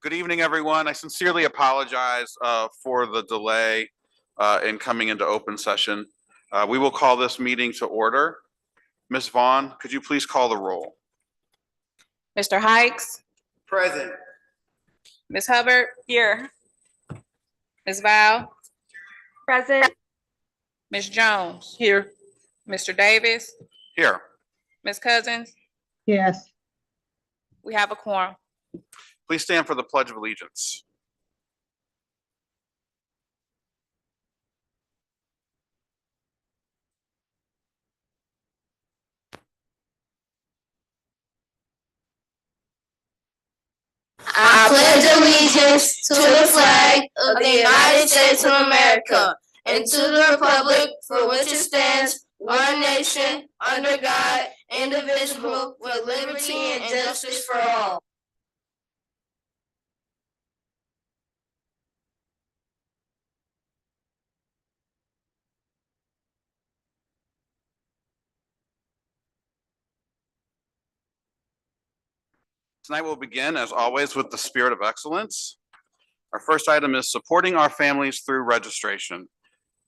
Good evening, everyone. I sincerely apologize for the delay in coming into open session. We will call this meeting to order. Ms. Vaughn, could you please call the roll? Mr. Hikes? Present. Ms. Hubbard? Here. Ms. Val? Present. Ms. Jones? Here. Mr. Davis? Here. Ms. Cousins? Yes. We have a quorum. Please stand for the Pledge of Allegiance. I pledge allegiance to the flag of the United States of America and to the republic for which it stands, one nation, under God, indivisible, with liberty and justice for all. Tonight we'll begin, as always, with the spirit of excellence. Our first item is supporting our families through registration.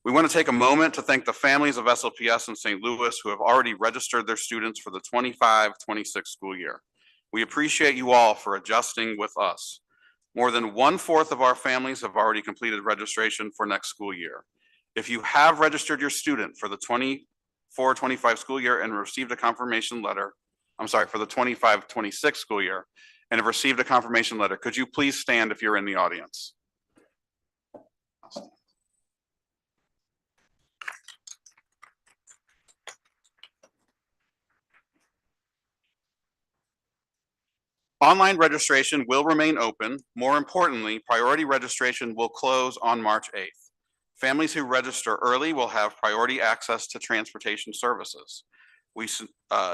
We want to take a moment to thank the families of SLPS in St. Louis who have already registered their students for the 25-26 school year. We appreciate you all for adjusting with us. More than 1/4 of our families have already completed registration for next school year. If you have registered your student for the 24-25 school year and received a confirmation letter, for the 25-26 school year, and have received a confirmation letter, could you please stand if you're in the audience? Online registration will remain open. More importantly, priority registration will close on March 8th. Families who register early will have priority access to transportation services. We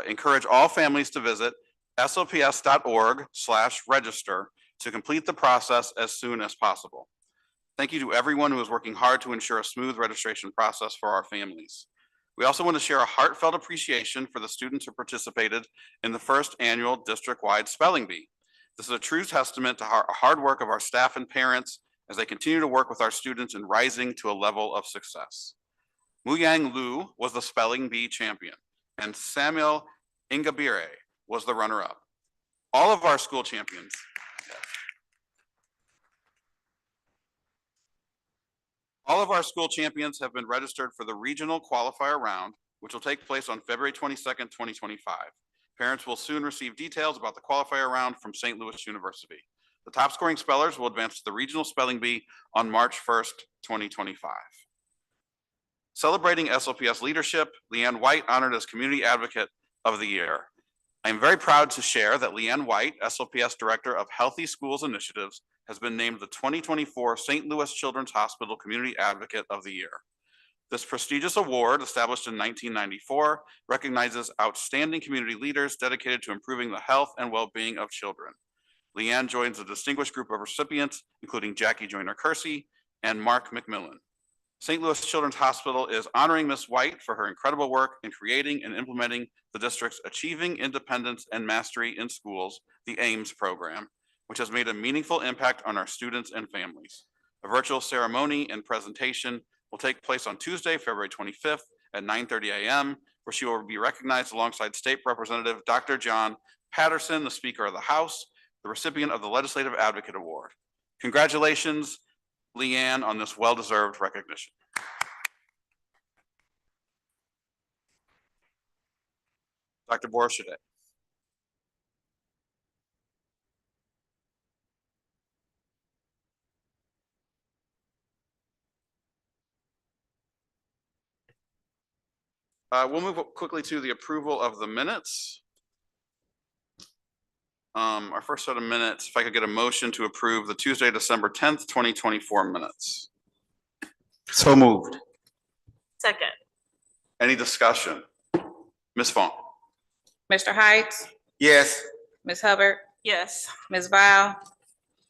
encourage all families to visit slps.org/register to complete the process as soon as possible. Thank you to everyone who is working hard to ensure a smooth registration process for our families. We also want to share a heartfelt appreciation for the students who participated in the first annual district-wide spelling bee. This is a true testament to the hard work of our staff and parents as they continue to work with our students in rising to a level of success. Muyang Lu was the spelling bee champion, and Samuel Ingabire was the runner-up. All of our school champions have been registered for the regional qualifier round, which will take place on February 22nd, 2025. Parents will soon receive details about the qualifier round from St. Louis University. The top scoring spellers will advance to the regional spelling bee on March 1st, 2025. Celebrating SLPS leadership, Leanne White honored as Community Advocate of the Year. I am very proud to share that Leanne White, SLPS Director of Healthy Schools Initiatives, has been named the 2024 St. Louis Children's Hospital Community Advocate of the Year. This prestigious award, established in 1994, recognizes outstanding community leaders dedicated to improving the health and well-being of children. Leanne joins a distinguished group of recipients, including Jackie Joyner-Kersey and Mark McMillan. St. Louis Children's Hospital is honoring Ms. White for her incredible work in creating and implementing the district's Achieving Independence and Mastery in Schools, the AIMS program, which has made a meaningful impact on our students and families. A virtual ceremony and presentation will take place on Tuesday, February 25th at 9:30 a.m., where she will be recognized alongside State Representative Dr. John Patterson, the Speaker of the House, the recipient of the Legislative Advocate Award. Congratulations, Leanne, on this well-deserved recognition. Dr. Boris-Shadeh. We'll move quickly to the approval of the minutes. Our first set of minutes, if I could get a motion to approve the Tuesday, December 10th, 2024 minutes. So moved. Second. Any discussion? Ms. Vaughn. Mr. Hikes? Yes. Ms. Hubbard? Yes. Ms. Val?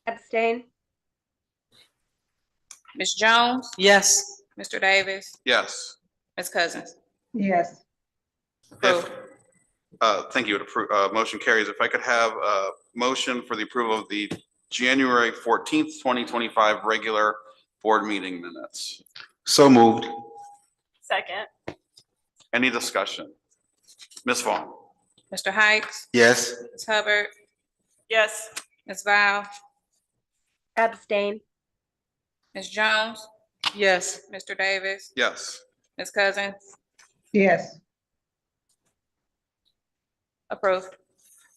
Abstain. Ms. Jones? Yes. Mr. Davis? Yes. Ms. Cousins? Yes. Approved. Thank you. Motion carries. If I could have a motion for the approval of the January 14th, 2025 regular board meeting minutes. So moved. Second. Any discussion? Ms. Vaughn? Mr. Heights, Yes. Ms. Hubbard, Yes. Ms. Val, Abstain. Ms. Jones, Yes. Mr. Davis, Yes. Ms. Cousins, Yes. approved.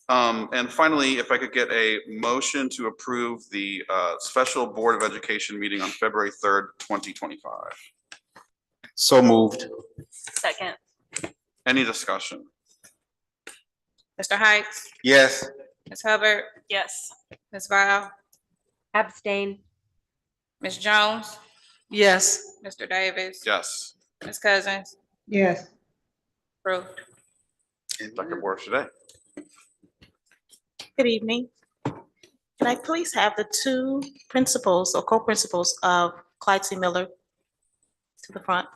And finally, if I could get a motion to approve the special Board of Education meeting on February 3rd, 2025. So moved. Second. Any discussion? Mr. Heights, Yes. Ms. Hubbard, Yes. Ms. Val, Abstain. Ms. Jones, Yes. Mr. Davis, Yes. Ms. Cousins, Yes. approved. Dr. Boris today. Good evening. Can I please have the two principals or co-principals of Clyde C. Miller to the front?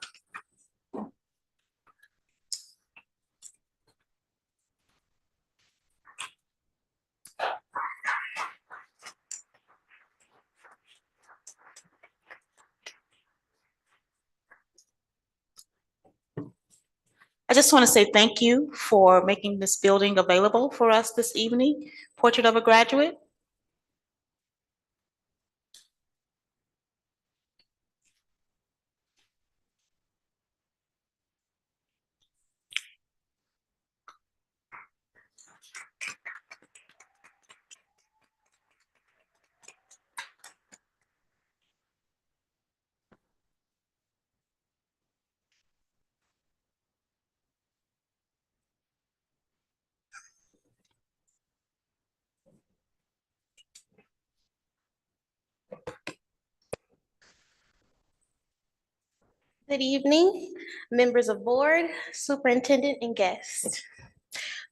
I just want to say thank you for making this building available for us this evening. Portrait of a Graduate. Good evening, members of board, superintendent, and guests.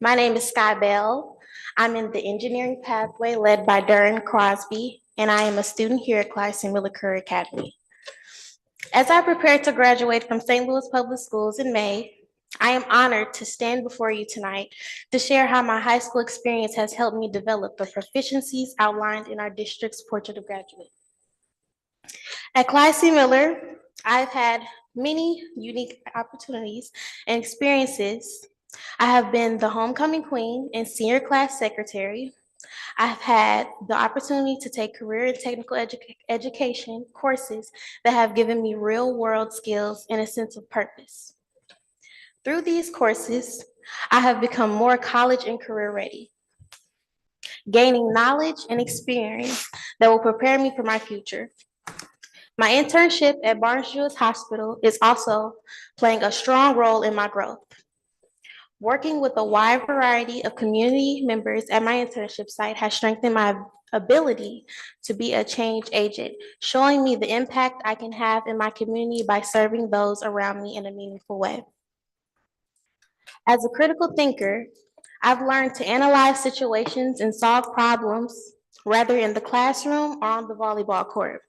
My name is Sky Bell. I'm in the engineering pathway led by Darren Crosby, and I am a student here at Clyde C. Miller Career Academy. As I prepare to graduate from St. Louis Public Schools in May, I am honored to stand before you tonight to share how my high school experience has helped me develop the proficiencies outlined in our district's Portrait of Graduate. At Clyde C. Miller, I've had many unique opportunities and experiences. I have been the homecoming queen and senior class secretary. I've had the opportunity to take career and technical education courses that have given me real world skills and a sense of purpose. Through these courses, I have become more college and career ready, gaining knowledge and experience that will prepare me for my future. My internship at Barnes-Jewish Hospital is also playing a strong role in my growth. Working with a wide variety of community members at my internship site has strengthened my ability to be a change agent, showing me the impact I can have in my community by serving those around me in a meaningful way. As a critical thinker, I've learned to analyze situations and solve problems, whether in the classroom or on the volleyball court.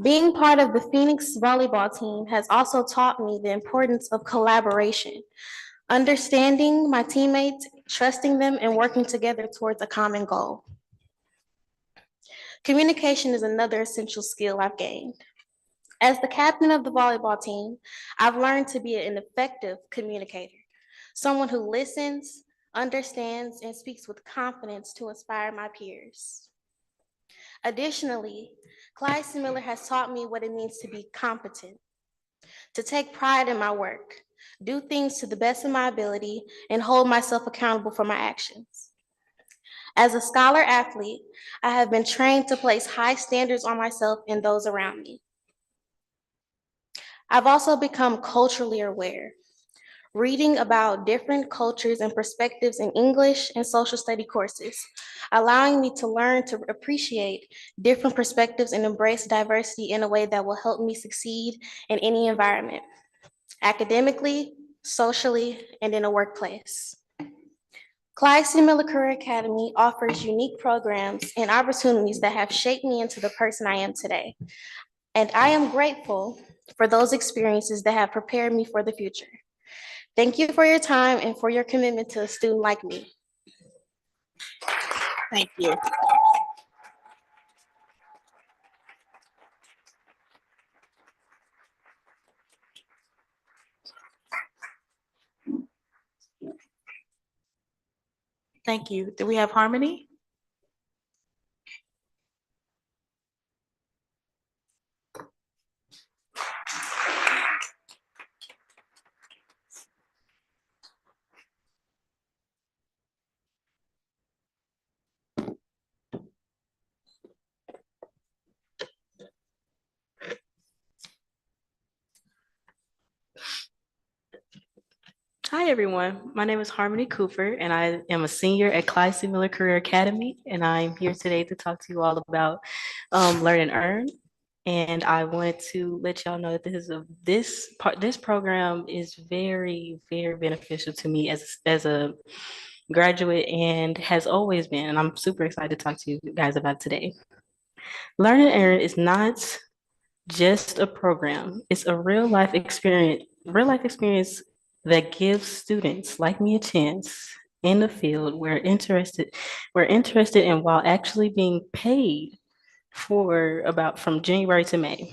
Being part of the Phoenix volleyball team has also taught me the importance of collaboration, understanding my teammates, trusting them, and working together towards a common goal. Communication is another essential skill I've gained. As the captain of the volleyball team, I've learned to be an effective communicator, someone who listens, understands, and speaks with confidence to inspire my peers. Additionally, Clyde C. Miller has taught me what it means to be competent, to take pride in my work, do things to the best of my ability, and hold myself accountable for my actions. As a scholar athlete, I have been trained to place high standards on myself and those around me. I've also become culturally aware, reading about different cultures and perspectives in English and social study courses, allowing me to learn to appreciate different perspectives and embrace diversity in a way that will help me succeed in any environment, academically, socially, and in a workplace. Clyde C. Miller Career Academy offers unique programs and opportunities that have shaped me into the person I am today. And I am grateful for those experiences that have prepared me for the future. Thank you for your time and for your commitment to a student like me. Thank you. Thank you. Do we have Harmony? Hi, everyone. My name is Harmony Cooper, and I am a senior at Clyde C. Miller Career Academy, and I'm here today to talk to you all about Learn and Earn. And I wanted to let y'all know that this program is very, very beneficial to me as a graduate and has always been. And I'm super excited to talk to you guys about it today. Learn and Earn is not just a program; it's a real life experience. That gives students like me a chance in the field we're interested in while actually being paid for from January to May.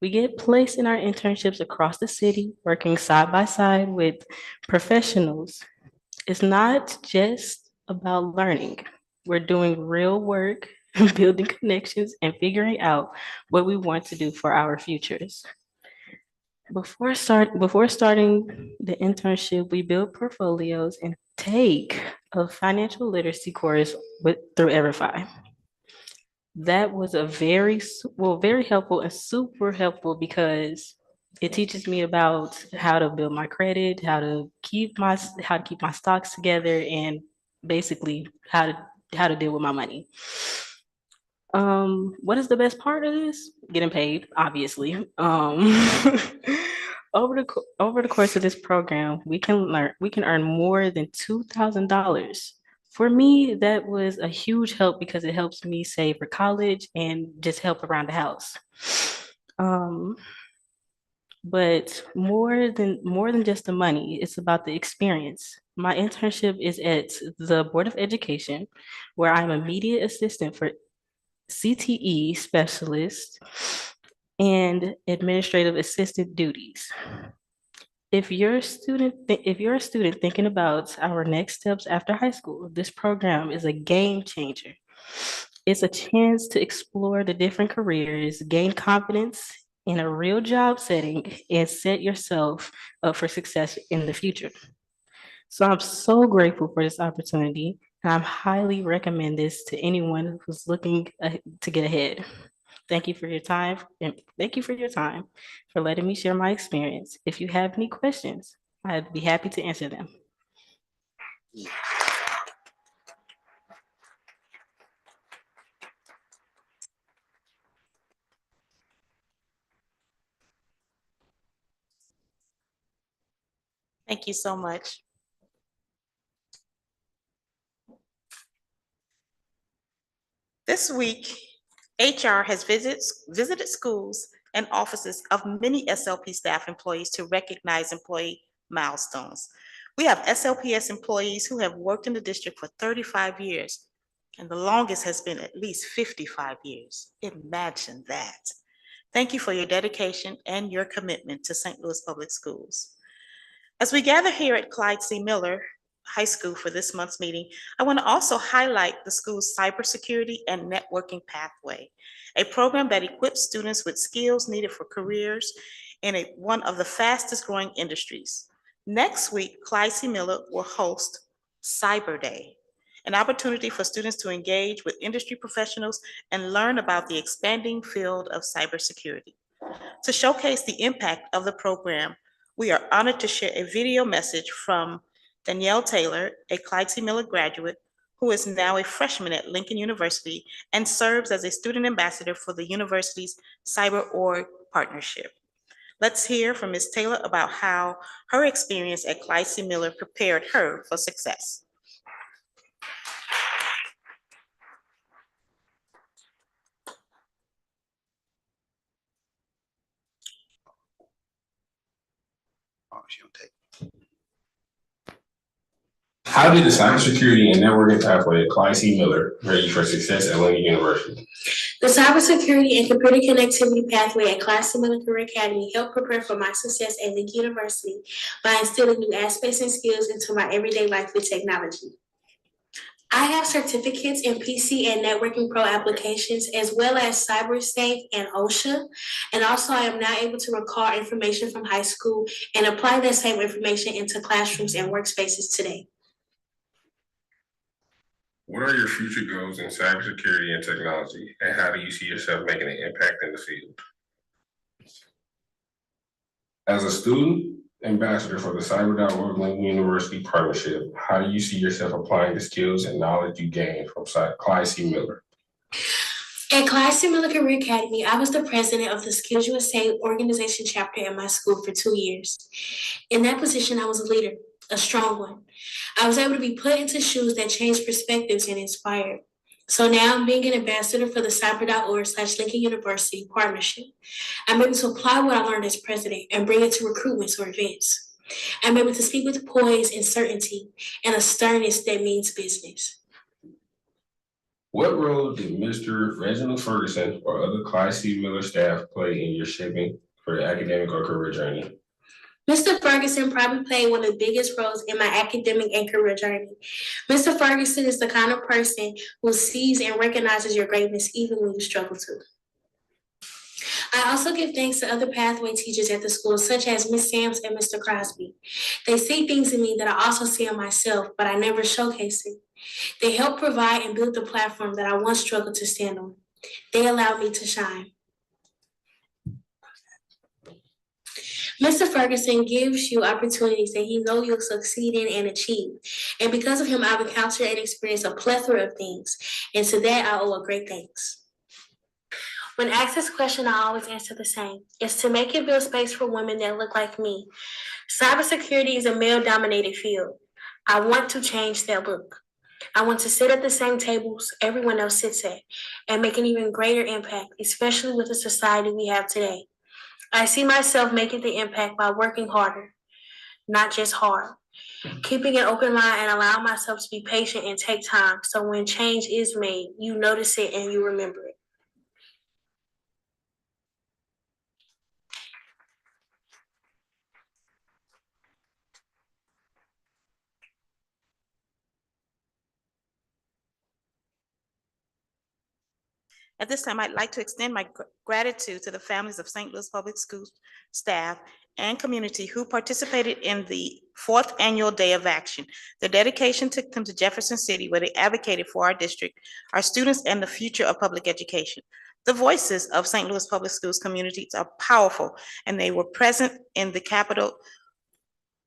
We get placed in our internships across the city, working side by side with professionals. It's not just about learning. We're doing real work, building connections, and figuring out what we want to do for our futures. Before starting the internship, we build portfolios and take a financial literacy course through Everify. That was very helpful and super helpful because it teaches me about how to build my credit, how to keep my stocks together, and basically how to deal with my money. What is the best part of this? Getting paid, obviously. Over the course of this program, we can earn more than $2,000. For me, that was a huge help because it helps me save for college and just help around the house. But more than just the money, it's about the experience. My internship is at the Board of Education, where I'm a media assistant for CTE specialist and administrative assistant duties. If you're a student thinking about our next steps after high school, this program is a game changer. It's a chance to explore the different careers, gain confidence in a real job setting, and set yourself up for success in the future. So I'm so grateful for this opportunity, and I highly recommend this to anyone who's looking to get ahead. Thank you for your time, and thank you for letting me share my experience. If you have any questions, I'd be happy to answer them. Thank you so much. This week, HR has visited schools and offices of many SLP staff employees to recognize employee milestones. We have SLPS employees who have worked in the district for 35 years, and the longest has been at least 55 years. Imagine that. Thank you for your dedication and your commitment to St. Louis Public Schools. As we gather here at Clyde C. Miller High School for this month's meeting, I want to also highlight the school's cybersecurity and networking pathway, a program that equips students with skills needed for careers in one of the fastest growing industries. Next week, Clyde C. Miller will host Cyber Day, an opportunity for students to engage with industry professionals and learn about the expanding field of cybersecurity. To showcase the impact of the program, we are honored to share a video message from Danielle Taylor, a Clyde C. Miller graduate, who is now a freshman at Lincoln University and serves as a student ambassador for the university's Cyber Org partnership. Let's hear from Ms. Taylor about how her experience at Clyde C. Miller prepared her for success. Oh, she don't take. How did the cybersecurity and networking pathway at Clyde C. Miller prepare you for success at Lincoln University? The cybersecurity and computer connectivity pathway at Clyde C. Miller Career Academy helped prepare for my success at Lincoln University by instilling new aspects and skills into my everyday life with technology. I have certificates in PC and Networking Pro applications, as well as CyberSafe and OSHA. And also, I am now able to recall information from high school and apply that same information into classrooms and workspaces today. What are your future goals in cybersecurity and technology, and how do you see yourself making an impact in the field? As a student ambassador for the Cyber.org Lincoln University Partnership, how do you see yourself applying the skills and knowledge you gained from Clyde C. Miller? At Clyde C. Miller Career Academy, I was the president of the Skills USA organization chapter at my school for 2 years. In that position, I was a leader, a strong one. I was able to be put into shoes that changed perspectives and inspired. So now I'm being an ambassador for the Cyber.org/Lincoln University Partnership. I'm able to apply what I learned as president and bring it to recruitments or events. I'm able to speak with poise and certainty and a sternness that means business. What role did Mr. Reginald Ferguson or other Clyde C. Miller staff play in your shaping for your academic or career journey? Mr. Ferguson probably played one of the biggest roles in my academic and career journey. Mr. Ferguson is the kind of person who sees and recognizes your greatness even when you struggle to. I also give thanks to other pathway teachers at the school, such as Ms. Sams and Mr. Crosby. They see things in me that I also see in myself, but I never showcase it. They help provide and build the platform that I once struggled to stand on. They allow me to shine. Mr. Ferguson gives you opportunities that he knows you'll succeed in and achieve. And because of him, I've encountered and experienced a plethora of things. And to that, I owe a great thanks. When asked this question, I always answer the same. It's to make and build space for women that look like me. Cybersecurity is a male-dominated field. I want to change that look. I want to sit at the same tables everyone else sits at and make an even greater impact, especially with the society we have today. I see myself making the impact by working harder, not just hard. Keeping an open mind and allowing myself to be patient and take time, so when change is made, you notice it and you remember it. At this time, I'd like to extend my gratitude to the families of St. Louis Public Schools staff and community who participated in the 4th annual Day of Action. Their dedication took them to Jefferson City, where they advocated for our district, our students, and the future of public education. The voices of St. Louis Public Schools communities are powerful, and they were present in the Capitol,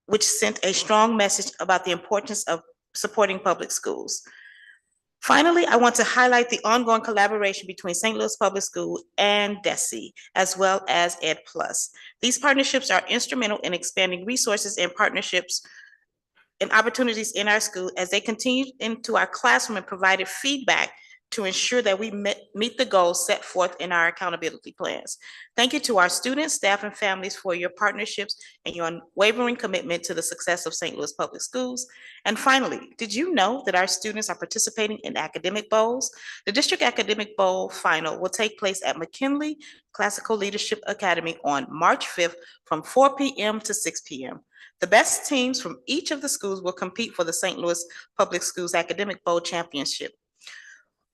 which sent a strong message about the importance of supporting public schools. Finally, I want to highlight the ongoing collaboration between St. Louis Public Schools and DESE, as well as Ed+. These partnerships are instrumental in expanding resources and partnerships and opportunities in our school as they continue into our classroom and provided feedback to ensure that we meet the goals set forth in our accountability plans. Thank you to our students, staff, and families for your partnerships and your unwavering commitment to the success of St. Louis Public Schools. And finally, did you know that our students are participating in academic bowls? The District Academic Bowl Final will take place at McKinley Classical Leadership Academy on March 5th from 4 p.m. to 6 p.m. The best teams from each of the schools will compete for the St. Louis Public Schools Academic Bowl Championship.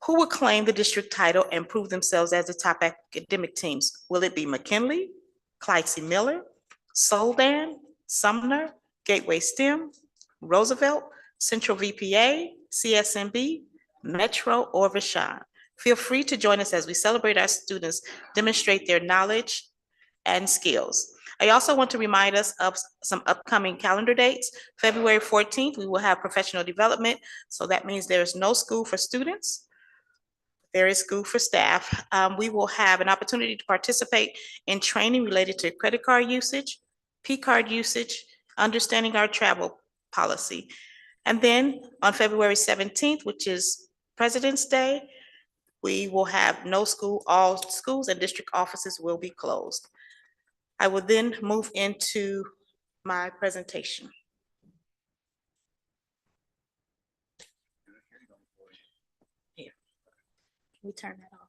Who will claim the district title and prove themselves as the top academic teams? Will it be McKinley, Clyde C. Miller, Soldan, Sumner, Gateway STEM, Roosevelt, Central VPA, CSMB, Metro, or Vashon? Feel free to join us as we celebrate our students, demonstrate their knowledge and skills. I also want to remind us of some upcoming calendar dates. February 14th, we will have professional development. So that means there is no school for students. There is school for staff. We will have an opportunity to participate in training related to credit card usage, P-card usage, understanding our travel policy. And then on February 17th, which is President's Day, we will have no school. All schools and district offices will be closed. I will then move into my presentation. Can we turn that off?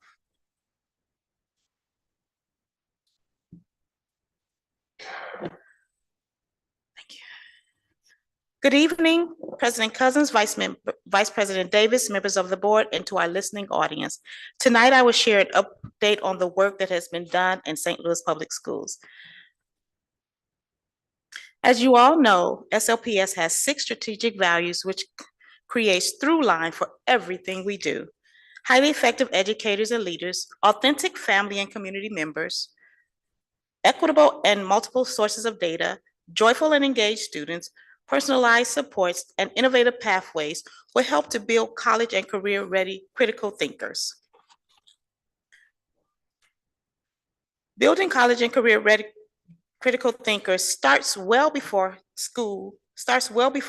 Thank you. Good evening, President Cousins, Vice President Davis, members of the board, and to our listening audience. Tonight, I will share an update on the work that has been done in St. Louis Public Schools. As you all know, SLPS has 6 strategic values which creates through line for everything we do. Highly effective educators and leaders, authentic family and community members, equitable and multiple sources of data, joyful and engaged students, personalized supports, and innovative pathways will help to build college and career-ready critical thinkers. Building college and career-ready critical thinkers starts well before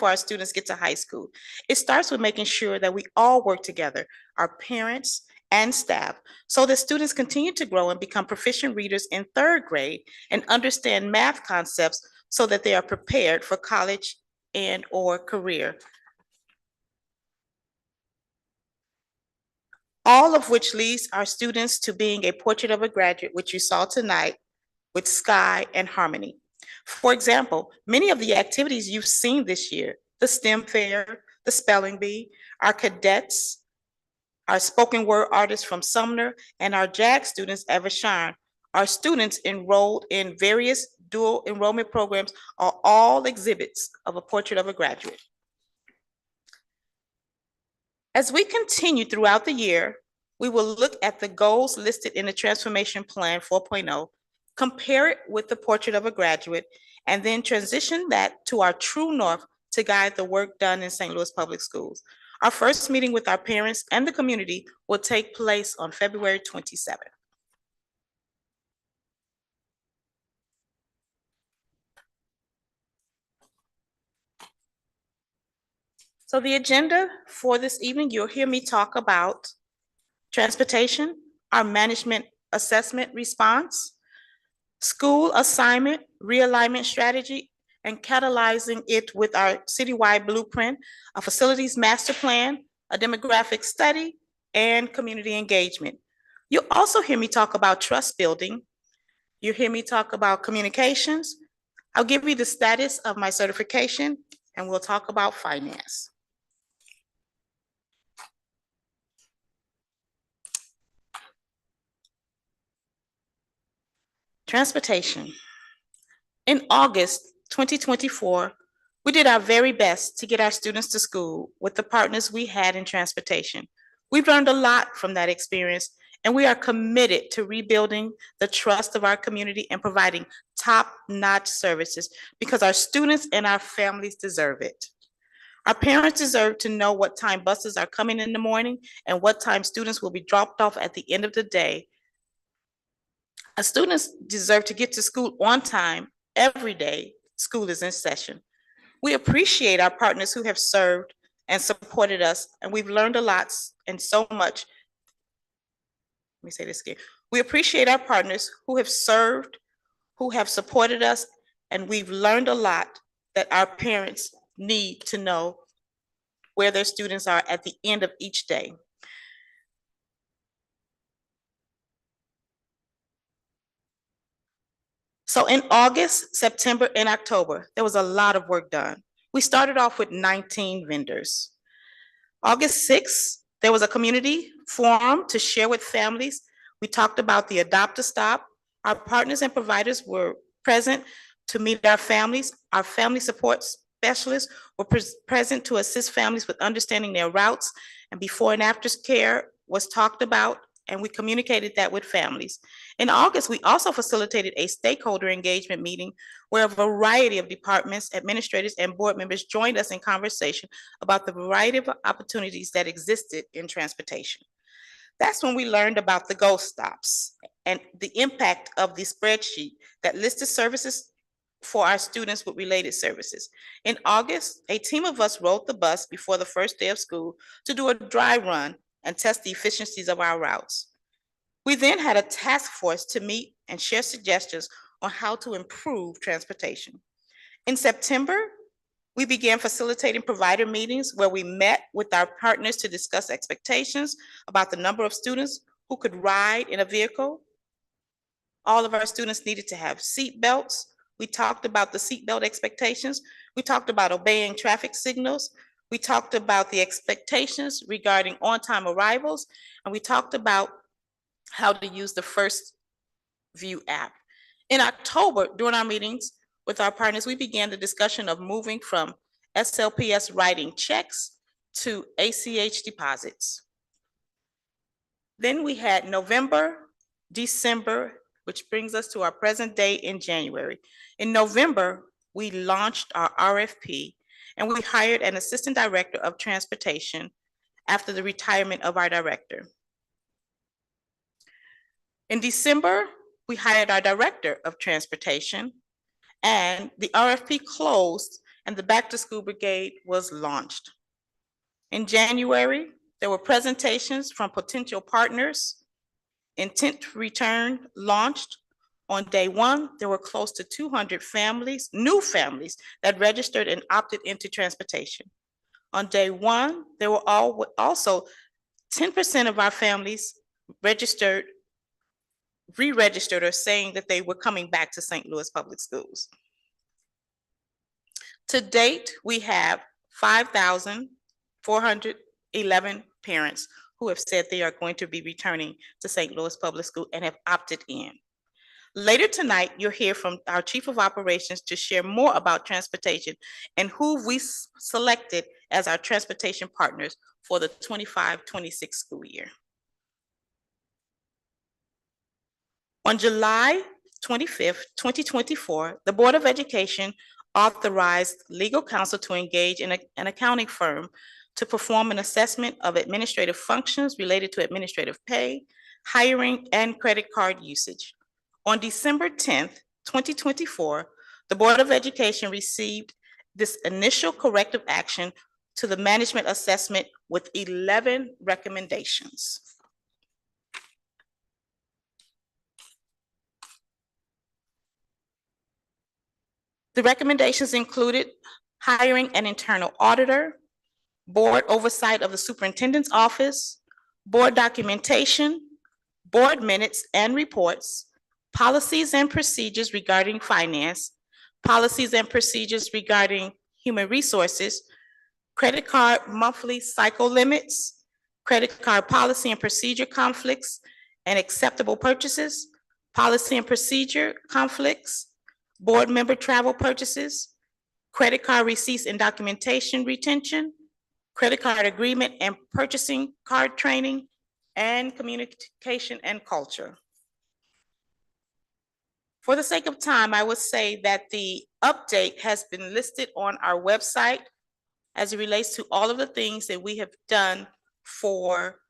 our students get to high school. It starts with making sure that we all work together, our parents and staff, so that students continue to grow and become proficient readers in 3rd grade and understand math concepts so that they are prepared for college and/or career. All of which leads our students to being a portrait of a graduate, which you saw tonight with Sky and Harmony. For example, many of the activities you've seen this year, the STEM fair, the spelling bee, our cadets, our spoken word artists from Sumner, and our JAG students at Vashon, our students enrolled in various dual enrollment programs are all exhibits of a portrait of a graduate. As we continue throughout the year, we will look at the goals listed in the Transformation Plan 4.0, compare it with the portrait of a graduate, and then transition that to our true north to guide the work done in St. Louis Public Schools. Our first meeting with our parents and the community will take place on February 27th. So the agenda for this evening, you'll hear me talk about transportation, our management assessment response, school assignment, realignment strategy, and catalyzing it with our citywide blueprint, a facilities master plan, a demographic study, and community engagement. You'll also hear me talk about trust building. You'll hear me talk about communications. I'll give you the status of my certification, and we'll talk about finance. Transportation. In August 2024, we did our very best to get our students to school with the partners we had in transportation. We've learned a lot from that experience, and we are committed to rebuilding the trust of our community and providing top-notch services because our students and our families deserve it. Our parents deserve to know what time buses are coming in the morning and what time students will be dropped off at the end of the day. Our students deserve to get to school on time every day school is in session. We appreciate our partners who have served and supported us, and we've learned a lot and so much. Let me say this again. We appreciate our partners who have served, who have supported us, and we've learned a lot that our parents need to know where their students are at the end of each day. So in August, September, and October, there was a lot of work done. We started off with 19 vendors. August 6th, there was a community forum to share with families. We talked about the Adopt a Stop. Our partners and providers were present to meet our families. Our family support specialists were present to assist families with understanding their routes, and before and after care was talked about, and we communicated that with families. In August, we also facilitated a stakeholder engagement meeting where a variety of departments, administrators, and board members joined us in conversation about the variety of opportunities that existed in transportation. That's when we learned about the Go Stops and the impact of the spreadsheet that listed services for our students with related services. In August, a team of us rode the bus before the first day of school to do a dry run and test the efficiencies of our routes. We then had a task force to meet and share suggestions on how to improve transportation. In September, we began facilitating provider meetings where we met with our partners to discuss expectations about the number of students who could ride in a vehicle. All of our students needed to have seat belts. We talked about the seatbelt expectations. We talked about obeying traffic signals. We talked about the expectations regarding on-time arrivals, and we talked about how to use the First View app. In October, during our meetings with our partners, we began the discussion of moving from SLPS writing checks to ACH deposits. Then we had November, December, which brings us to our present day in January. In November, we launched our RFP and we hired an assistant director of transportation after the retirement of our director. In December, we hired our director of transportation and the RFP closed and the Back to School Brigade was launched. In January, there were presentations from potential partners. Intent to Return launched. On day one, there were close to 200 families, new families that registered and opted into transportation. On day one, there were also 10% of our families registered, re-registered or saying that they were coming back to St. Louis Public Schools. To date, we have 5,411 parents who have said they are going to be returning to St. Louis Public School and have opted in. Later tonight, you'll hear from our Chief of Operations to share more about transportation and who we selected as our transportation partners for the 25-26 school year. On July 25th, 2024, the Board of Education authorized legal counsel to engage in an accounting firm to perform an assessment of administrative functions related to administrative pay, hiring, and credit card usage. On December 10th, 2024, the Board of Education received this initial corrective action to the management assessment with 11 recommendations. The recommendations included hiring an internal auditor, board oversight of the superintendent's office, board documentation, board minutes and reports, policies and procedures regarding finance, policies and procedures regarding human resources, credit card monthly cycle limits, credit card policy and procedure conflicts and acceptable purchases, policy and procedure conflicts, board member travel purchases, credit card receipts and documentation retention, credit card agreement and purchasing card training, and communication and culture. For the sake of time, I would say that the update has been listed on our website as it relates to all of the things that we have done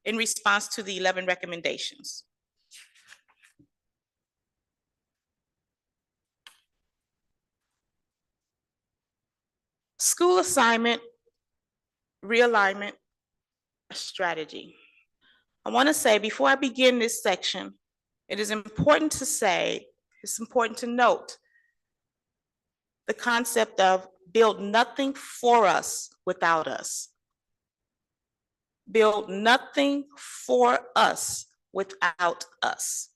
in response to the 11 recommendations. School assignment, realignment, strategy. I want to say before I begin this section, it is important to say, it's important to note the concept of build nothing for us without us. Build nothing for us without us.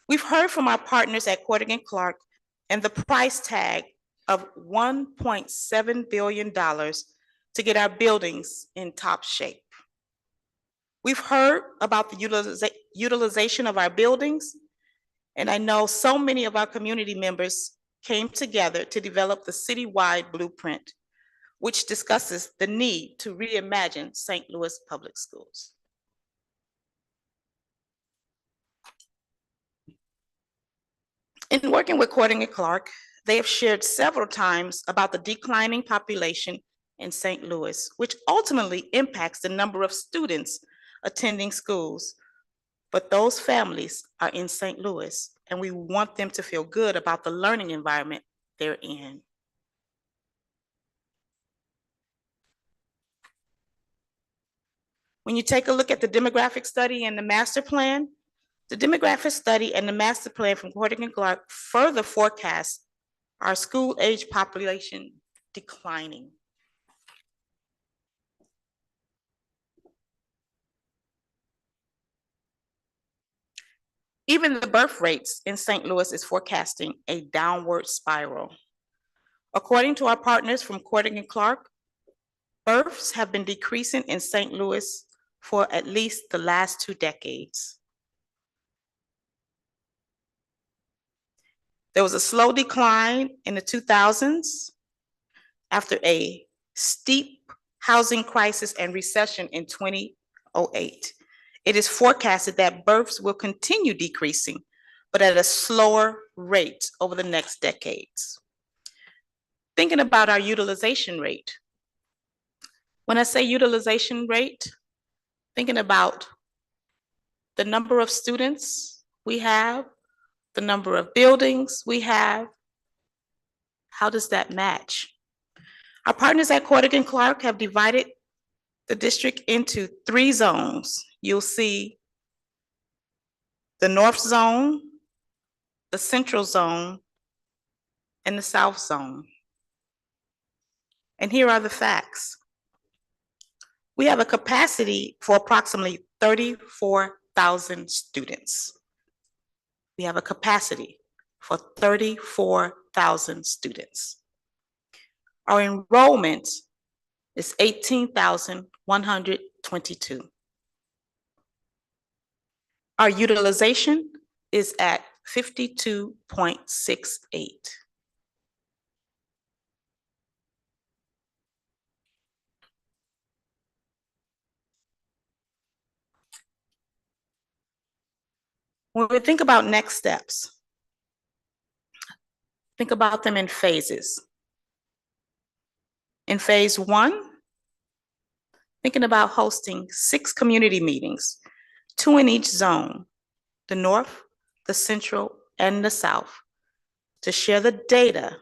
We've heard from our partners at Corrigan Clark and the price tag of $1.7 billion to get our buildings in top shape. We've heard about the utilization of our buildings, and I know so many of our community members came together to develop the citywide blueprint, which discusses the need to reimagine St. Louis Public Schools. In working with Corrigan Clark, they have shared several times about the declining population in St. Louis, which ultimately impacts the number of students attending schools. But those families are in St. Louis, and we want them to feel good about the learning environment they're in. When you take a look at the demographic study and the master plan, the demographic study and the master plan from Corrigan Clark further forecast our school-age population declining. Even the birth rates in St. Louis is forecasting a downward spiral. According to our partners from Corrigan Clark, Births have been decreasing in St. Louis for at least the last 2 decades. There was a slow decline in the 2000s after a steep housing crisis and recession in 2008. It is forecasted that births will continue decreasing, but at a slower rate over the next decades. Thinking about our utilization rate. When I say utilization rate, thinking about the number of students we have, the number of buildings we have, how does that match? Our partners at Corrigan Clark have divided the district into 3 zones. You'll see the North Zone, the Central Zone, and the South Zone. And here are the facts. We have a capacity for approximately 34,000 students. We have a capacity for 34,000 students. Our enrollment is 18,122. Our utilization is at 52.68. When we think about next steps, think about them in phases. In phase 1, thinking about hosting 6 community meetings, 2 in each zone, the North, the Central, and the South, to share the data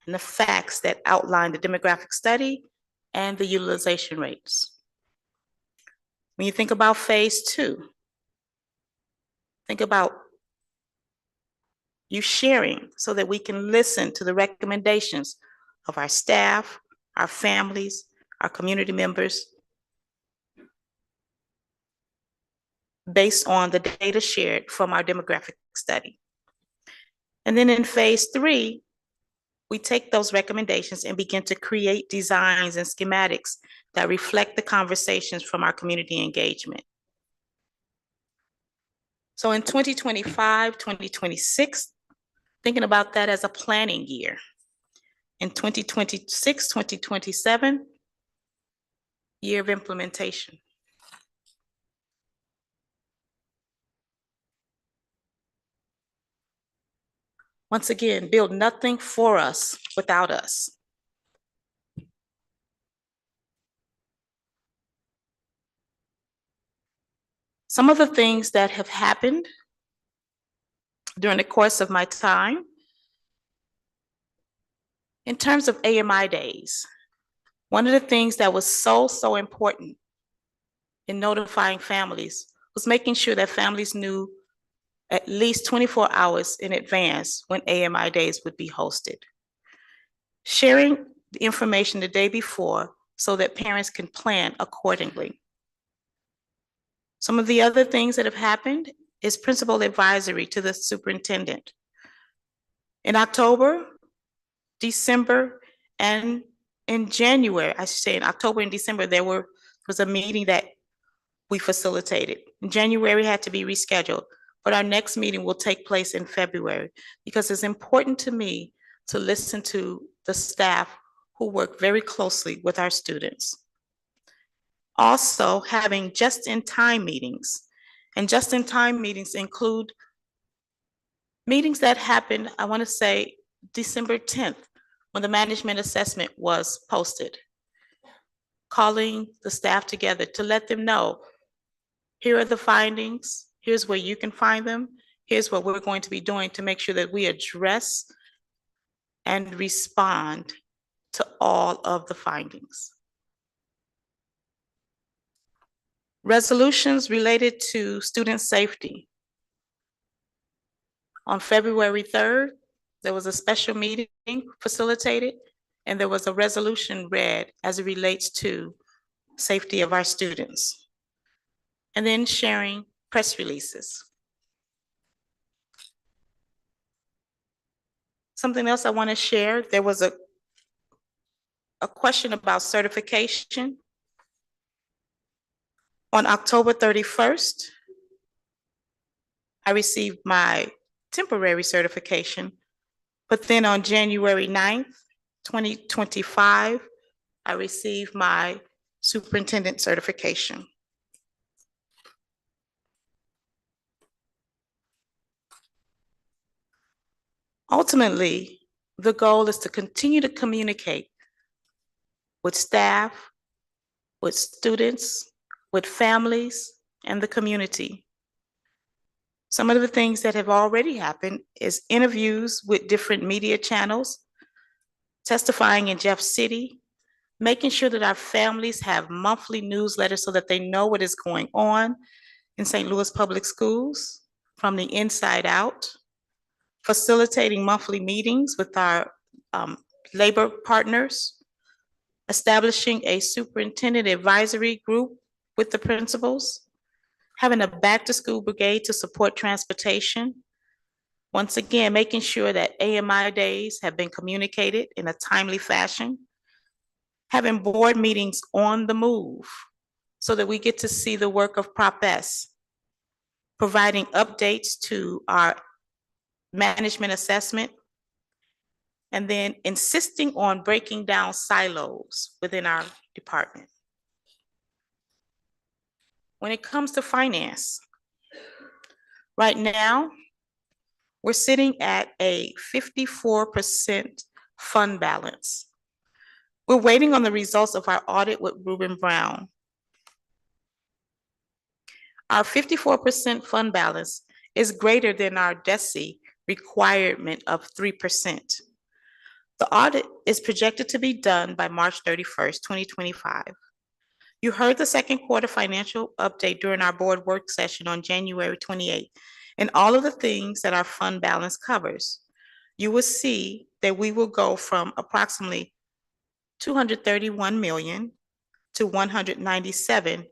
and the facts that outline the demographic study and the utilization rates. When you think about phase 2, think about you sharing so that we can listen to the recommendations of our staff, our families, our community members, based on the data shared from our demographic study. And then in phase 3, we take those recommendations and begin to create designs and schematics that reflect the conversations from our community engagement. So in 2025, 2026, thinking about that as a planning year. In 2026, 2027, year of implementation. Once again, build nothing for us without us. Some of the things that have happened during the course of my time, in terms of AMI days, one of the things that was so important in notifying families was making sure that families knew at least 24 hours in advance when AMI days would be hosted. Sharing the information the day before so that parents can plan accordingly. Some of the other things that have happened is principal advisory to the superintendent. In October, December, and in January, I should say in October and December, there was a meeting that we facilitated. In January had to be rescheduled, but our next meeting will take place in February because it's important to me to listen to the staff who work very closely with our students. Also having just-in-time meetings, and just-in-time meetings include meetings that happened, I want to say December 10th, when the management assessment was posted. Calling the staff together to let them know, here are the findings, here's where you can find them, here's what we're going to be doing to make sure that we address and respond to all of the findings. Resolutions related to student safety. On February 3rd, there was a special meeting facilitated, and there was a resolution read as it relates to safety of our students. And then sharing press releases. Something else I want to share, there was a a question about certification. On October 31st, I received my temporary certification, but then on January 9th, 2025, I received my superintendent certification. Ultimately, the goal is to continue to communicate with staff, with students, with families, and the community. Some of the things that have already happened is interviews with different media channels, testifying in Jeff City, making sure that our families have monthly newsletters so that they know what is going on in St. Louis Public Schools from the inside out, facilitating monthly meetings with our labor partners, establishing a superintendent advisory group with the principals, having a back-to-school brigade to support transportation. Once again, making sure that AMI days have been communicated in a timely fashion, having board meetings on the move so that we get to see the work of Prop S, providing updates to our management assessment, and then insisting on breaking down silos within our department. When it comes to finance, right now, we're sitting at a 54% fund balance. We're waiting on the results of our audit with Rubin Brown. Our 54% fund balance is greater than our DESI requirement of 3%. The audit is projected to be done by March 31st, 2025. You heard the second quarter financial update during our board work session on January 28th, and all of the things that our fund balance covers. You will see that we will go from approximately 231 million to 197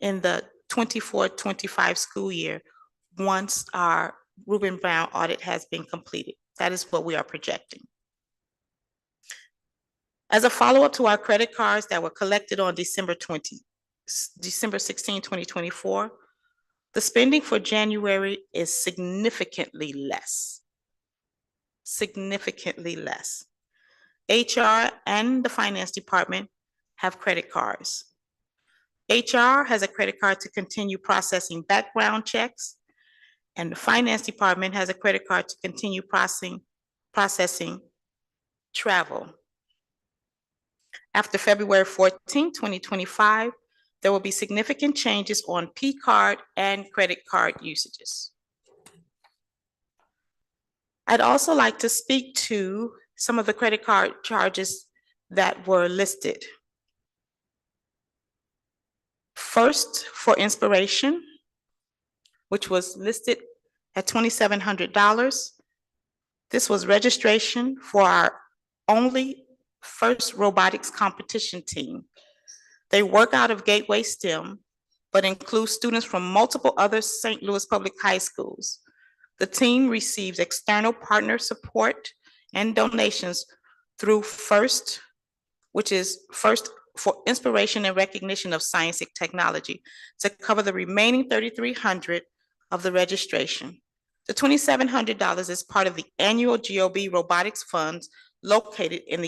in the 24-25 school year once our Rubin Brown audit has been completed. That is what we are projecting. As a follow-up to our credit cards that were collected on December 16, 2024, the spending for January is significantly less. Significantly less. HR and the finance department have credit cards. HR has a credit card to continue processing background checks, and the finance department has a credit card to continue processing travel. After February 14, 2025, there will be significant changes on P card and credit card usages. I'd also like to speak to some of the credit card charges that were listed. First, for Inspiration, which was listed at $2,700. This was registration for our only first robotics competition team. They work out of Gateway STEM, but include students from multiple other St. Louis public high schools. The team receives external partner support and donations through FIRST, which is First for Inspiration and Recognition of Science and Technology, to cover the remaining $3,300 of the registration. The $2,700 is part of the annual GOB robotics funds located in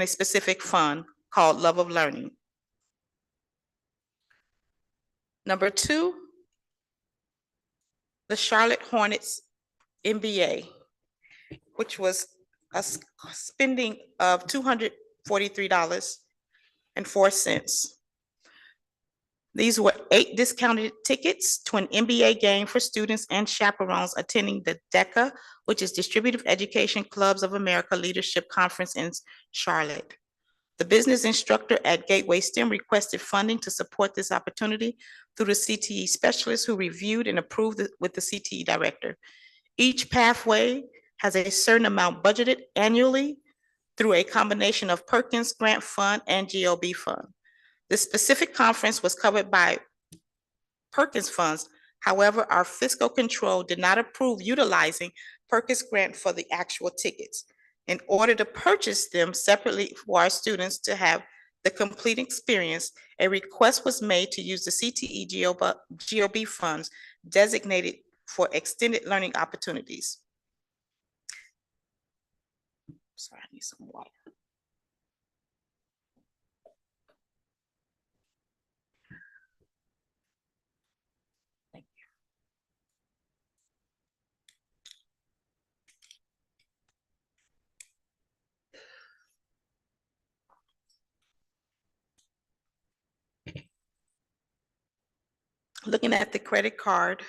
a specific fund called Love of Learning. Number two, the Charlotte Hornets MBA, which was a spending of $243.04. These were 8 discounted tickets to an MBA game for students and chaperones attending the DECA, which is Distributive Education Clubs of America Leadership Conference in Charlotte. The business instructor at Gateway STEM requested funding to support this opportunity through the CTE specialist who reviewed and approved it with the CTE director. Each pathway has a certain amount budgeted annually through a combination of Perkins Grant Fund and GOB Fund. This specific conference was covered by Perkins funds. However, our fiscal control did not approve utilizing Perkins Grant for the actual tickets. In order to purchase them separately for our students to have the complete experience, a request was made to use the CTE GOB funds designated for extended learning opportunities. Sorry, I need some water. Looking at the credit card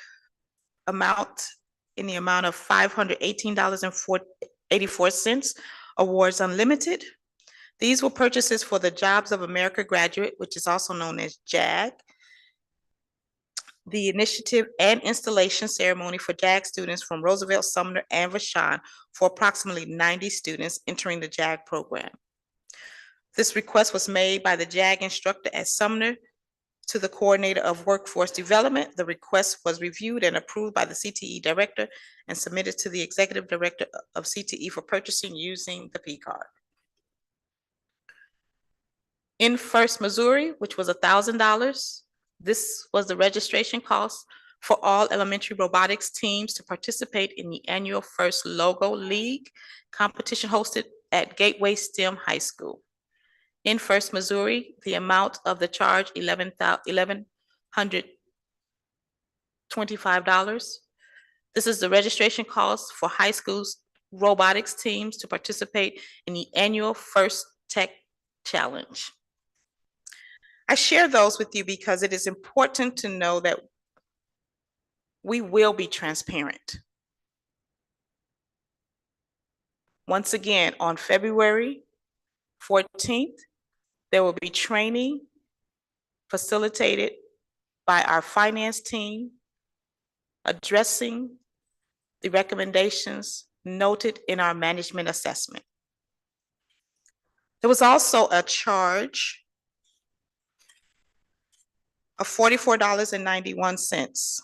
amount in the amount of $518.84, Awards Unlimited. These were purchases for the Jobs of America graduate, which is also known as JAG, the initiative and installation ceremony for JAG students from Roosevelt, Sumner, and Vashon for approximately 90 students entering the JAG program. This request was made by the JAG instructor at Sumner to the coordinator of workforce development. The request was reviewed and approved by the CTE director and submitted to the executive director of CTE for purchasing using the P card. In First Missouri, which was $1,000, this was the registration cost for all elementary robotics teams to participate in the annual First Logo League competition hosted at Gateway STEM High School. In First Missouri, the amount of the charge, $1,125. This is the registration cost for high school's robotics teams to participate in the annual First Tech Challenge. I share those with you because it is important to know that we will be transparent. Once again, on February 14th, there will be training facilitated by our finance team addressing the recommendations noted in our management assessment. There was also a charge of $44.91.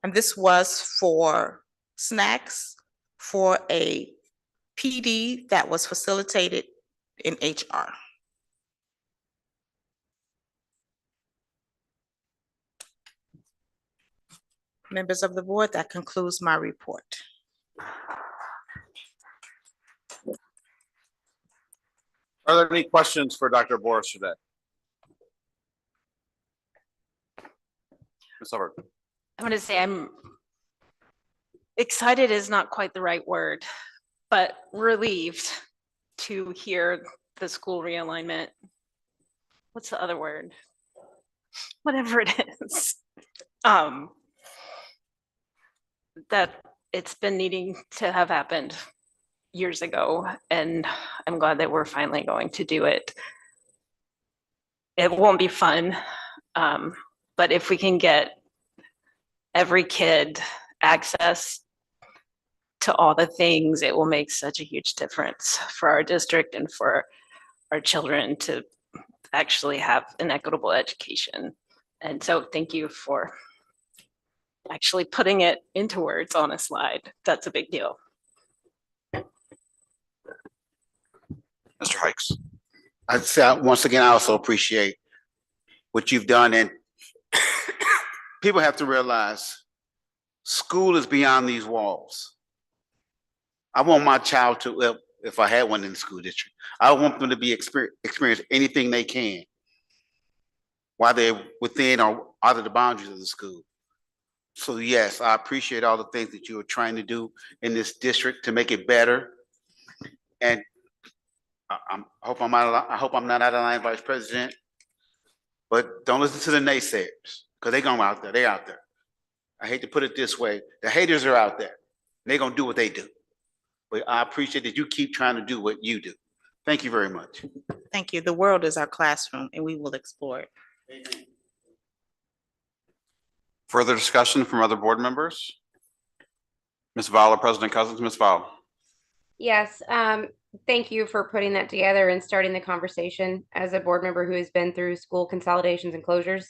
And this was for snacks for a PD that was facilitated in HR. Members of the board, that concludes my report. Are there any questions for Dr. Boris today? Ms. Hubbard. I want to say I'm excited is not quite the right word, but relieved to hear the school realignment. What's the other word? Whatever it is. That it's been needing to have happened years ago, and I'm glad that we're finally going to do it. It won't be fun, but if we can get every kid access to all the things, it will make such a huge difference for our district and for our children to actually have an equitable education. And so thank you for actually putting it into words on a slide. That's a big deal. Mr. Hikes. I'd say, once again, I also appreciate what you've done, and people have to realize school is beyond these walls. I want my child to, if I had one in the school district, I want them to be experience anything they can while they're within or out of the boundaries of the school. So yes, I appreciate all the things that you are trying to do in this district to make it better. And I hope I'm not out of line, Vice President, but don't listen to the naysayers, because they're going out there. They're out there. I hate to put it this way. The haters are out there. They're going to do what they do. But I appreciate that you keep trying to do what you do. Thank you very much. Thank you. The world is our classroom, and we will explore it. Amen. Further discussion from other board members? Ms. Vowell or President Cousins? Ms. Vowell. Yes, thank you for putting that together and starting the conversation. As a board member who has been through school consolidations and closures,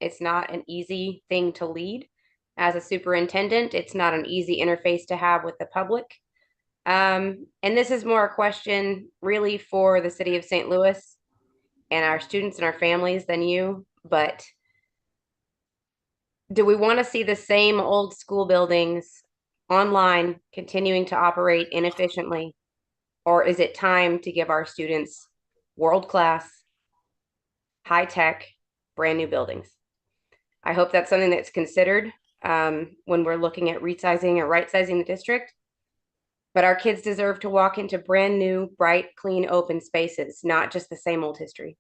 it's not an easy thing to lead. as a superintendent. It's not an easy interface to have with the public. And this is more a question really for the city of St. Louis and our students and our families than you, but do we want to see the same old school buildings online continuing to operate inefficiently? Or is it time to give our students world-class, high-tech, brand new buildings? I hope that's something that's considered when we're looking at resizing or right-sizing the district. But our kids deserve to walk into brand new, bright, clean, open spaces, not just the same old history.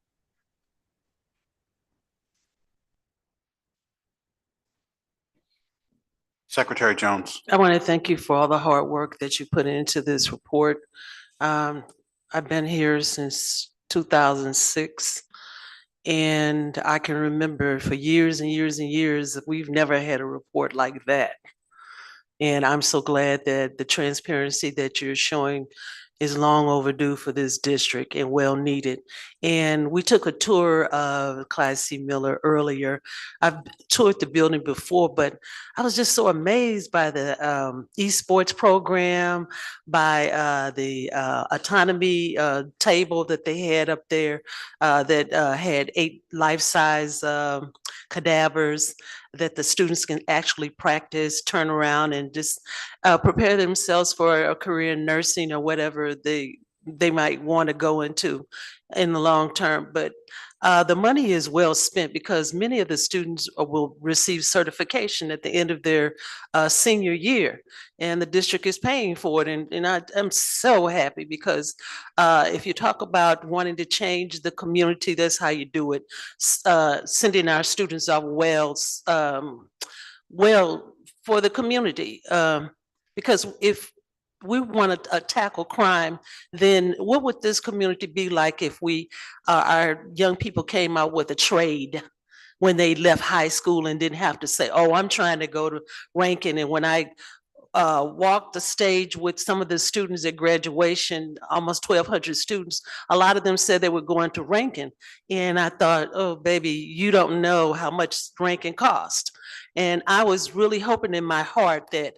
Secretary Jones. I want to thank you for all the hard work that you put into this report. I've been here since 2006, and I can remember for years and years and years, we've never had a report like that. And I'm so glad that the transparency that you're showing is long overdue for this district and well needed. And we took a tour of Clyde C. Miller earlier. I've toured the building before, but I was just so amazed by the esports program, by the autonomy table that they had up there that had 8 life-size cadavers that the students can actually practice, turn around, and just prepare themselves for a career in nursing or whatever they might want to go into in the long term. But the money is well spent because many of the students will receive certification at the end of their senior year, and the district is paying for it. And I'm so happy because if you talk about wanting to change the community, that's how you do it. Sending our students off well for the community. Because if we want to tackle crime, then what would this community be like if our young people came out with a trade when they left high school and didn't have to say, oh, I'm trying to go to Rankin. And when I walked the stage with some of the students at graduation, almost 1,200 students, a lot of them said they were going to Rankin. And I thought, oh, baby, you don't know how much Rankin cost. And I was really hoping in my heart that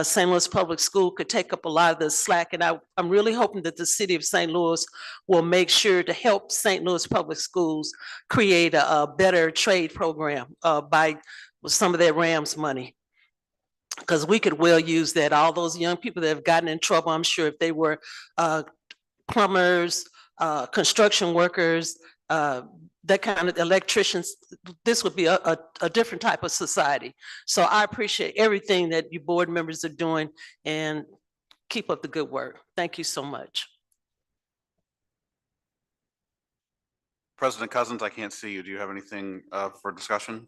St. Louis Public School could take up a lot of the slack. And I'm really hoping that the city of St. Louis will make sure to help St. Louis Public Schools create a better trade program by some of their RAMS money. Because we could well use that. All those young people that have gotten in trouble, I'm sure if they were plumbers, construction workers, that kind of electricians, this would be a different type of society. So I appreciate everything that you board members are doing, and keep up the good work. Thank you so much. President Cousins, I can't see you. Do you have anything for discussion?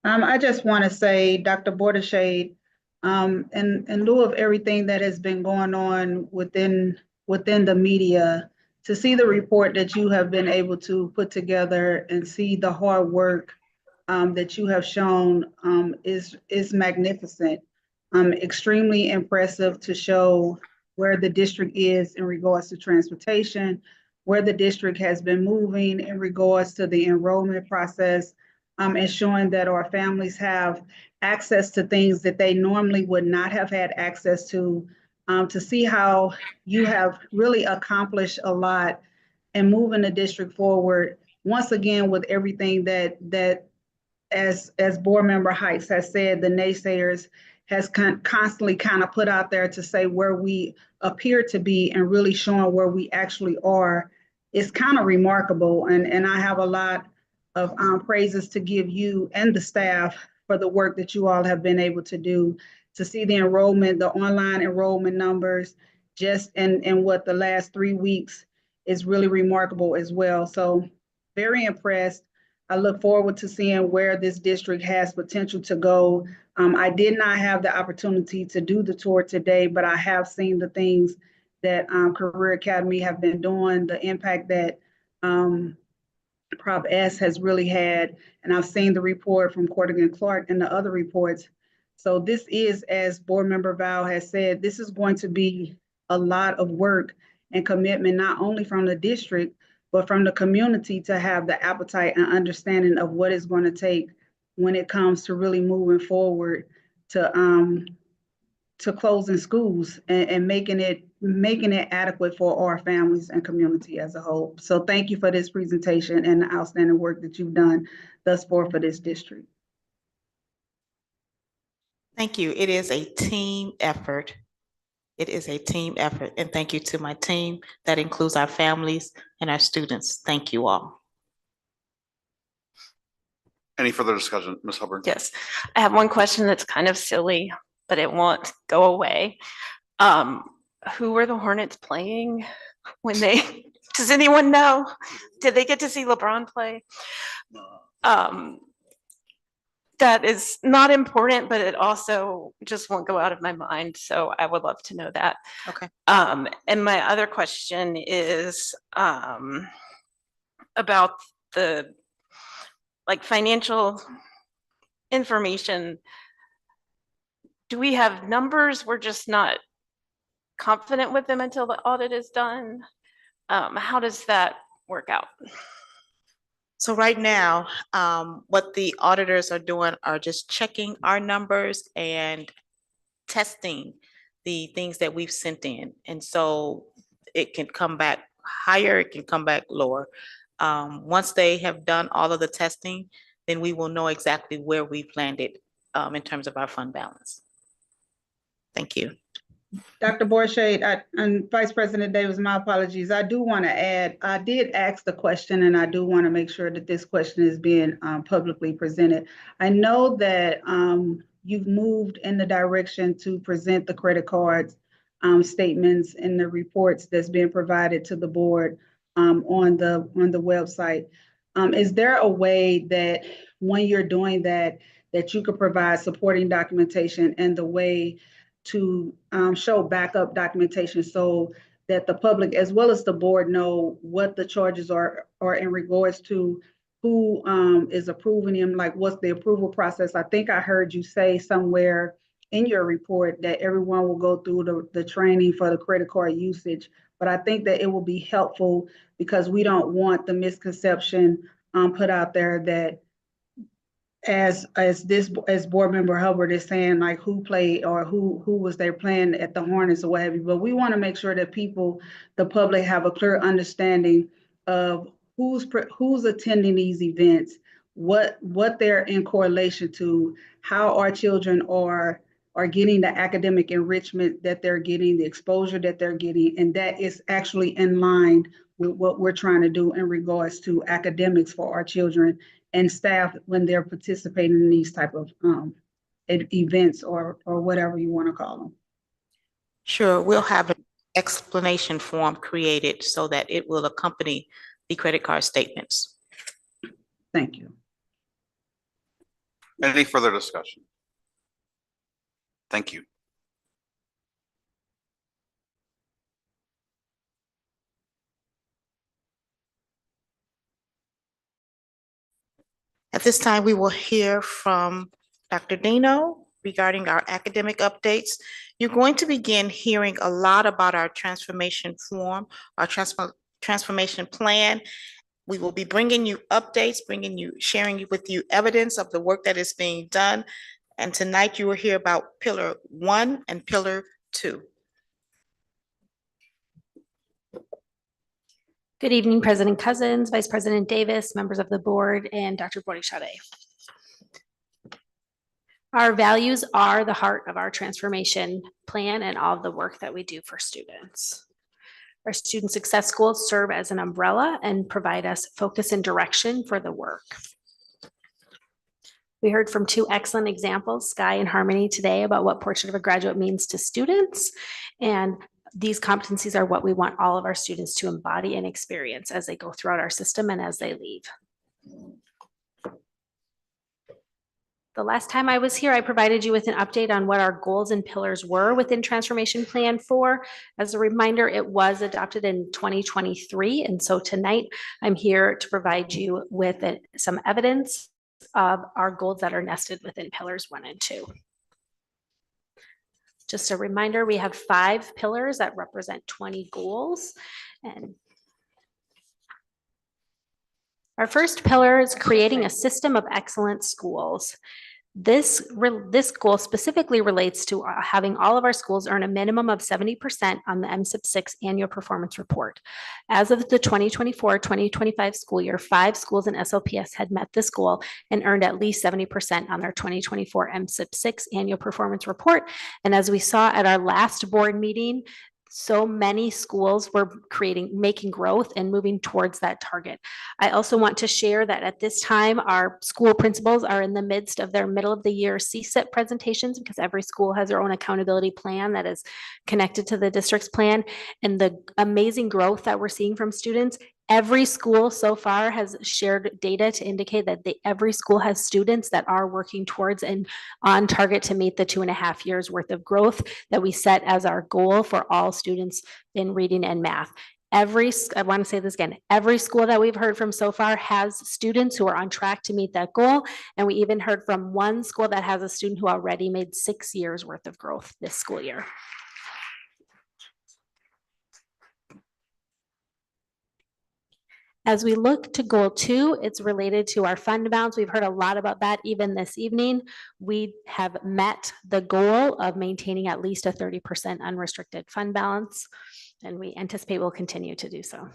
I just want to say, Dr. Bordeshade, in lieu of everything that has been going on within the media, to see the report that you have been able to put together and see the hard work that you have shown is magnificent. Extremely impressive to show where the district is in regards to transportation, where the district has been moving in regards to the enrollment process, and showing that our families have access to things that they normally would not have had access to see how you have really accomplished a lot and moving the district forward. Once again, with everything that as Board Member Heights has said, the naysayers has constantly kind of put out there to say where we appear to be and really showing where we actually are is kind of remarkable. And I have a lot of praises to give you and the staff for the work that you all have been able to do. To see the enrollment, the online enrollment numbers just in what the last 3 weeks is really remarkable as well. So very impressed. I look forward to seeing where this district has potential to go. I did not have the opportunity to do the tour today, but I have seen the things that Career Academy have been doing, the impact that Prop S has really had. And I've seen the report from Corrigan Clark and the other reports. So this is, as Board Member Val has said, this is going to be a lot of work and commitment, not only from the district, but from the community to have the appetite and understanding of what it's going to take when it comes to really moving forward to closing schools and making it adequate for our families and community as a whole. So thank you for this presentation and the outstanding work that you've done thus far for this district. Thank you. It is a team effort. It is a team effort. And thank you to my team. That includes our families and our students. Thank you all. Any further discussion, Ms. Hubbard? Yes, I have one question that's kind of silly, but it won't go away. Who were the Hornets playing when they, does anyone know? Did they get to see LeBron play? That is not important, but it also just won't go out of my mind. So I would love to know that. Okay. And my other question is about the financial information. Do we have numbers? We're just not confident with them until the audit is done. How does that work out? So right now, what the auditors are doing are just checking our numbers and testing the things that we've sent in. And so it can come back higher, it can come back lower. Once they have done all of the testing, then we will know exactly where we've landed in terms of our fund balance. Thank you. Dr. Borshay and Vice President Davis, my apologies. I do want to add, I did ask the question and I do want to make sure that this question is being publicly presented. I know that you've moved in the direction to present the credit cards statements and the reports that's being provided to the board on the website. Is there a way that when you're doing that you could provide supporting documentation and the way to show backup documentation so that the public as well as the board know what the charges are in regards to who is approving them, like what's the approval process? I think I heard you say somewhere in your report that everyone will go through the training for the credit card usage, but I think that it will be helpful because we don't want the misconception put out there that as board member Hubbard is saying, like who played or who was there playing at the Hornets or what have you. But we want to make sure that the public have a clear understanding of who's attending these events, what they're in correlation to, how our children are getting the academic enrichment that they're getting, the exposure that they're getting, and that is actually in line with what we're trying to do in regards to academics for our children and staff when they're participating in these type of events or whatever you want to call them. Sure, we'll have an explanation form created so that it will accompany the credit card statements. Thank you. Any further discussion? Thank you. At this time, we will hear from Dr. Dino regarding our academic updates. You're going to begin hearing a lot about our transformation form, our transformation plan. We will be bringing you updates, sharing with you evidence of the work that is being done. And tonight you will hear about Pillar 1 and Pillar 2. Good evening, President Cousins, Vice President Davis, members of the board, and Dr. Borshay. Our values are the heart of our transformation plan and all the work that we do for students. Our student success goals serve as an umbrella and provide us focus and direction for the work. We heard from two excellent examples, Sky and Harmony, today about what Portrait of a Graduate means to students, and these competencies are what we want all of our students to embody and experience as they go throughout our system and as they leave. The last time I was here, I provided you with an update on what our goals and pillars were within Transformation Plan 4. As a reminder, it was adopted in 2023. And so tonight I'm here to provide you with some evidence of our goals that are nested within pillars 1 and 2. Just a reminder, we have 5 pillars that represent 20 goals. And Our first pillar is creating a system of excellent schools. This goal specifically relates to having all of our schools earn a minimum of 70% on the MSIP 6 annual performance report. As of the 2024-2025 school year, 5 schools in SLPS had met this goal and earned at least 70% on their 2024 MSIP 6 annual performance report. And as we saw at our last board meeting, so many schools were making growth and moving towards that target. I also want to share that at this time, our school principals are in the midst of their middle of the year CSIP presentations, because every school has their own accountability plan that is connected to the district's plan. And the amazing growth that we're seeing from students, every school so far has shared data to indicate that every school has students that are working towards and on target to meet the 2.5 years worth of growth that we set as our goal for all students in reading and math. I want to say this again, every school that we've heard from so far has students who are on track to meet that goal. And we even heard from one school that has a student who already made 6 years worth of growth this school year. As we look to goal 2, it's related to our fund balance. We've heard a lot about that even this evening. We have met the goal of maintaining at least a 30% unrestricted fund balance, and we anticipate we'll continue to do so.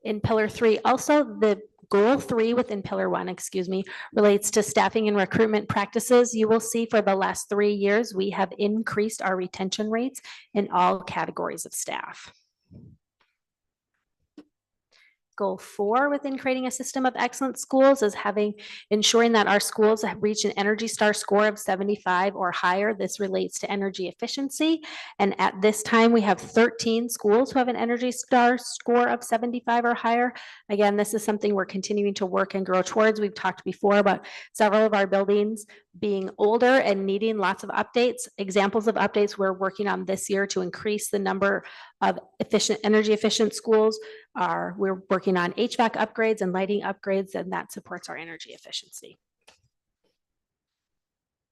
In pillar 3, also the goal 3 within pillar 1, relates to staffing and recruitment practices. You will see for the last 3 years, we have increased our retention rates in all categories of staff. Goal 4 within creating a system of excellent schools is ensuring that our schools have reached an Energy Star score of 75 or higher. This relates to energy efficiency. And at this time, we have 13 schools who have an Energy Star score of 75 or higher. Again, this is something we're continuing to work and grow towards. We've talked before about several of our buildings being older and needing lots of updates. Examples of updates we're working on this year to increase the number of energy efficient schools we're working on HVAC upgrades and lighting upgrades, and that supports our energy efficiency.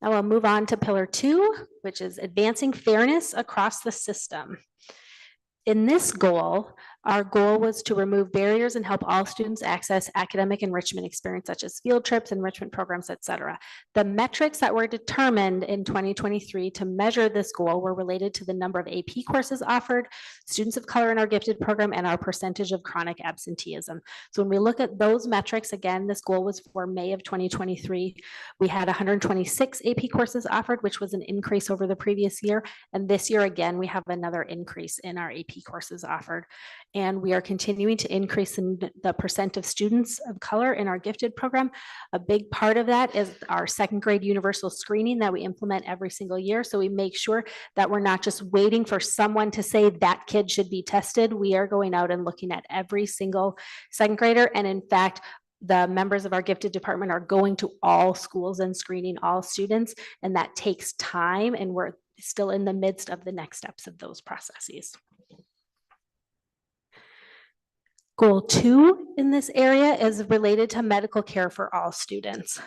Now we'll move on to pillar 2, which is advancing fairness across the system. In this goal, our goal was to remove barriers and help all students access academic enrichment experience, such as field trips, enrichment programs, et cetera. The metrics that were determined in 2023 to measure this goal were related to the number of AP courses offered, students of color in our gifted program, and our percentage of chronic absenteeism. So when we look at those metrics, again, this goal was for May of 2023. We had 126 AP courses offered, which was an increase over the previous year. And this year, again, we have another increase in our AP courses offered. And we are continuing to increase in the percent of students of color in our gifted program. A big part of that is our 2nd grade universal screening that we implement every single year. So we make sure that we're not just waiting for someone to say that kid should be tested. We are going out and looking at every single 2nd grader. And in fact, the members of our gifted department are going to all schools and screening all students. And that takes time. And we're still in the midst of the next steps of those processes. Goal 2 in this area is related to medical care for all students.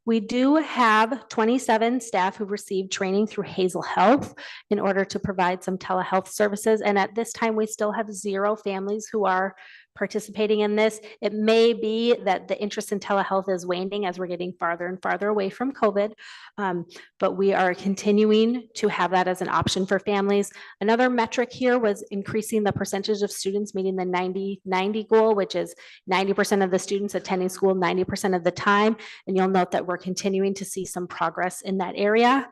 We do have 27 staff who received training through Hazel Health in order to provide some telehealth services. And at this time, we still have 0 families who are participating in this. It may be that the interest in telehealth is waning as we're getting farther and farther away from COVID, but we are continuing to have that as an option for families. Another metric here was increasing the percentage of students meeting the 90-90 goal, which is 90% of the students attending school 90% of the time. And you'll note that we're continuing to see some progress in that area.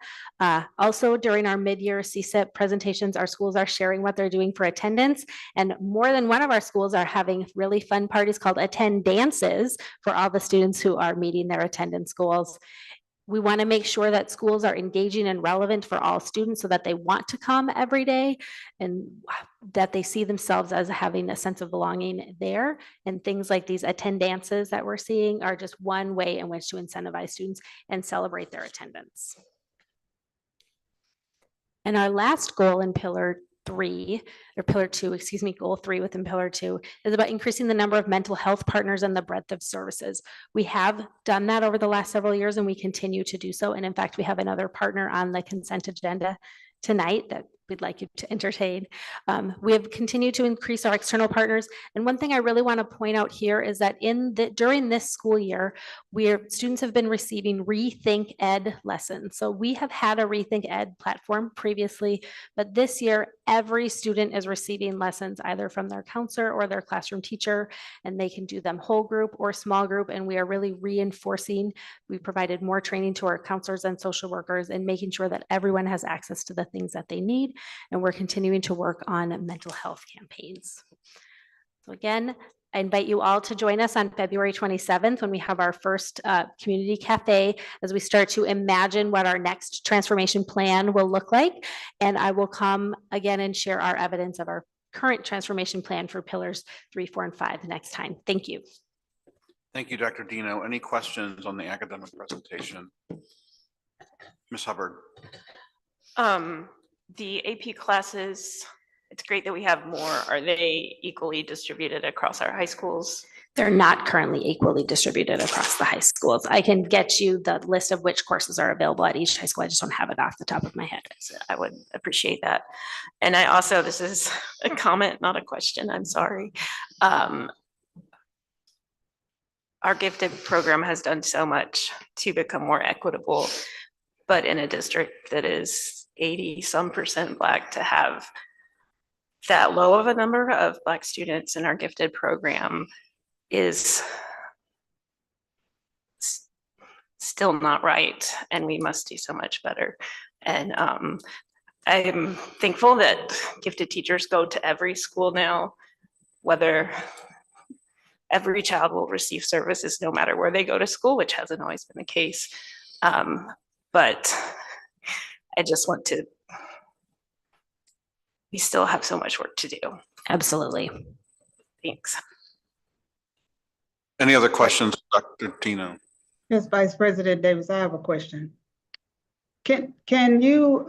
Also, during our mid-year CSIP presentations, our schools are sharing what they're doing for attendance, and more than one of our schools are having really fun parties called attend dances for all the students who are meeting their attendance goals. We want to make sure that schools are engaging and relevant for all students so that they want to come every day and that they see themselves as having a sense of belonging there. And things like these attend dances that we're seeing are just one way in which to incentivize students and celebrate their attendance. And our last goal in pillar 2, goal 3 within pillar 2 is about increasing the number of mental health partners and the breadth of services. We have done that over the last several years and we continue to do so. And in fact, we have another partner on the consent agenda tonight that we'd like you to entertain. We have continued to increase our external partners. And one thing I really want to point out here is that during this school year, students have been receiving Rethink Ed lessons. So we have had a Rethink Ed platform previously, but this year, every student is receiving lessons either from their counselor or their classroom teacher, and they can do them whole group or small group. And we are really reinforcing, we provided more training to our counselors and social workers and making sure that everyone has access to the things that they need. And we're continuing to work on mental health campaigns. So again, I invite you all to join us on February 27th when we have our first community cafe as we start to imagine what our next transformation plan will look like. And I will come again and share our evidence of our current transformation plan for pillars 3, 4, and 5 the next time. Thank you. Thank you, Dr. Dino. Any questions on the academic presentation? Ms. Hubbard. The AP classes, it's great that we have more. Are they equally distributed across our high schools? They're not currently equally distributed across the high schools. I can get you the list of which courses are available at each high school. I just don't have it off the top of my head. So I would appreciate that. And I also, this is a comment, not a question, I'm sorry. Our gifted program has done so much to become more equitable, but in a district that is 80% Black, to have that low of a number of Black students in our gifted program is still not right, and we must do so much better. And I'm thankful that gifted teachers go to every school now, whether every child will receive services no matter where they go to school, which hasn't always been the case. But I just want to, we still have so much work to do. Absolutely. Thanks. Any other questions, Dr. Dino? Yes, Vice President Davis, I have a question. Can you,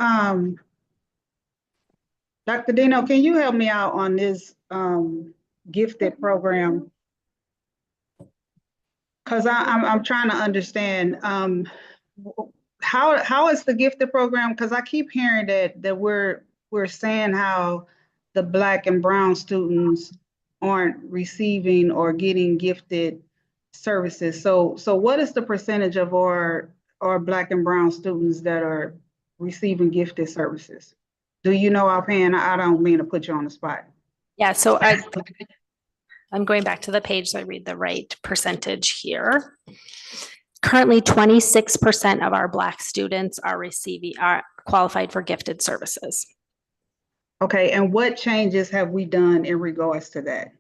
Dr. Dino, can you help me out on this gifted program? Because I'm trying to understand how is the gifted program? Because I keep hearing that we're saying how the Black and brown students aren't receiving or getting gifted services. So what is the percentage of our Black and brown students that are receiving gifted services? Do you know offhand? I don't mean to put you on the spot. Yeah, so I'm going back to the page so I read the right percentage here. Currently, 26% of our Black students are qualified for gifted services. Okay, and what changes have we done in regards to that?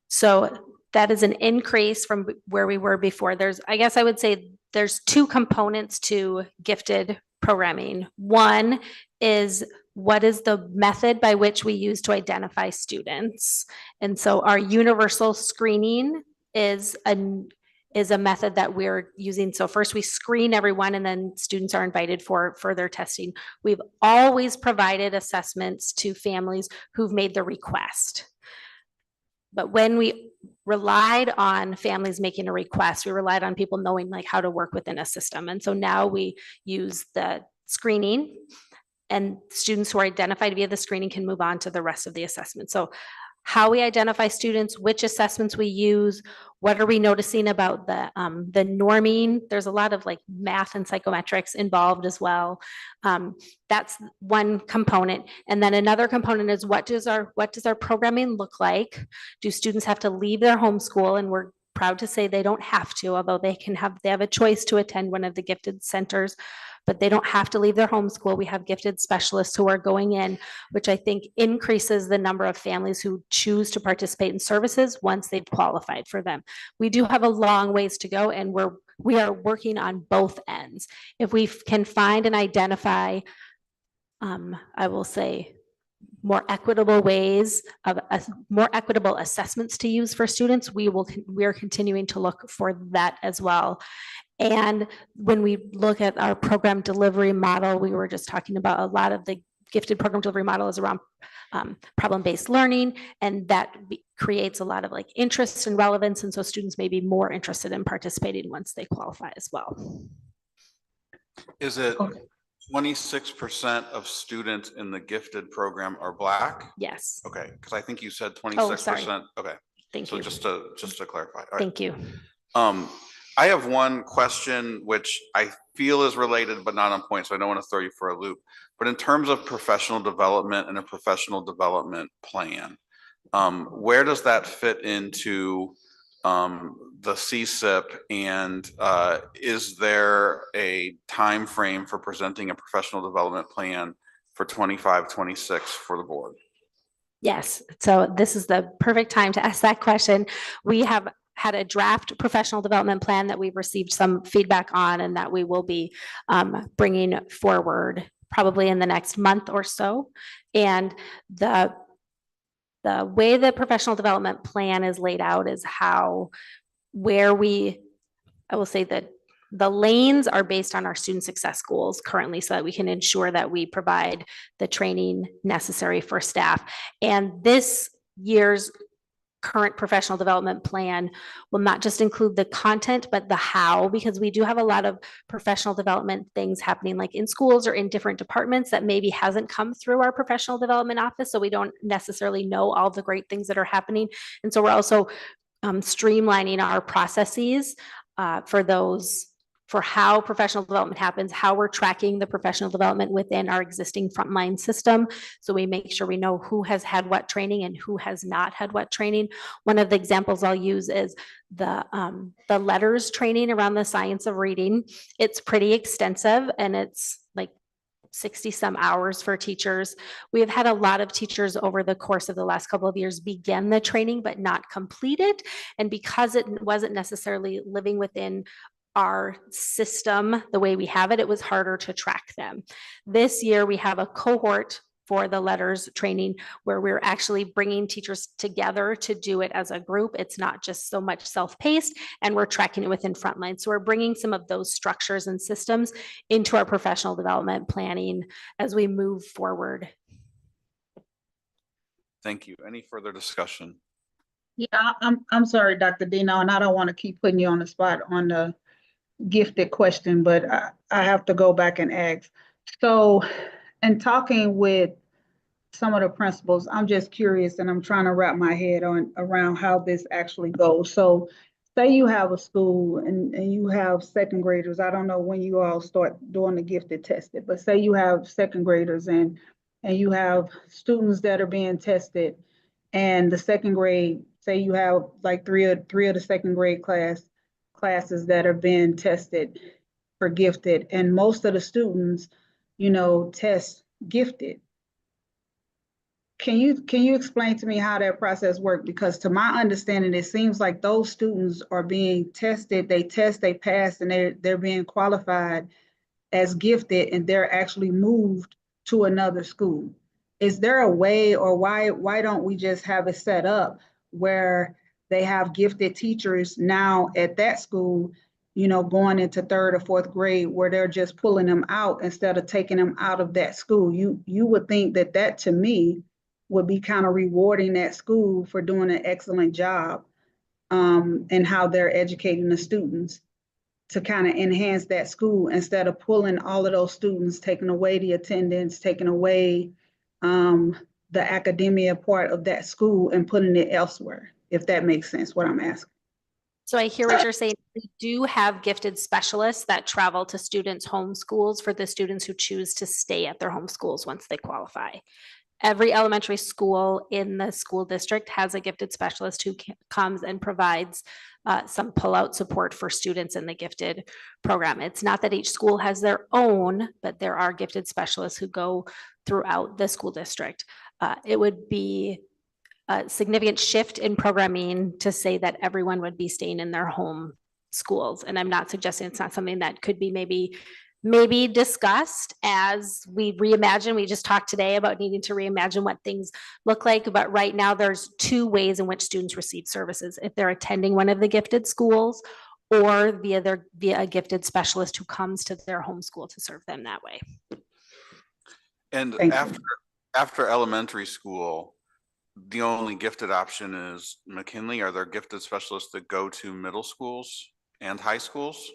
So that is an increase from where we were before. I guess I would say there's two components to gifted programming. One is what is the method by which we use to identify students? And so our universal screening is a method that we're using. So first we screen everyone and then students are invited for further testing. We've always provided assessments to families who've made the request. But when we relied on families making a request, we relied on people knowing like how to work within a system. And so now we use the screening, and students who are identified via the screening can move on to the rest of the assessment. So how we identify students, which assessments we use, what are we noticing about the norming? There's a lot of like math and psychometrics involved as well. That's one component. And then another component is what does our programming look like? Do students have to leave their home school? And we're proud to say they don't have to, although they have a choice to attend one of the gifted centers, but they don't have to leave their home school. We have gifted specialists who are going in, which I think increases the number of families who choose to participate in services once they've qualified for them. We do have a long ways to go, and we are working on both ends. If we can find and identify, I will say, more equitable ways of more equitable assessments to use for students, we are continuing to look for that as well. And when we look at our program delivery model, we were just talking about a lot of the gifted program delivery model is around problem-based learning, and that creates a lot of like interest and relevance. And so students may be more interested in participating once they qualify as well. Is it 26% of students in the gifted program are Black? Yes, Okay, because I think you said Oh, 26%. Okay, thank so you. just to clarify. All right. Thank you. I have one question which I feel is related but not on point, so I don't want to throw you for a loop. But in terms of professional development and a professional development plan, where does that fit into the CSIP, and is there a time frame for presenting a professional development plan for 25-26 for the board? Yes, so this is the perfect time to ask that question. We have had a draft professional development plan that we've received some feedback on and that we will be bringing forward probably in the next month or so. And the way the professional development plan is laid out is I will say that the lanes are based on our student success goals currently so that we can ensure that we provide the training necessary for staff. And this year's current professional development plan will not just include the content, but the how, because we do have a lot of professional development things happening like in schools or in different departments that maybe hasn't come through our professional development office. So we don't necessarily know all the great things that are happening. And so we're also streamlining our processes for how professional development happens, how we're tracking the professional development within our existing frontline system. So we make sure we know who has had what training and who has not had what training. One of the examples I'll use is the letters training around the science of reading. It's pretty extensive and it's like 60 some hours for teachers. We have had a lot of teachers over the course of the last couple of years begin the training but not complete it. And because it wasn't necessarily living within our system the way we have it, it was harder to track them. This year we have a cohort for the letters training where we're actually bringing teachers together to do it as a group. It's not just so much self-paced, and we're tracking it within Frontline. So we're bringing some of those structures and systems into our professional development planning as we move forward. Thank you. Any further discussion? Yeah, I'm sorry, Dr. Dino, and I don't want to keep putting you on the spot on the gifted question, but I have to go back and ask. So in talking with some of the principals, I'm just curious and I'm trying to wrap my head around how this actually goes. So say you have a school and you have second graders. I don't know when you all start doing the gifted tested, but say you have second graders and you have students that are being tested, and the second grade, say you have like three of the second grade classes that are being tested for gifted, and most of the students, test gifted. Can you explain to me how that process works? Because to my understanding, it seems like those students are being tested, they pass, and they're being qualified as gifted, and they're actually moved to another school. Is there a way, or why don't we just have it set up where they have gifted teachers now at that school, going into third or fourth grade, where they're just pulling them out instead of taking them out of that school? You would think that to me would be kind of rewarding that school for doing an excellent job and how they're educating the students to kind of enhance that school instead of pulling all of those students, taking away the attendance, taking away the academia part of that school and putting it elsewhere, if that makes sense, what I'm asking. So I hear what you're saying. We do have gifted specialists that travel to students' home schools for the students who choose to stay at their home schools once they qualify. Every elementary school in the school district has a gifted specialist who comes and provides some pull-out support for students in the gifted program. It's not that each school has their own, but there are gifted specialists who go throughout the school district. It would be a significant shift in programming to say that everyone would be staying in their home schools. And I'm not suggesting it's not something that could be maybe discussed as we reimagine. We just talked today about needing to reimagine what things look like, but right now there's two ways in which students receive services. If they're attending one of the gifted schools or via a gifted specialist who comes to their home school to serve them that way. And after elementary school, the only gifted option is McKinley. Are there gifted specialists that go to middle schools and high schools?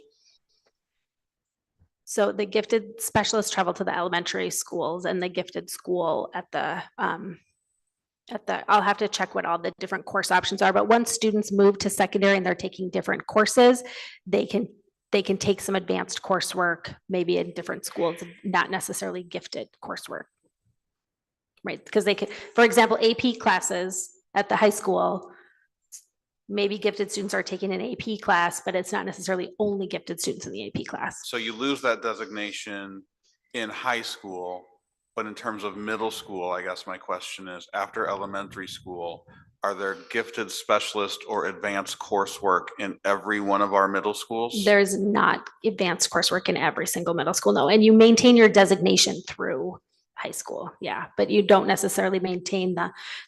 So the gifted specialists travel to the elementary schools and the gifted school at the, I'll have to check what all the different course options are, but once students move to secondary and they're taking different courses, they can take some advanced coursework, maybe in different schools, not necessarily gifted coursework. Right, because they could, for example, AP classes at the high school, maybe gifted students are taking an AP class, but it's not necessarily only gifted students in the AP class. So you lose that designation in high school, but in terms of middle school, I guess my question is, after elementary school, are there gifted specialist or advanced coursework in every one of our middle schools? There's not advanced coursework in every single middle school, no, and you maintain your designation through high school, yeah, but you don't necessarily maintain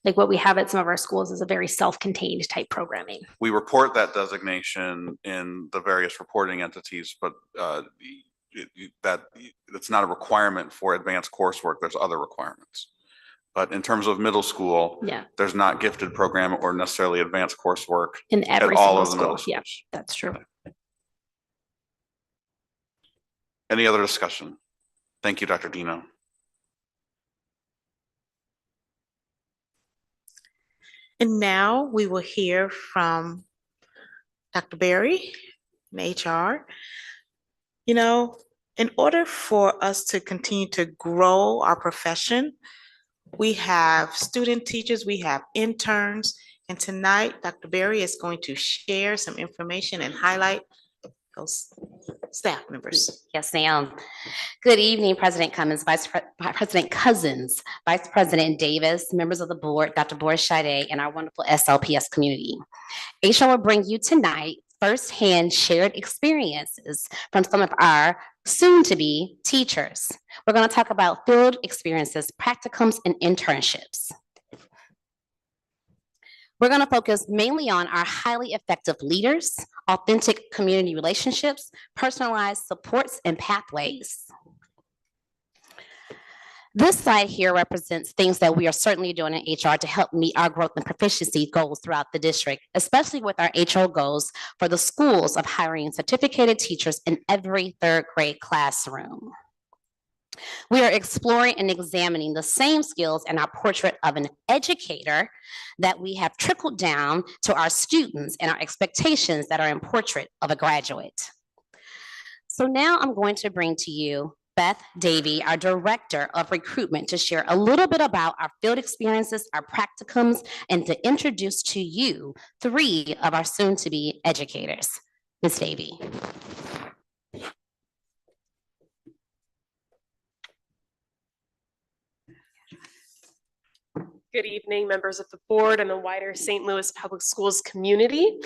like what we have at some of our schools is a very self-contained type programming. We report that designation in the various reporting entities, but it's not a requirement for advanced coursework. There's other requirements. But in terms of middle school, yeah, there's not gifted program or necessarily advanced coursework in every at all of the single middle school. Yeah, schools. that's true. Any other discussion? Thank you, Dr. Dino. And now we will hear from Dr. Berry in HR. You know, in order for us to continue to grow our profession, we have student teachers, we have interns, and tonight, Dr. Berry is going to share some information and highlight those staff members. Yes, ma'am. Good evening, President Cummins, President Cousins, Vice President Davis, members of the board, Dr. Boris Schade, and our wonderful SLPS community. HR will bring you tonight firsthand shared experiences from some of our soon-to-be teachers. We're going to talk about field experiences, practicums, and internships. We're going to focus mainly on our highly effective leaders, authentic community relationships, personalized supports, and pathways. This slide here represents things that we are certainly doing in HR to help meet our growth and proficiency goals throughout the district, especially with our HR goals for the schools of hiring certificated teachers in every third grade classroom. We are exploring and examining the same skills in our portrait of an educator that we have trickled down to our students and our expectations that are in portrait of a graduate. So now I'm going to bring to you Beth Davey, our Director of Recruitment, to share a little bit about our field experiences, our practicums, and to introduce to you 3 of our soon-to-be educators. Ms. Davey. Good evening, members of the board and the wider St. Louis Public Schools community.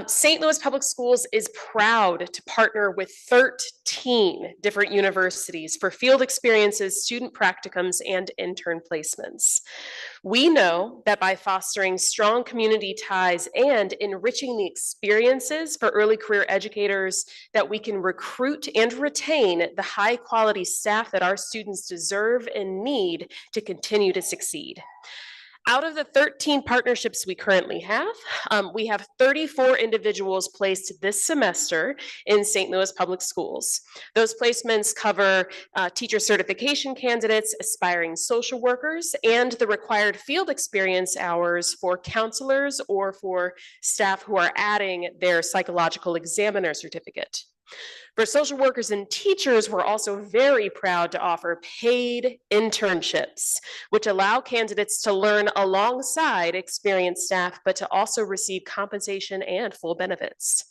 St. Louis Public Schools is proud to partner with 13 different universities for field experiences, student practicums, and intern placements. We know that by fostering strong community ties and enriching the experiences for early career educators, that we can recruit and retain the high quality staff that our students deserve and need to continue to succeed. Out of the 13 partnerships we currently have, we have 34 individuals placed this semester in St. Louis Public Schools. Those placements cover teacher certification candidates, aspiring social workers, and the required field experience hours for counselors or for staff who are adding their psychological examiner certificate. For social workers and teachers, we're also very proud to offer paid internships, which allow candidates to learn alongside experienced staff, but to also receive compensation and full benefits.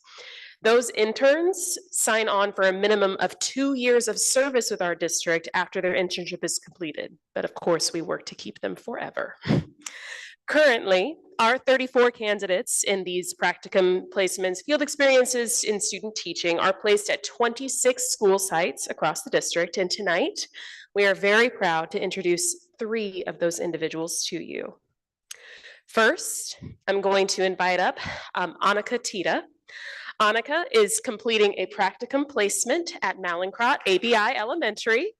Those interns sign on for a minimum of 2 years of service with our district after their internship is completed. But of course, we work to keep them forever. Currently, our 34 candidates in these practicum placements, field experiences in student teaching are placed at 26 school sites across the district. And tonight, we are very proud to introduce 3 of those individuals to you. First, I'm going to invite up Annika Tita. Annika is completing a practicum placement at Mallinckrodt ABI Elementary.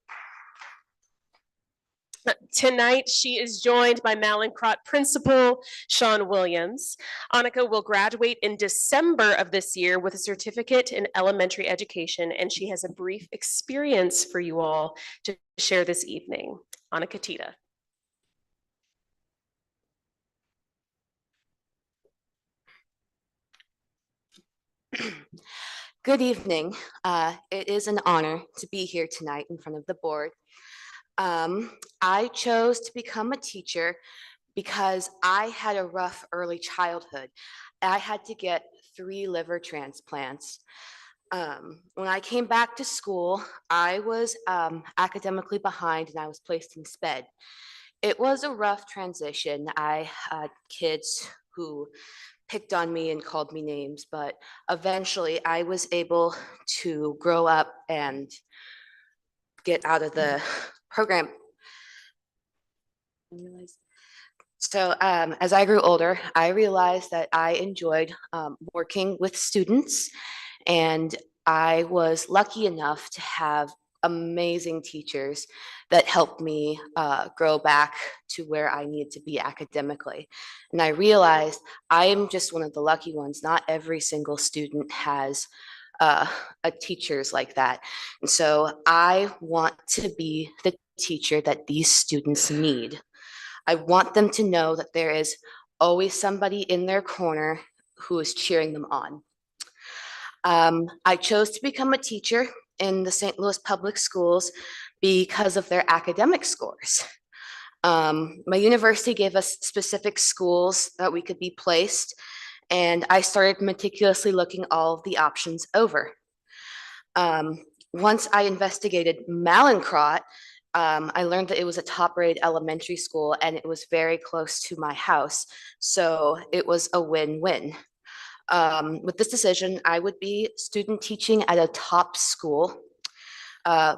Tonight, she is joined by Malincrot Principal Sean Williams. Annika will graduate in December of this year with a certificate in elementary education, and she has a brief experience for you all to share this evening. Annika Tita. Good evening. It is an honor to be here tonight in front of the board. I chose to become a teacher because I had a rough early childhood. I had to get 3 liver transplants. When I came back to school, I was academically behind and I was placed in SPED. It was a rough transition. I had kids who picked on me and called me names, but eventually I was able to grow up and get out of the program. So as I grew older, I realized that I enjoyed working with students, and I was lucky enough to have amazing teachers that helped me grow back to where I needed to be academically. And I realized I am just one of the lucky ones. Not every single student has a teachers like that. And so I want to be the teacher that these students need. I want them to know that there is always somebody in their corner who is cheering them on. I chose to become a teacher in the St. Louis Public Schools because of their academic scores. My university gave us specific schools that we could be placed, and I started meticulously looking all of the options over. Once I investigated Malincrot, I learned that it was a top-rated elementary school and it was very close to my house, so it was a win-win. With this decision, I would be student teaching at a top school,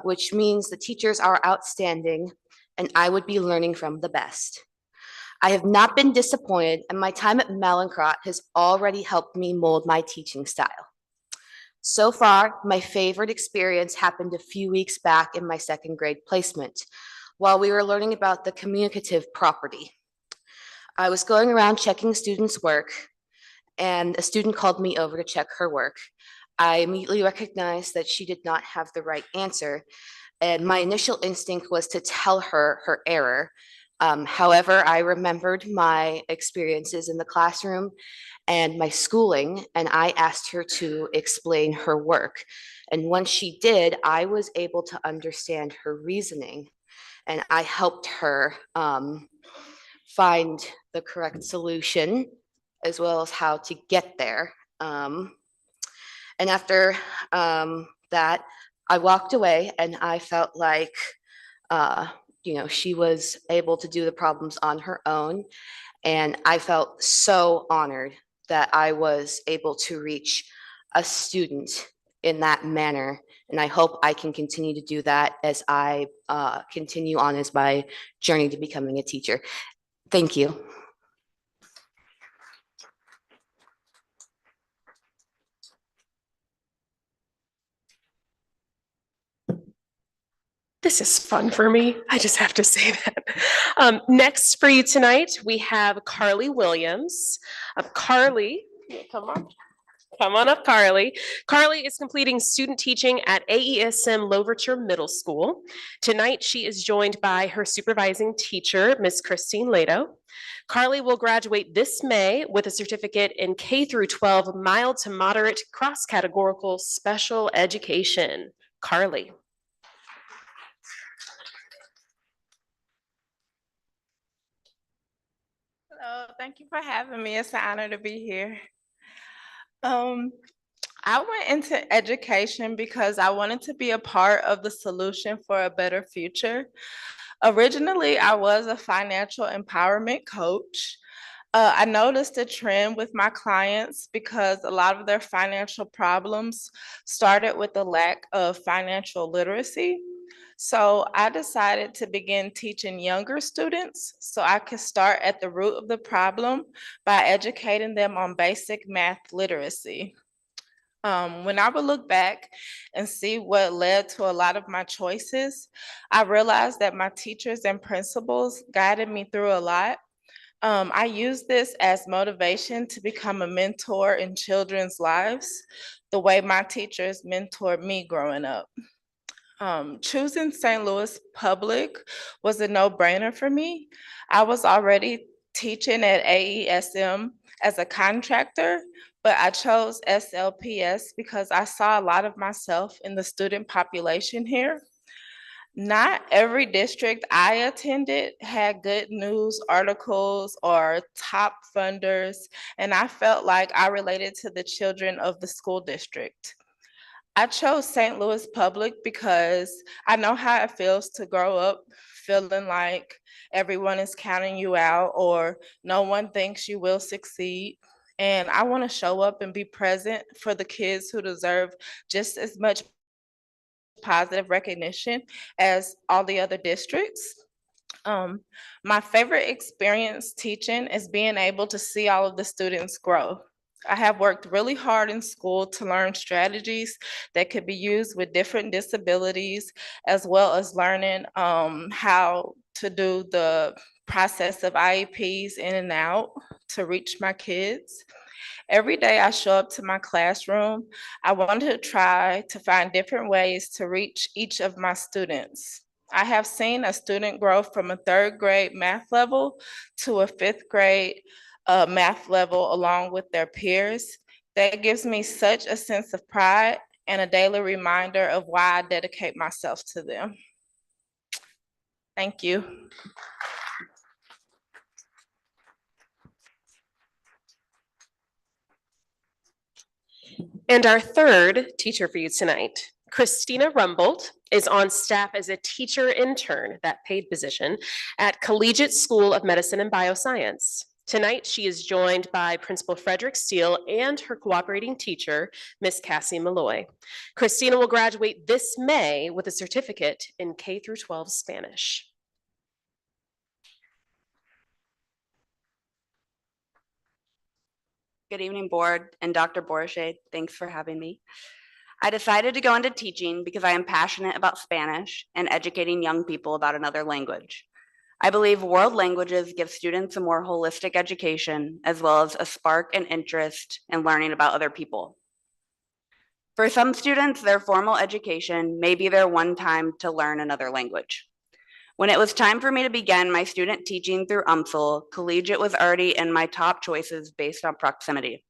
which means the teachers are outstanding and I would be learning from the best. I have not been disappointed, and my time at Malincrot has already helped me mold my teaching style. So far, my favorite experience happened a few weeks back in my 2nd grade placement, while we were learning about the communicative property. I was going around checking students' work, and a student called me over to check her work. I immediately recognized that she did not have the right answer, and my initial instinct was to tell her her error. However, I remembered my experiences in the classroom and my schooling, and I asked her to explain her work. And once she did, I was able to understand her reasoning, and I helped her find the correct solution as well as how to get there. And after that, I walked away and I felt like, she was able to do the problems on her own. And I felt so honored that I was able to reach a student in that manner. And I hope I can continue to do that as I continue on as my journey to becoming a teacher. Thank you. This is fun for me. I just have to say that. Next for you tonight, we have Carly Williams. Carly, come on up, Carly. Carly is completing student teaching at AESM Louverture Middle School. Tonight, she is joined by her supervising teacher, Miss Christine Lato. Carly will graduate this May with a certificate in K-12 mild to moderate cross-categorical special education. Carly. Hello, thank you for having me. It's an honor to be here. I went into education because I wanted to be a part of the solution for a better future. Originally, I was a financial empowerment coach. I noticed a trend with my clients because a lot of their financial problems started with the lack of financial literacy. So I decided to begin teaching younger students so I could start at the root of the problem by educating them on basic math literacy. When I would look back and see what led to a lot of my choices, I realized that my teachers and principals guided me through a lot. I use this as motivation to become a mentor in children's lives, the way my teachers mentored me growing up. Choosing St. Louis Public was a no-brainer for me. I was already teaching at AESM as a contractor, but I chose SLPS because I saw a lot of myself in the student population here. Not every district I attended had good news articles or top funders, and I felt like I related to the children of the school district. I chose St. Louis Public because I know how it feels to grow up feeling like everyone is counting you out or no one thinks you will succeed. And I want to show up and be present for the kids who deserve just as much positive recognition as all the other districts. My favorite experience teaching is being able to see all of the students grow. I have worked really hard in school to learn strategies that could be used with different disabilities, as well as learning how to do the process of IEPs in and out to reach my kids. Every day I show up to my classroom, I want to try to find different ways to reach each of my students. I have seen a student grow from a third grade math level to a fifth grade math level along with their peers. That gives me such a sense of pride and a daily reminder of why I dedicate myself to them. Thank you. And our third teacher for you tonight, Christina Rumbold, is on staff as a teacher intern, that paid position, at Collegiate School of Medicine and Bioscience. Tonight, she is joined by Principal Frederick Steele and her cooperating teacher, Miss Cassie Malloy. Christina will graduate this May with a certificate in K-12 Spanish. Good evening, board and Dr. Borishay. Thanks for having me. I decided to go into teaching because I am passionate about Spanish and educating young people about another language. I believe world languages give students a more holistic education, as well as a spark and interest in learning about other people. For some students, their formal education may be their one time to learn another language. When it was time for me to begin my student teaching through UMSL, collegiate was already in my top choices based on proximity.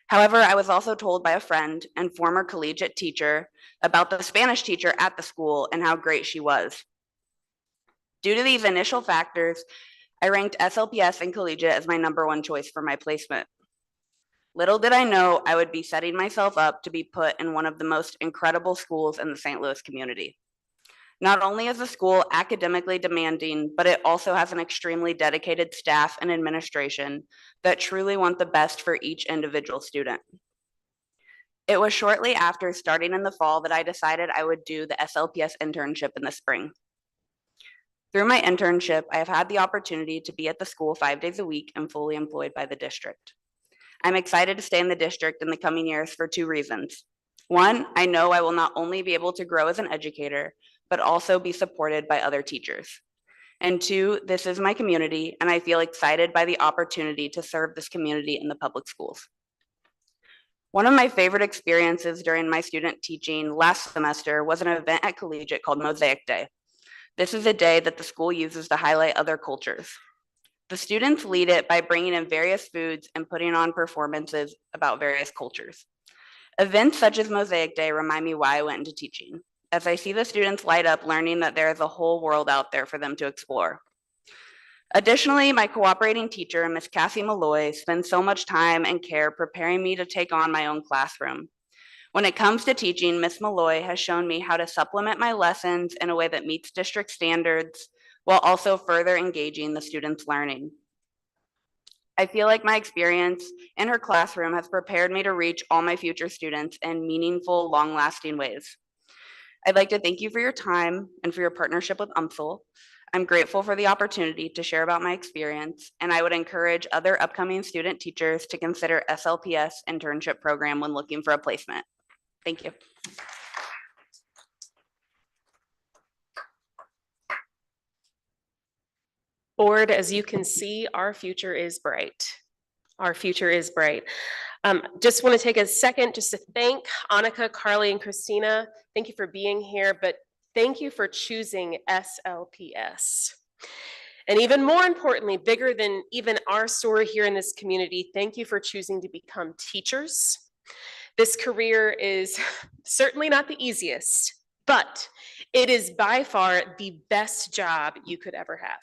However, I was also told by a friend and former collegiate teacher about the Spanish teacher at the school and how great she was. Due to these initial factors, I ranked SLPS and collegiate as my #1 choice for my placement. Little did I know I would be setting myself up to be put in one of the most incredible schools in the St. Louis community. Not only is the school academically demanding, but it also has an extremely dedicated staff and administration that truly want the best for each individual student. It was shortly after starting in the fall that I decided I would do the SLPS internship in the spring. Through my internship, I have had the opportunity to be at the school 5 days a week and fully employed by the district. I'm excited to stay in the district in the coming years for 2 reasons. One, I know I will not only be able to grow as an educator, but also be supported by other teachers. And 2, this is my community, and I feel excited by the opportunity to serve this community in the public schools. One of my favorite experiences during my student teaching last semester was an event at Collegiate called Mosaic Day. This is a day that the school uses to highlight other cultures. The students lead it by bringing in various foods and putting on performances about various cultures. Events such as Mosaic Day remind me why I went into teaching, as I see the students light up learning that there is a whole world out there for them to explore. Additionally, my cooperating teacher, Miss Cassie Malloy, spends so much time and care preparing me to take on my own classroom. When it comes to teaching, Miss Malloy has shown me how to supplement my lessons in a way that meets district standards while also further engaging the students' learning. I feel like my experience in her classroom has prepared me to reach all my future students in meaningful, long-lasting ways. I'd like to thank you for your time and for your partnership with UMSL. I'm grateful for the opportunity to share about my experience, and I would encourage other upcoming student teachers to consider SLPS internship program when looking for a placement. Thank you. Board, as you can see, our future is bright. Our future is bright. Just want to take a second just to thank Annika, Carly, and Christina. Thank you for being here, but thank you for choosing SLPS. And even more importantly, bigger than even our story here in this community, thank you for choosing to become teachers. This career is certainly not the easiest, but it is by far the best job you could ever have.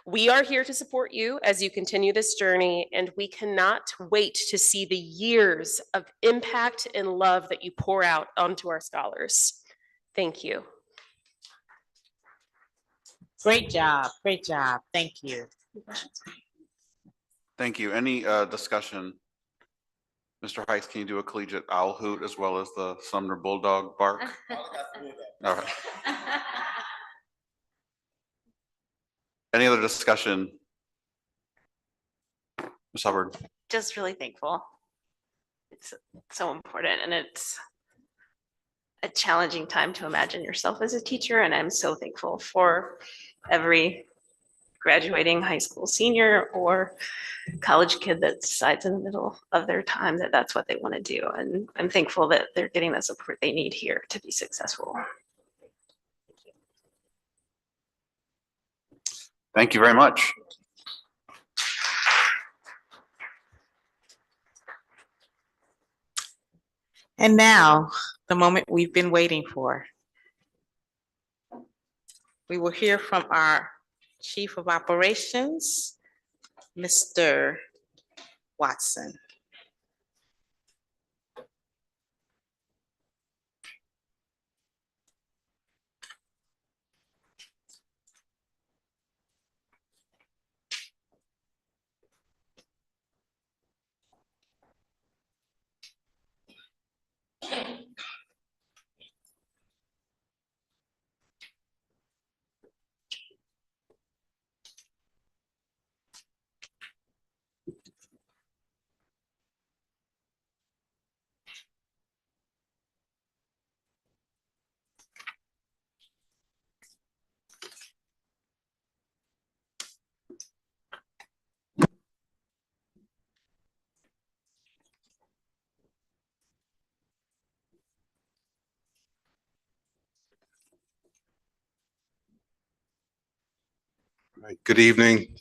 We are here to support you as you continue this journey, and we cannot wait to see the years of impact and love that you pour out onto our scholars. Thank you. Great job, great job. Thank you. Thank you. Any discussion? Mr. Heiss, can you do a collegiate owl hoot as well as the Sumner Bulldog bark? All right. Any other discussion? Ms. Hubbard? Just really thankful. It's so important, and it's a challenging time to imagine yourself as a teacher, and I'm so thankful for every graduating high school senior or college kid that decides in the middle of their time that that's what they want to do. And I'm thankful that they're getting the support they need here to be successful. Thank you very much. And now, the moment we've been waiting for. We will hear from our Chief of Operations, Mr. Watson. Right. Good evening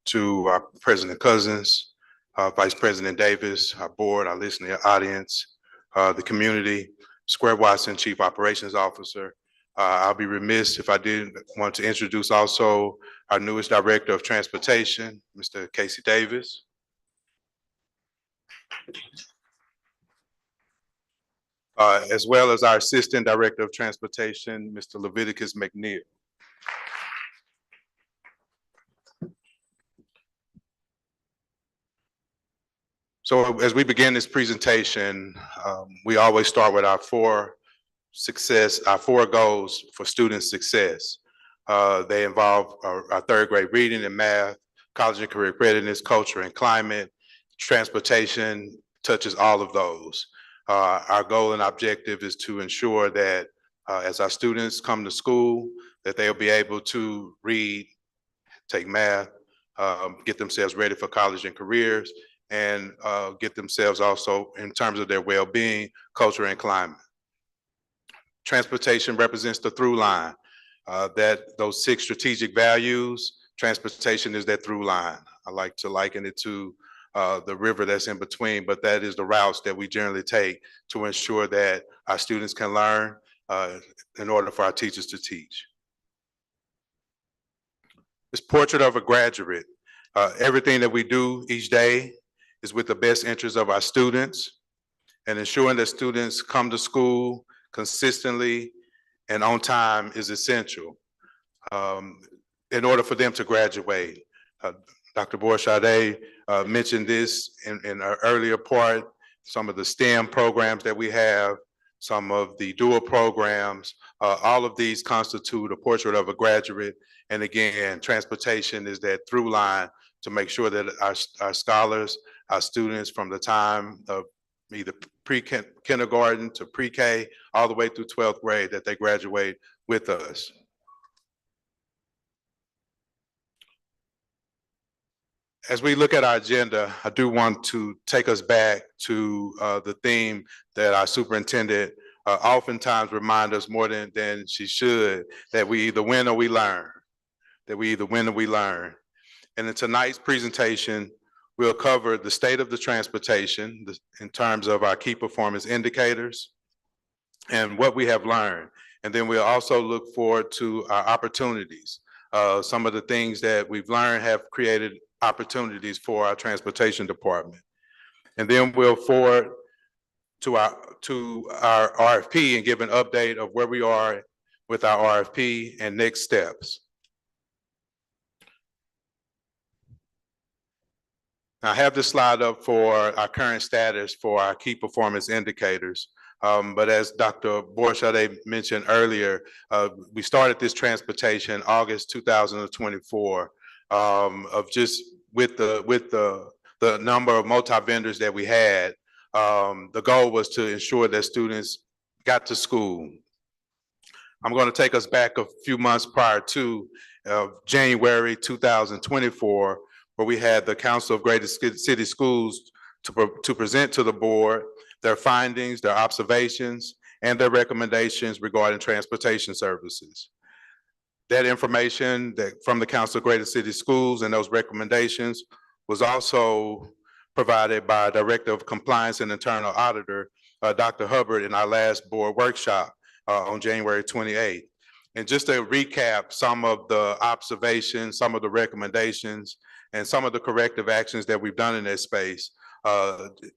to President Cousins, Vice President Davis, our board, our listening audience, the community, Square Watson, Chief Operations Officer. I'll be remiss if I didn't want to introduce also our newest Director of Transportation, Mr. Casey Davis. As well as our Assistant Director of Transportation, Mr. Leviticus McNeil. So as we begin this presentation, we always start with our four goals for student success. They involve our third grade reading and math, college and career readiness, culture and climate, transportation touches all of those. Our goal and objective is to ensure that as our students come to school, that they'll be able to read, take math, get themselves ready for college and careers, and get themselves also in terms of their well-being, culture, and climate. Transportation represents the through line. Those 6 strategic values, transportation is that through line. I like to liken it to the river that's in between, but that is the routes that we generally take to ensure that our students can learn in order for our teachers to teach. This portrait of a graduate. Everything that we do each day is with the best interest of our students, and ensuring that students come to school consistently and on time is essential in order for them to graduate. Dr. Borshade mentioned this in our earlier part, some of the STEM programs that we have some of the dual programs. All of these constitute a portrait of a graduate. And again, transportation is that through line to make sure that our scholars, our students from the time of either kindergarten to pre-K, all the way through 12th grade, that they graduate with us. As we look at our agenda, I do want to take us back to the theme that our superintendent oftentimes remind us more than she should, that we either win or we learn, that we either win or we learn. And in tonight's presentation, we'll cover the state of the transportation in terms of our key performance indicators and what we have learned. And then we'll also look forward to our opportunities. Some of the things that we've learned have created opportunities for our transportation department. And then we'll forward to our RFP and give an update of where we are with our RFP and next steps. I have this slide up for our current status for our key performance indicators. But as Dr. Borshade mentioned earlier, we started this transportation August 2024 of just with the number of multi-vendors that we had. The goal was to ensure that students got to school. I'm going to take us back a few months prior to January 2024, where we had the Council of Greater City Schools to present to the board their findings, their observations, and their recommendations regarding transportation services. That information from the Council of Greater City Schools and those recommendations was also provided by Director of Compliance and Internal Auditor, Dr. Hubbard, in our last board workshop on January 28th. And just to recap some of the observations, some of the recommendations, and some of the corrective actions that we've done in that space,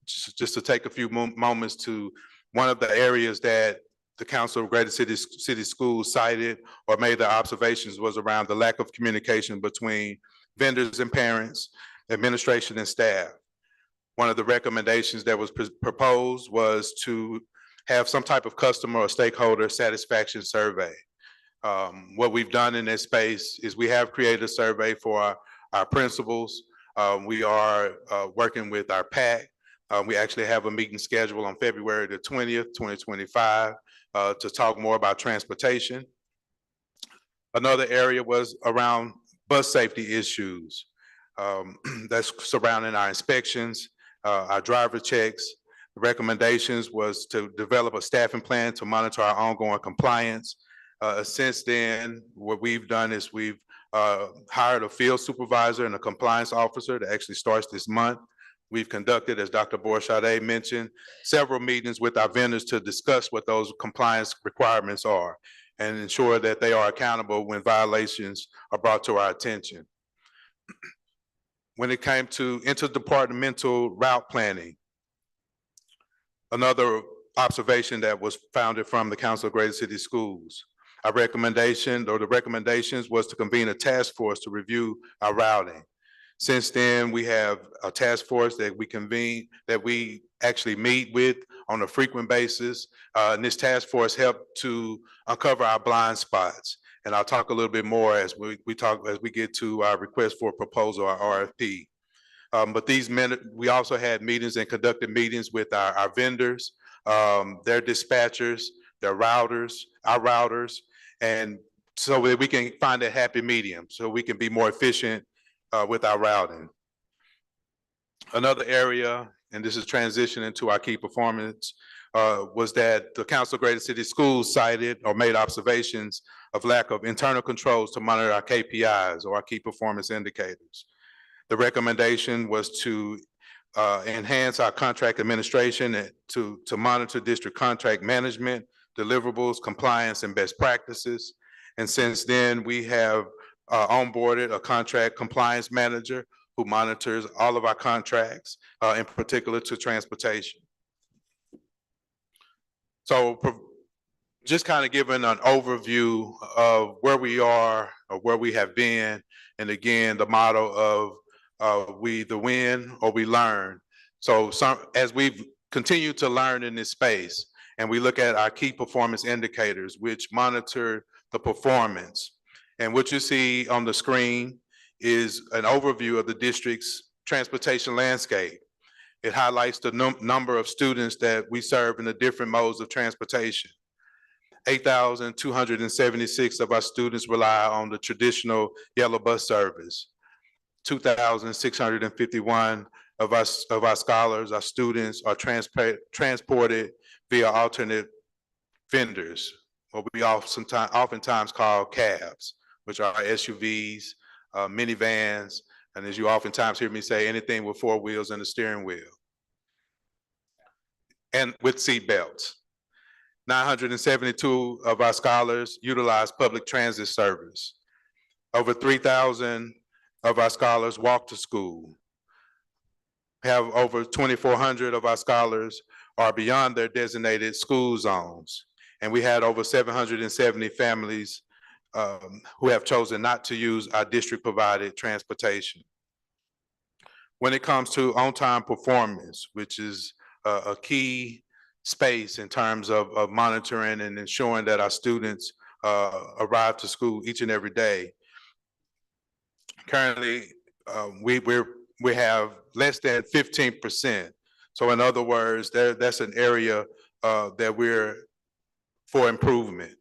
just to take a few moments to one of the areas that the Council of Greater City Schools cited or made the observations was around the lack of communication between vendors and parents, administration and staff. One of the recommendations that was proposed was to have some type of customer or stakeholder satisfaction survey. What we've done in this space is we have created a survey for our principals. We are working with our PAC. We actually have a meeting scheduled on February the 20th, 2025 to talk more about transportation. Another area was around bus safety issues that's surrounding our inspections, our driver checks. The recommendations was to develop a staffing plan to monitor our ongoing compliance. Since then, what we've done is we've hired a field supervisor and a compliance officer that actually starts this month. We've conducted, as Dr. Borshade mentioned, several meetings with our vendors to discuss what those compliance requirements are and ensure that they are accountable when violations are brought to our attention. When it came to interdepartmental route planning, another observation that was founded from the Council of Greater City Schools. Our recommendation, or the recommendations, was to convene a task force to review our routing. Since then, we have a task force that we convene, that we actually meet with on a frequent basis. And this task force helped to uncover our blind spots. And I'll talk a little bit more as we get to our request for a proposal, our RFP. But we also had meetings and conducted meetings with our vendors, their dispatchers, their routers, our routers, and so that we can find a happy medium, so we can be more efficient with our routing. Another area, and this is transitioning to our key performance, was that the Council of Greater City Schools cited or made observations of lack of internal controls to monitor our KPIs or our key performance indicators. The recommendation was to enhance our contract administration and to monitor district contract management, deliverables, compliance, and best practices. And since then, we have onboarded a contract compliance manager who monitors all of our contracts, in particular to transportation. So just kind of giving an overview of where we are or where we have been. And again, the motto of we either win or we learn. So as we've continued to learn in this space, And we look at our key performance indicators, which monitor the performance. And what you see on the screen is an overview of the district's transportation landscape. It highlights the number of students that we serve in the different modes of transportation. 8,276 of our students rely on the traditional yellow bus service. 2,651 of our scholars, our students are transported via alternate vendors, what we oftentimes call cabs, which are SUVs, minivans, and as you oftentimes hear me say, anything with 4 wheels and a steering wheel, and with seat belts. 972 of our scholars utilize public transit service. Over 3,000 of our scholars walk to school. Have over 2,400 of our scholars are beyond their designated school zones. And we had over 770 families who have chosen not to use our district-provided transportation. When it comes to on-time performance, which is a key space in terms of monitoring and ensuring that our students arrive to school each and every day. Currently, we have less than 15%. So in other words, that's an area that we're for improvement.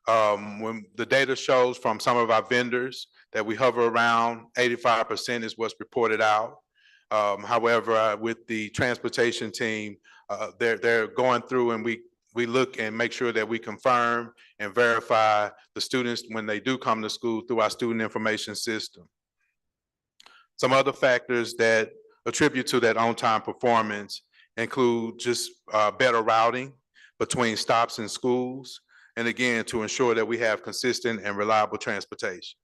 When the data shows from some of our vendors that we hover around 85% is what's reported out. However, with the transportation team, they're going through and we look and make sure that we confirm and verify the students when they do come to school through our student information system. Some other factors that attribute to that on-time performance include just better routing between stops and schools, and again, to ensure that we have consistent and reliable transportation.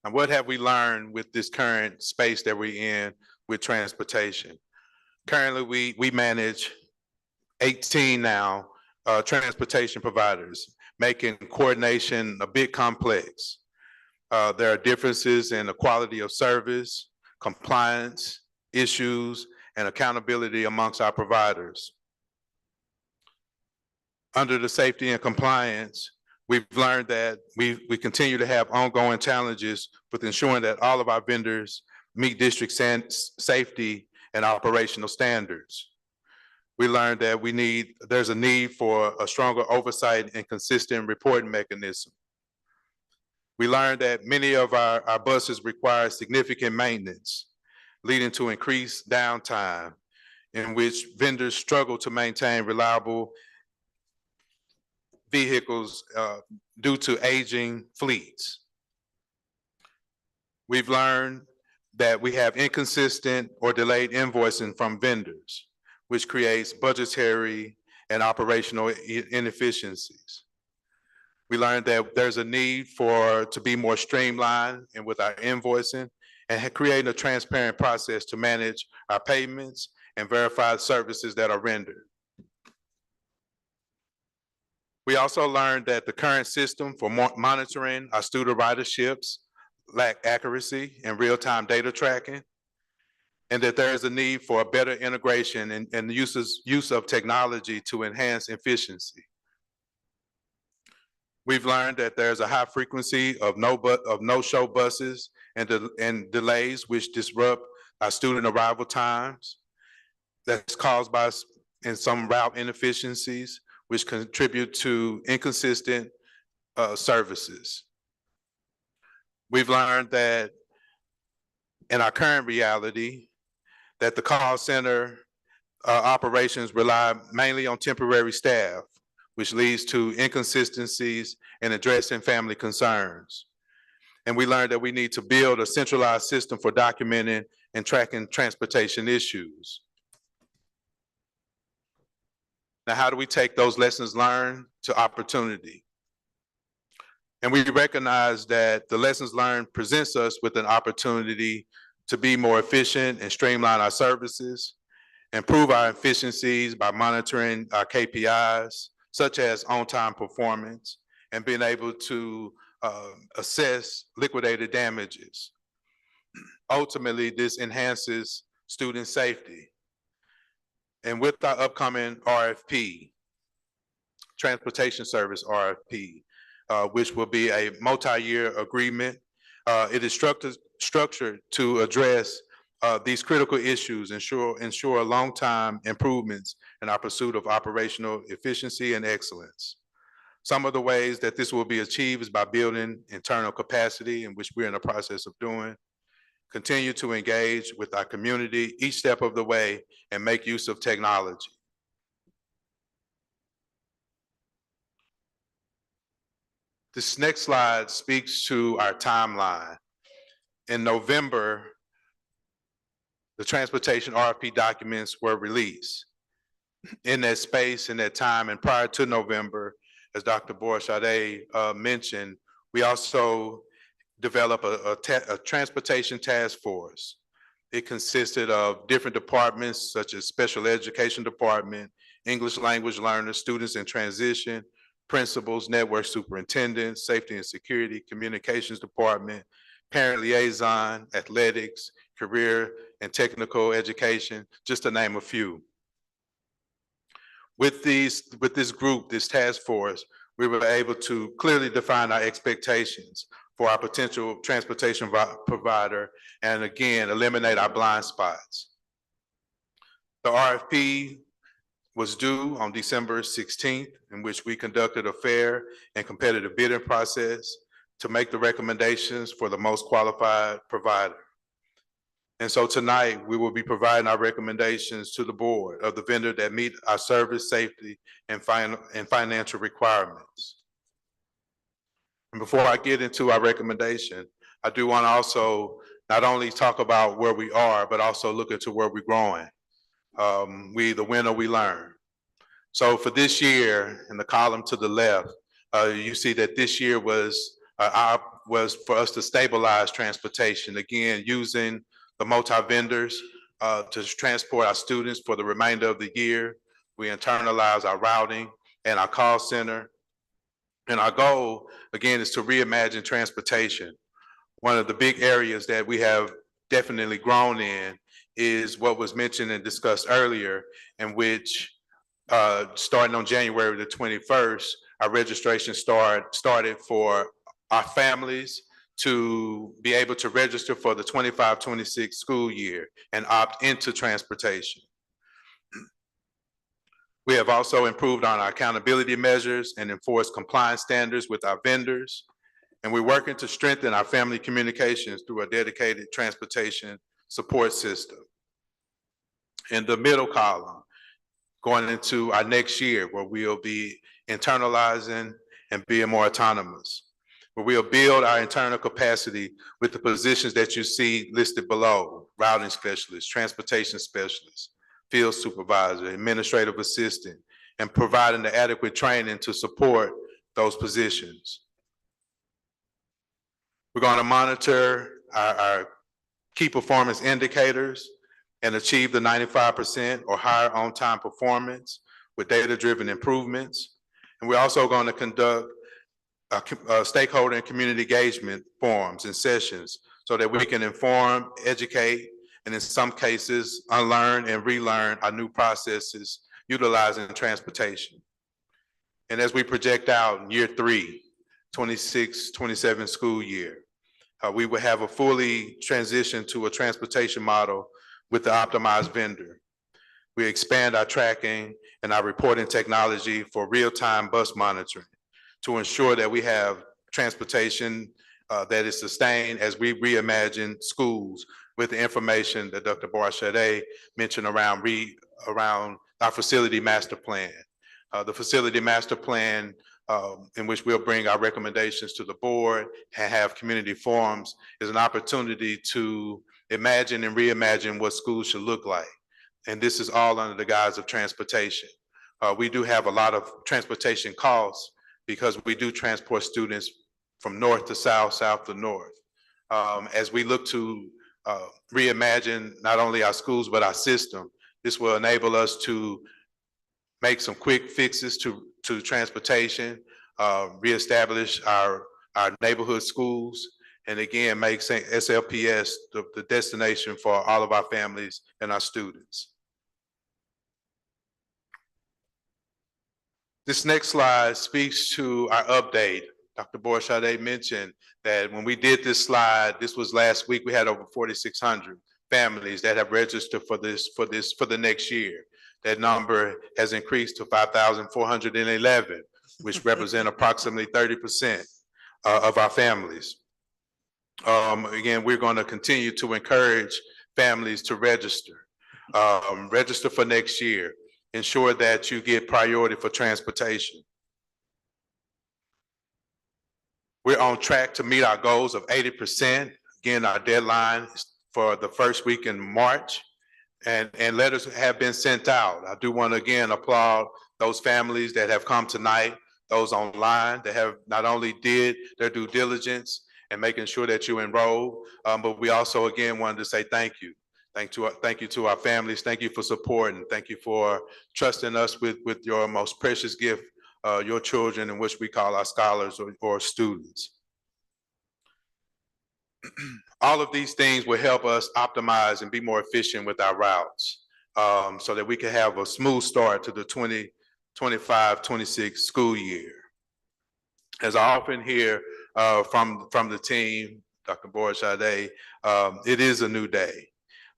And what have we learned with this current space that we're in with transportation? Currently, we manage 18 now transportation providers, making coordination a bit complex. There are differences in the quality of service, compliance issues, and accountability amongst our providers. Under the safety and compliance, we've learned that we continue to have ongoing challenges with ensuring that all of our vendors meet district safety and operational standards. We learned that there's a need for a stronger oversight and consistent reporting mechanism. We learned that many of our buses require significant maintenance, leading to increased downtime, in which vendors struggle to maintain reliable vehicles due to aging fleets. We've learned that we have inconsistent or delayed invoicing from vendors, which creates budgetary and operational inefficiencies. We learned that there's a need to be more streamlined and with our invoicing and create a transparent process to manage our payments and verify services that are rendered. We also learned that the current system for monitoring our student riderships lack accuracy and real-time data tracking, and that there is a need for a better integration and the use of technology to enhance efficiency. We've learned that there's a high frequency of no-show buses and delays which disrupt our student arrival times. That's caused by in some route inefficiencies, which contribute to inconsistent services. We've learned that in our current reality, that the call center operations rely mainly on temporary staff, which leads to inconsistencies in addressing family concerns. And we learned that we need to build a centralized system for documenting and tracking transportation issues. Now, how do we take those lessons learned to opportunity? And we recognize that the lessons learned presents us with an opportunity to be more efficient and streamline our services, improve our efficiencies by monitoring our KPIs, such as on-time performance, and being able to assess liquidated damages. Ultimately, this enhances student safety. And with our upcoming RFP, Transportation Service RFP, which will be a multi-year agreement. It is structured to address these critical issues, ensure long-time improvements in our pursuit of operational efficiency and excellence. Some of the ways that this will be achieved is by building internal capacity, in which we're in the process of doing. Continue to engage with our community each step of the way and make use of technology. This next slide speaks to our timeline. In November, the transportation RFP documents were released. In that space, in that time, and prior to November, as Dr. Borsade mentioned, we also developed a transportation task force. It consisted of different departments such as special education department, English language learners, students in transition, principals, network superintendents, safety and security, communications department, parent liaison, athletics, career and technical education, just to name a few. With this group, this task force, we were able to clearly define our expectations for our potential transportation provider, and again, eliminate our blind spots. The RFP was due on December 16th, in which we conducted a fair and competitive bidding process to make the recommendations for the most qualified provider. And so tonight, we will be providing our recommendations to the board of the vendor that meet our service, safety, and financial requirements. And before I get into our recommendation, I do want to also not only talk about where we are, but also look into where we're growing. We either win or we learn. So for this year, in the column to the left, you see that this year was for us to stabilize transportation, again, using the multi-vendors to transport our students for the remainder of the year. We internalize our routing and our call center. And our goal, again, is to reimagine transportation. One of the big areas that we have definitely grown in is what was mentioned and discussed earlier, in which starting on January the 21st, our registration started for our families to be able to register for the 25-26 school year and opt into transportation. We have also improved on our accountability measures and enforced compliance standards with our vendors. And we're working to strengthen our family communications through a dedicated transportation support system. In the middle column, going into our next year, where we'll be internalizing and being more autonomous, where we'll build our internal capacity with the positions that you see listed below: routing specialists, transportation specialists, field supervisor, administrative assistant, and providing the adequate training to support those positions. We're going to monitor our key performance indicators and achieve the 95% or higher on-time performance with data-driven improvements. And we're also going to conduct stakeholder and community engagement forums and sessions so that we can inform, educate, and in some cases, unlearn and relearn our new processes utilizing transportation. And as we project out in year 3, 26-27 school year, we will have a fully transitioned to a transportation model with the optimized vendor. We expand our tracking and our reporting technology for real-time bus monitoring to ensure that we have transportation that is sustained as we reimagine schools with the information that Dr. Borsade mentioned around our facility master plan. The facility master plan, in which we'll bring our recommendations to the board and have community forums, is an opportunity to imagine and reimagine what schools should look like. And this is all under the guise of transportation. We do have a lot of transportation costs because we do transport students from north to south, south to north. As we look to reimagine not only our schools, but our system, this will enable us to make some quick fixes to transportation, reestablish our neighborhood schools, and again, make SLPS the destination for all of our families and our students. This next slide speaks to our update. Dr. Borsade mentioned that when we did this slide, this was last week, we had over 4,600 families that have registered for the next year. That number has increased to 5,411, which represent approximately 30% of our families. Again, we're going to continue to encourage families to register. Register for next year. Ensure that you get priority for transportation. We're on track to meet our goals of 80%. Again, our deadline is for the first week in March, and letters have been sent out. I do want to again applaud those families that have come tonight, those online that have not only did their due diligence and making sure that you enroll, but we also again wanted to say thank you. Thank you to our families. Thank you for support, and thank you for trusting us with your most precious gift, your children, in which we call our scholars or students. All of these things will help us optimize and be more efficient with our routes, so that we can have a smooth start to the 2025-26 school year. As I often hear from the team, Dr. Borsade, it is a new day.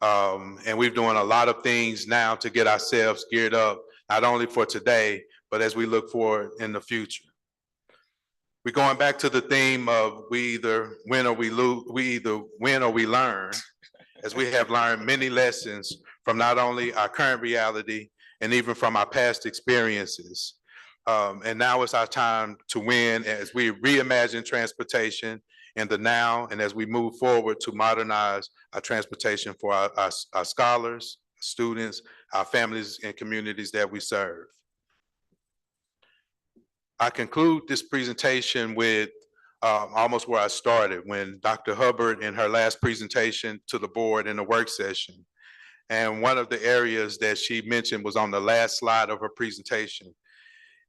And we're doing a lot of things now to get ourselves geared up, not only for today, but as we look forward in the future. We're going back to the theme of we either win or we lose, we either win or we learn, as we have learned many lessons from not only our current reality and even from our past experiences. And now it's our time to win as we reimagine transportation in the now, and as we move forward to modernize our transportation for our scholars, students, our families and communities that we serve. I conclude this presentation with almost where I started, when Dr. Hubbard in her last presentation to the board in the work session. And one of the areas that she mentioned was on the last slide of her presentation.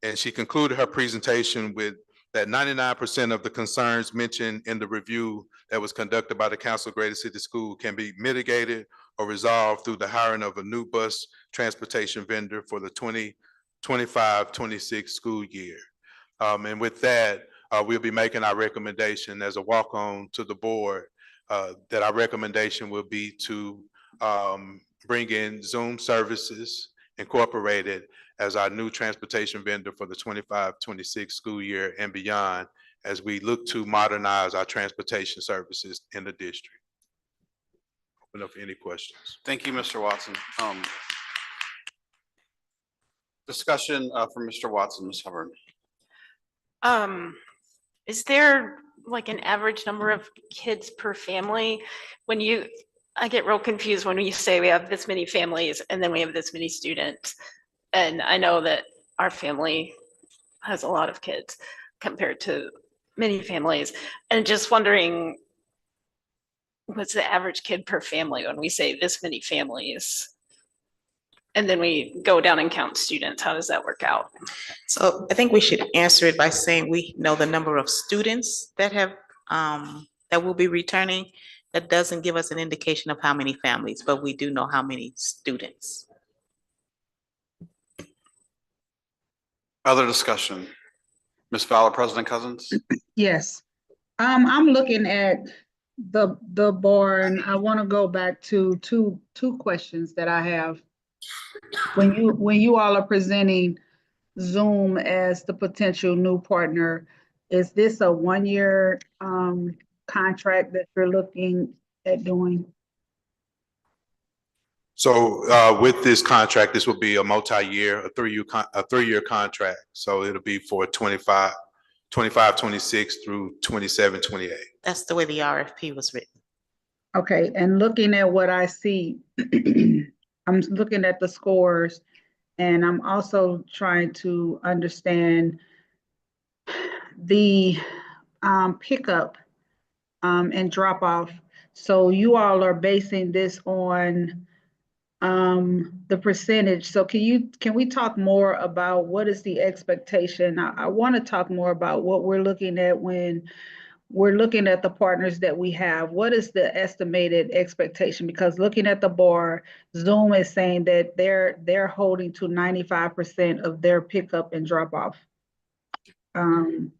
And she concluded her presentation with that 99% of the concerns mentioned in the review that was conducted by the Council of Greater City School can be mitigated or resolved through the hiring of a new bus transportation vendor for the 2025-26 school year. And with that, we'll be making our recommendation as a walk-on to the board, that our recommendation will be to bring in Zoom Services Incorporated as our new transportation vendor for the 25-26 school year and beyond, as we look to modernize our transportation services in the district. Open up for any questions. Thank you, Mr. Watson. Discussion from Mr. Watson, Ms. Hubbard. Is there like an average number of kids per family? I get real confused when you say we have this many families and then we have this many students. And I know that our family has a lot of kids compared to many families. And just wondering, what's the average kid per family when we say this many families? And then we go down and count students. How does that work out? So I think we should answer it by saying we know the number of students that have, that will be returning. That doesn't give us an indication of how many families, but we do know how many students. Other discussion? Ms. Fowler, President Cousins? Yes. I'm looking at the board, and I want to go back to two questions that I have. When you all are presenting Zoom as the potential new partner, is this a one-year contract that you're looking at doing? So with this contract, this will be a multi-year, a three-year contract. So it'll be for 25, 26 through 27, 28. That's the way the RFP was written. Okay, and looking at what I see, I'm looking at the scores, and I'm also trying to understand the pickup and drop off. So you all are basing this on the percentage. So can we talk more about what is the expectation? I want to talk more about what we're looking at when we're looking at the partners that we have, what is the estimated expectation? Because looking at the bar, Zoom is saying that they're holding to 95% of their pickup and drop off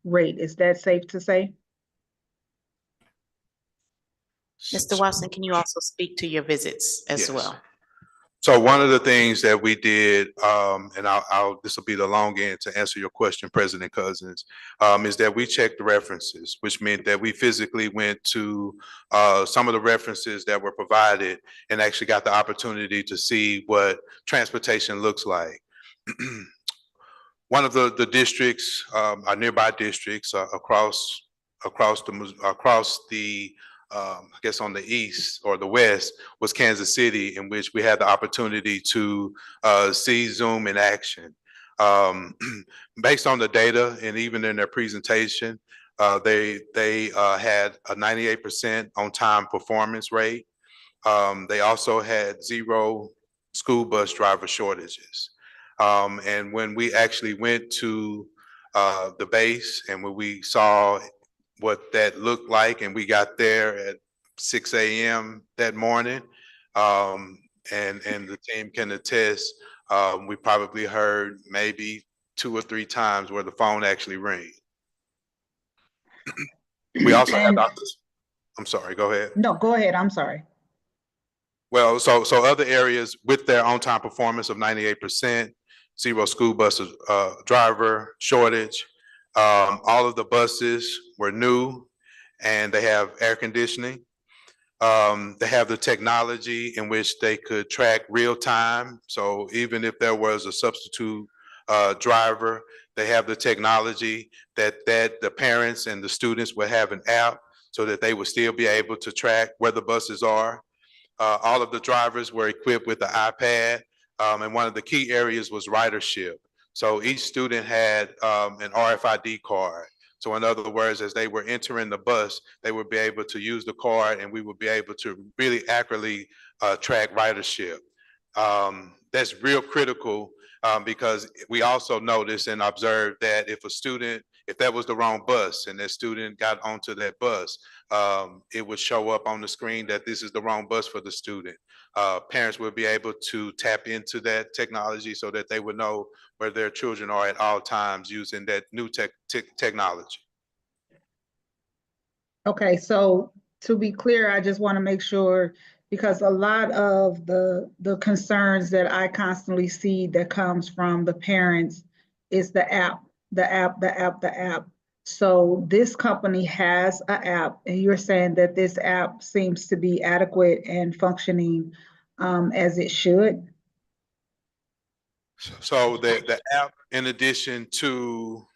rate. Is that safe to say? Mr. Watson, can you also speak to your visits as Yes. well? So one of the things that we did, and this will be the long end to answer your question, President Cousins, is that we checked the references, which meant that we physically went to some of the references that were provided and actually got the opportunity to see what transportation looks like. One of the districts, our nearby districts across the I guess on the east or the west was Kansas City, in which we had the opportunity to see Zoom in action. Based on the data and even in their presentation, they had a 98% on-time performance rate. They also had 0 school bus driver shortages. And when we actually went to the base and when we saw what that looked like, and we got there at 6 a.m. that morning, and the team can attest, we probably heard maybe 2 or 3 times where the phone actually rang. We also have, I'm sorry, go ahead. No, go ahead, I'm sorry. Well, so other areas with their on-time performance of 98%, 0 school bus driver shortage. All of the buses were new and they have air conditioning. They have the technology in which they could track real time. So even if there was a substitute driver, they have the technology that the parents and the students would have an app so that they would still be able to track where the buses are. All of the drivers were equipped with the iPad, and one of the key areas was ridership. So each student had an RFID card. So in other words, as they were entering the bus, they would be able to use the card and we would be able to really accurately track ridership. That's real critical because we also noticed and observed that if that was the wrong bus and that student got onto that bus, it would show up on the screen that this is the wrong bus for the student. Parents would be able to tap into that technology so that they would know where their children are at all times using that new technology. Okay, so to be clear, I just want to make sure, because a lot of the concerns that I constantly see that comes from the parents is the app. So this company has an app, and you're saying that this app seems to be adequate and functioning as it should? So the app, in addition to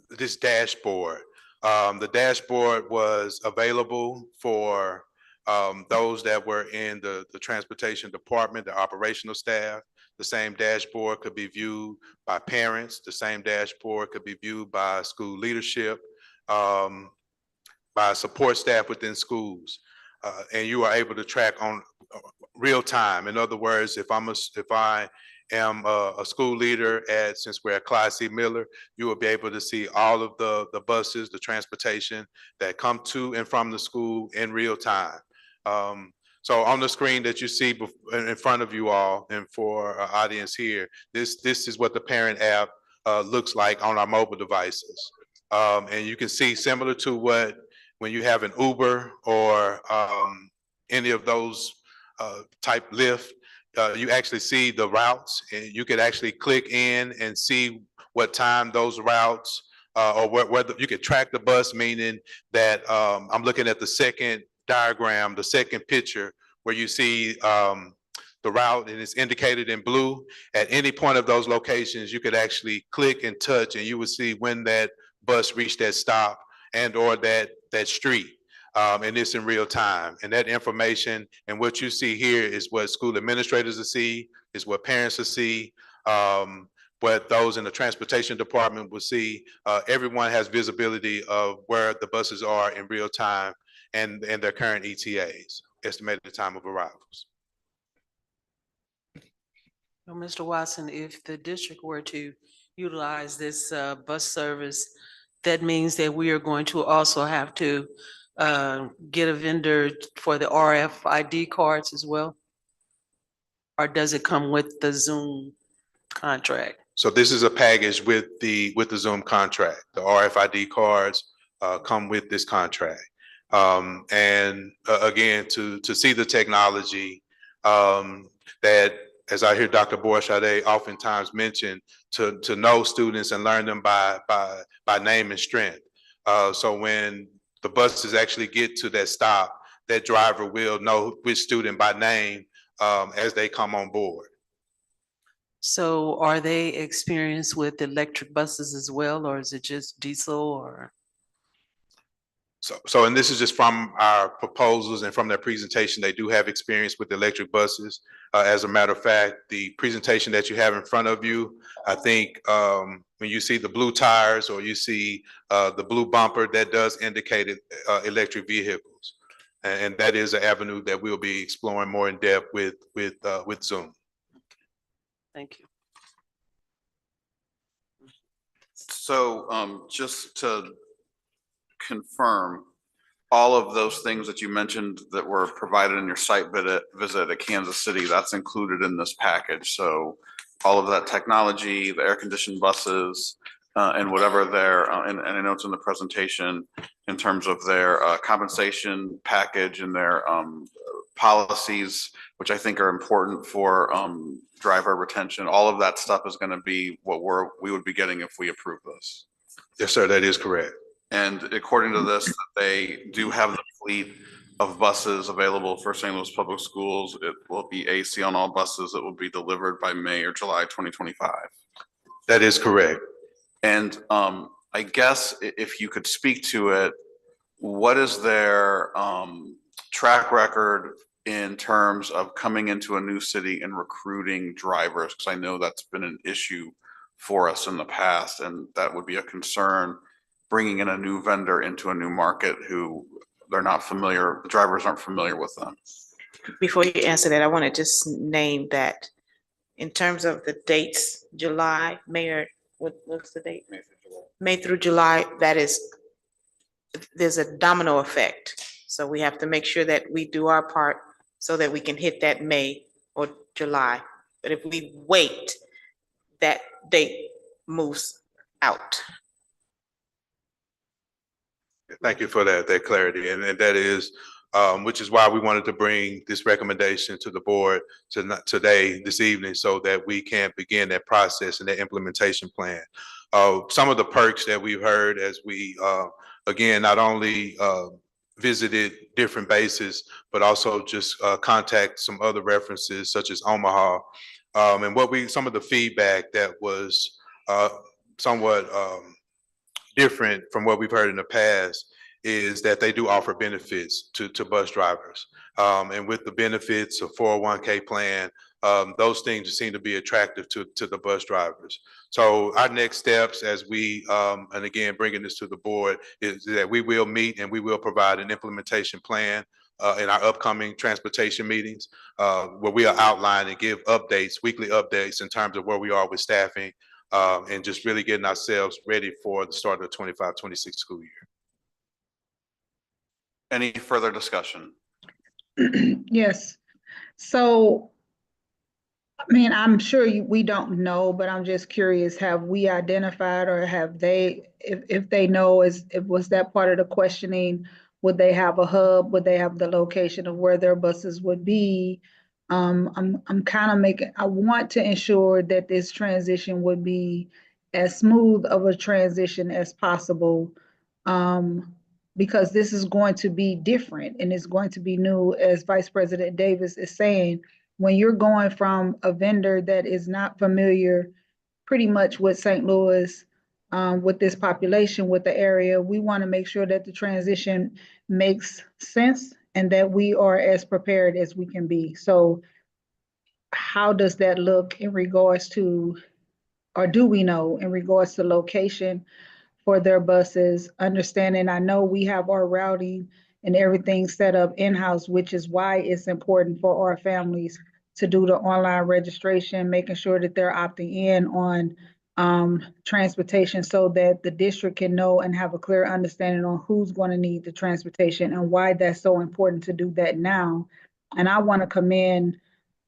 this dashboard, the dashboard was available for those that were in the transportation department, the operational staff. The same dashboard could be viewed by parents. The same dashboard could be viewed by school leadership, by support staff within schools. And you are able to track on real time. In other words, if I am a school leader since we're at Clyde C. Miller, you will be able to see all of the buses, the transportation that come to and from the school in real time. So on the screen that you see in front of you all, and for our audience here, this is what the parent app looks like on our mobile devices. And you can see, similar to when you have an Uber or any of those type Lyft, you actually see the routes, and you could actually click in and see what time those routes or whether you could track the bus, meaning that I'm looking at the second diagram, the second picture, where you see the route and it's indicated in blue. At any point of those locations, you could actually click and touch, and you would see when that bus reached that stop and or that street. And it's in real time. And that information and what you see here is what school administrators will see, is what parents will see, what those in the transportation department will see. Everyone has visibility of where the buses are in real time and their current ETAs, estimated time of arrivals. Well, Mr. Watson, if the district were to utilize this bus service that means that we are going to also have to get a vendor for the RFID cards as well? Or does it come with the Zoom contract? So this is a package with the Zoom contract. The RFID cards come with this contract. And again, to see the technology that, as I hear Dr. Borshade oftentimes mention, to know students and learn them by name and strength. So when the buses actually get to that stop, that driver will know which student by name as they come on board. So are they experienced with electric buses as well, or is it just diesel or? So, and this is just from our proposals and from their presentation, they do have experience with electric buses. As a matter of fact, the presentation that you have in front of you, I think when you see the blue tires or you see the blue bumper, that does indicate electric vehicles. And that is an avenue that we'll be exploring more in depth with Zoom. Thank you. So just to confirm, all of those things that you mentioned that were provided in your site visit at Kansas City, that's included in this package. So all of that technology, the air-conditioned buses, and whatever their, and I know it's in the presentation in terms of their compensation package and their policies, which I think are important for driver retention. All of that stuff is going to be what we would be getting if we approve this. Yes, sir, that is correct. And according to this, they do have the fleet of buses available for St. Louis Public Schools. It will be AC on all buses that will be delivered by May or July 2025. That is correct. And I guess if you could speak to it, what is their track record in terms of coming into a new city and recruiting drivers? Because I know that's been an issue for us in the past, and that would be a concern, bringing in a new vendor into a new market who they're not familiar, the drivers aren't familiar with them. Before you answer that, I want to just name that in terms of the dates, July, May, or what's the date? May through July, that is, there's a domino effect. So we have to make sure that we do our part so that we can hit that May or July. But if we wait, that date moves out. Thank you for that clarity. And that is, which is why we wanted to bring this recommendation to the board today, this evening, so that we can begin that process and that implementation plan. Some of the perks that we've heard as we, again, not only visited different bases, but also just contact some other references such as Omaha. And some of the feedback that was somewhat different from what we've heard in the past is that they do offer benefits to bus drivers. And with the benefits of 401k plan, those things seem to be attractive to the bus drivers. So our next steps as we, and again, bringing this to the board, is that we will meet and we will provide an implementation plan in our upcoming transportation meetings, where we are outline and give updates, weekly updates in terms of where we are with staffing, and just really getting ourselves ready for the start of the 25-26 school year. Any further discussion? Yes. So, I mean, I'm sure we don't know, but I'm just curious, have we identified or have they, if they know, was that part of the questioning? Would they have a hub? Would they have the location of where their buses would be? I'm kind of I want to ensure that this transition would be as smooth of a transition as possible, because this is going to be different and it's going to be new, as Vice President Davis is saying. When you're going from a vendor that is not familiar pretty much with St. Louis, with this population, with the area, we want to make sure that the transition makes sense and that we are as prepared as we can be. So how does that look in regards to, or do we know in regards to location for their buses? Understanding, I know we have our routing and everything set up in-house, which is why it's important for our families to do the online registration, making sure that they're opting in on transportation so that the district can know and have a clear understanding on who's going to need the transportation and why that's so important to do that now. And I want to commend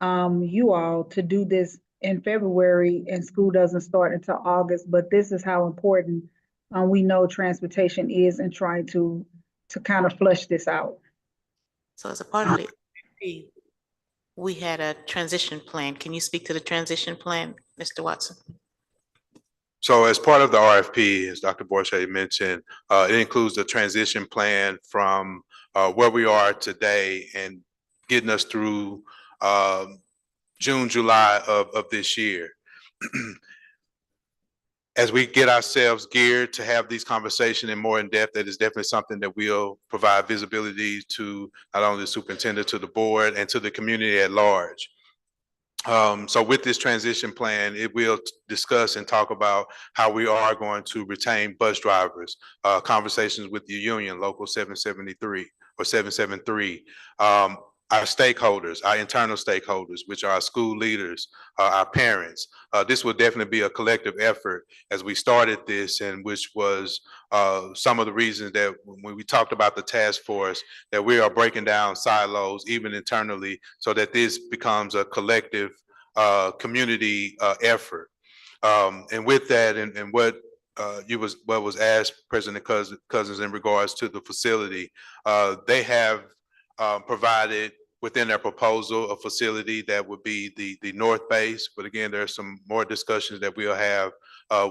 you all to do this in February, and school doesn't start until August, but this is how important we know transportation is in trying to kind of flush this out. So as a part of the RFP, we had a transition plan. Can you speak to the transition plan, Mr. Watson? So as part of the RFP, as Dr. Borshay mentioned, it includes the transition plan from where we are today and getting us through June, July of this year. As we get ourselves geared to have these conversations and more in depth, that is definitely something that we'll provide visibility to not only the superintendent, to the board, and to the community at large. So with this transition plan, it will discuss and talk about how we are going to retain bus drivers, conversations with the union, Local 773 or 773, our stakeholders, our internal stakeholders, which are our school leaders, our parents. This will definitely be a collective effort as we started this, and which was some of the reasons that when we talked about the task force, that we are breaking down silos even internally so that this becomes a collective community effort. And with that, and what was asked President Cousins in regards to the facility, they have provided within their proposal a facility that would be the north base. But again, there's some more discussions that we'll have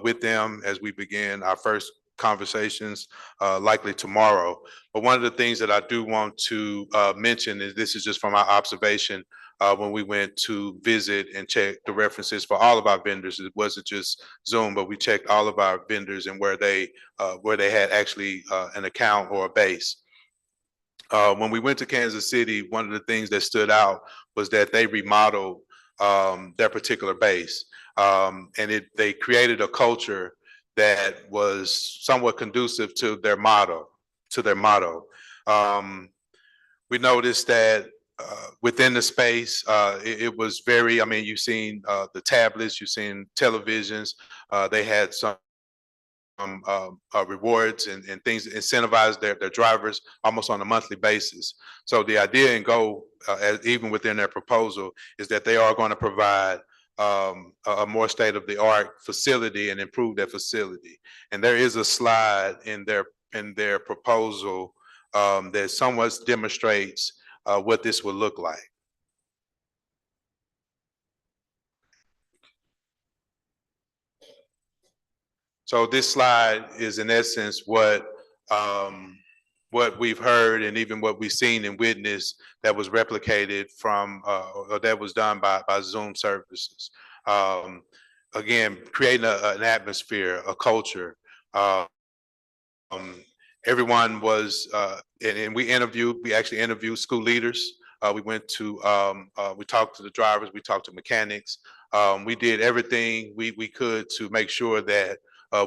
with them as we begin our first conversations likely tomorrow. But one of the things that I do want to mention is this is just from our observation when we went to visit and check the references for all of our vendors. It wasn't just Zoom, but we checked all of our vendors and where they had actually an account or a base. When we went to Kansas City, one of the things that stood out was that they remodeled their particular base. And they created a culture that was somewhat conducive to their motto. We noticed that within the space, it was very, I mean, you've seen the tablets, you've seen televisions, they had some rewards and things that incentivize their drivers almost on a monthly basis. So the idea and goal, even within their proposal, is that they are going to provide a more state-of-the-art facility and improve that facility. And there is a slide in their proposal that somewhat demonstrates what this would look like. So this slide is in essence what we've heard and even what we've seen and witnessed that was replicated from or that was done by Zoom services. Again, creating an atmosphere, a culture. Everyone was, and we actually interviewed school leaders. We went to, we talked to the drivers, we talked to mechanics. We did everything we could to make sure that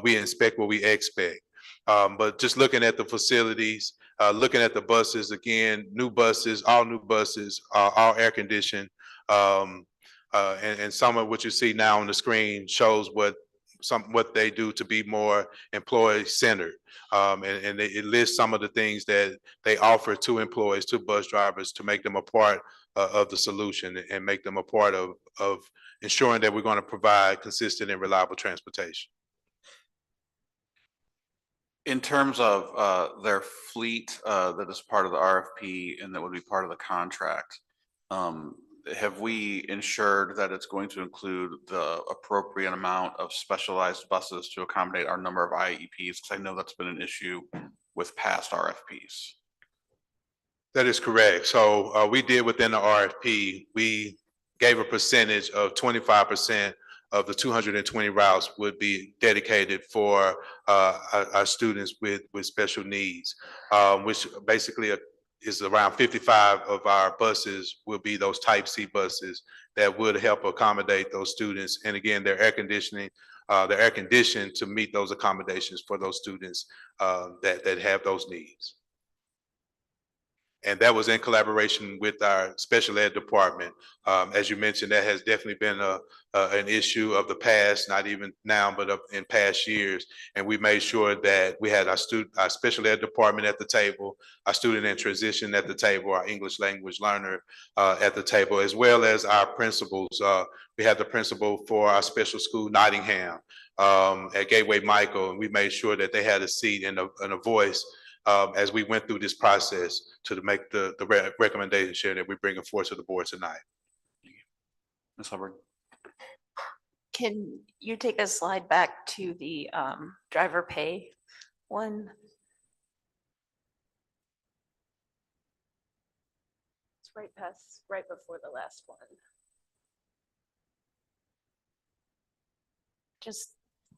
we inspect what we expect. But just looking at the facilities, looking at the buses, again, all new buses, all air conditioned. And some of what you see now on the screen shows what they do to be more employee centered. And it lists some of the things that they offer to employees, to bus drivers, to make them a part of the solution and make them a part of ensuring that we're going to provide consistent and reliable transportation. In terms of their fleet that is part of the RFP and that would be part of the contract, have we ensured that it's going to include the appropriate amount of specialized buses to accommodate our number of IEPs? Because I know that's been an issue with past RFPs. That is correct. So we did within the RFP, we gave a percentage of 25% of the 220 routes would be dedicated for our students with special needs, which basically is around 55 of our buses will be those type C buses that would help accommodate those students. And again, they're air conditioned to meet those accommodations for those students that have those needs. And that was in collaboration with our special ed department. As you mentioned, that has definitely been an issue of the past, not even now, but in past years. And we made sure that we had our special ed department at the table, our student in transition at the table, our English language learner at the table, as well as our principals. We had the principal for our special school, Nottingham, at Gateway Michael, and we made sure that they had a seat and a voice as we went through this process to make the recommendation that we bring forth to the board tonight. Ms. Hubbard. Can you take a slide back to the driver pay one? It's right before the last one. Just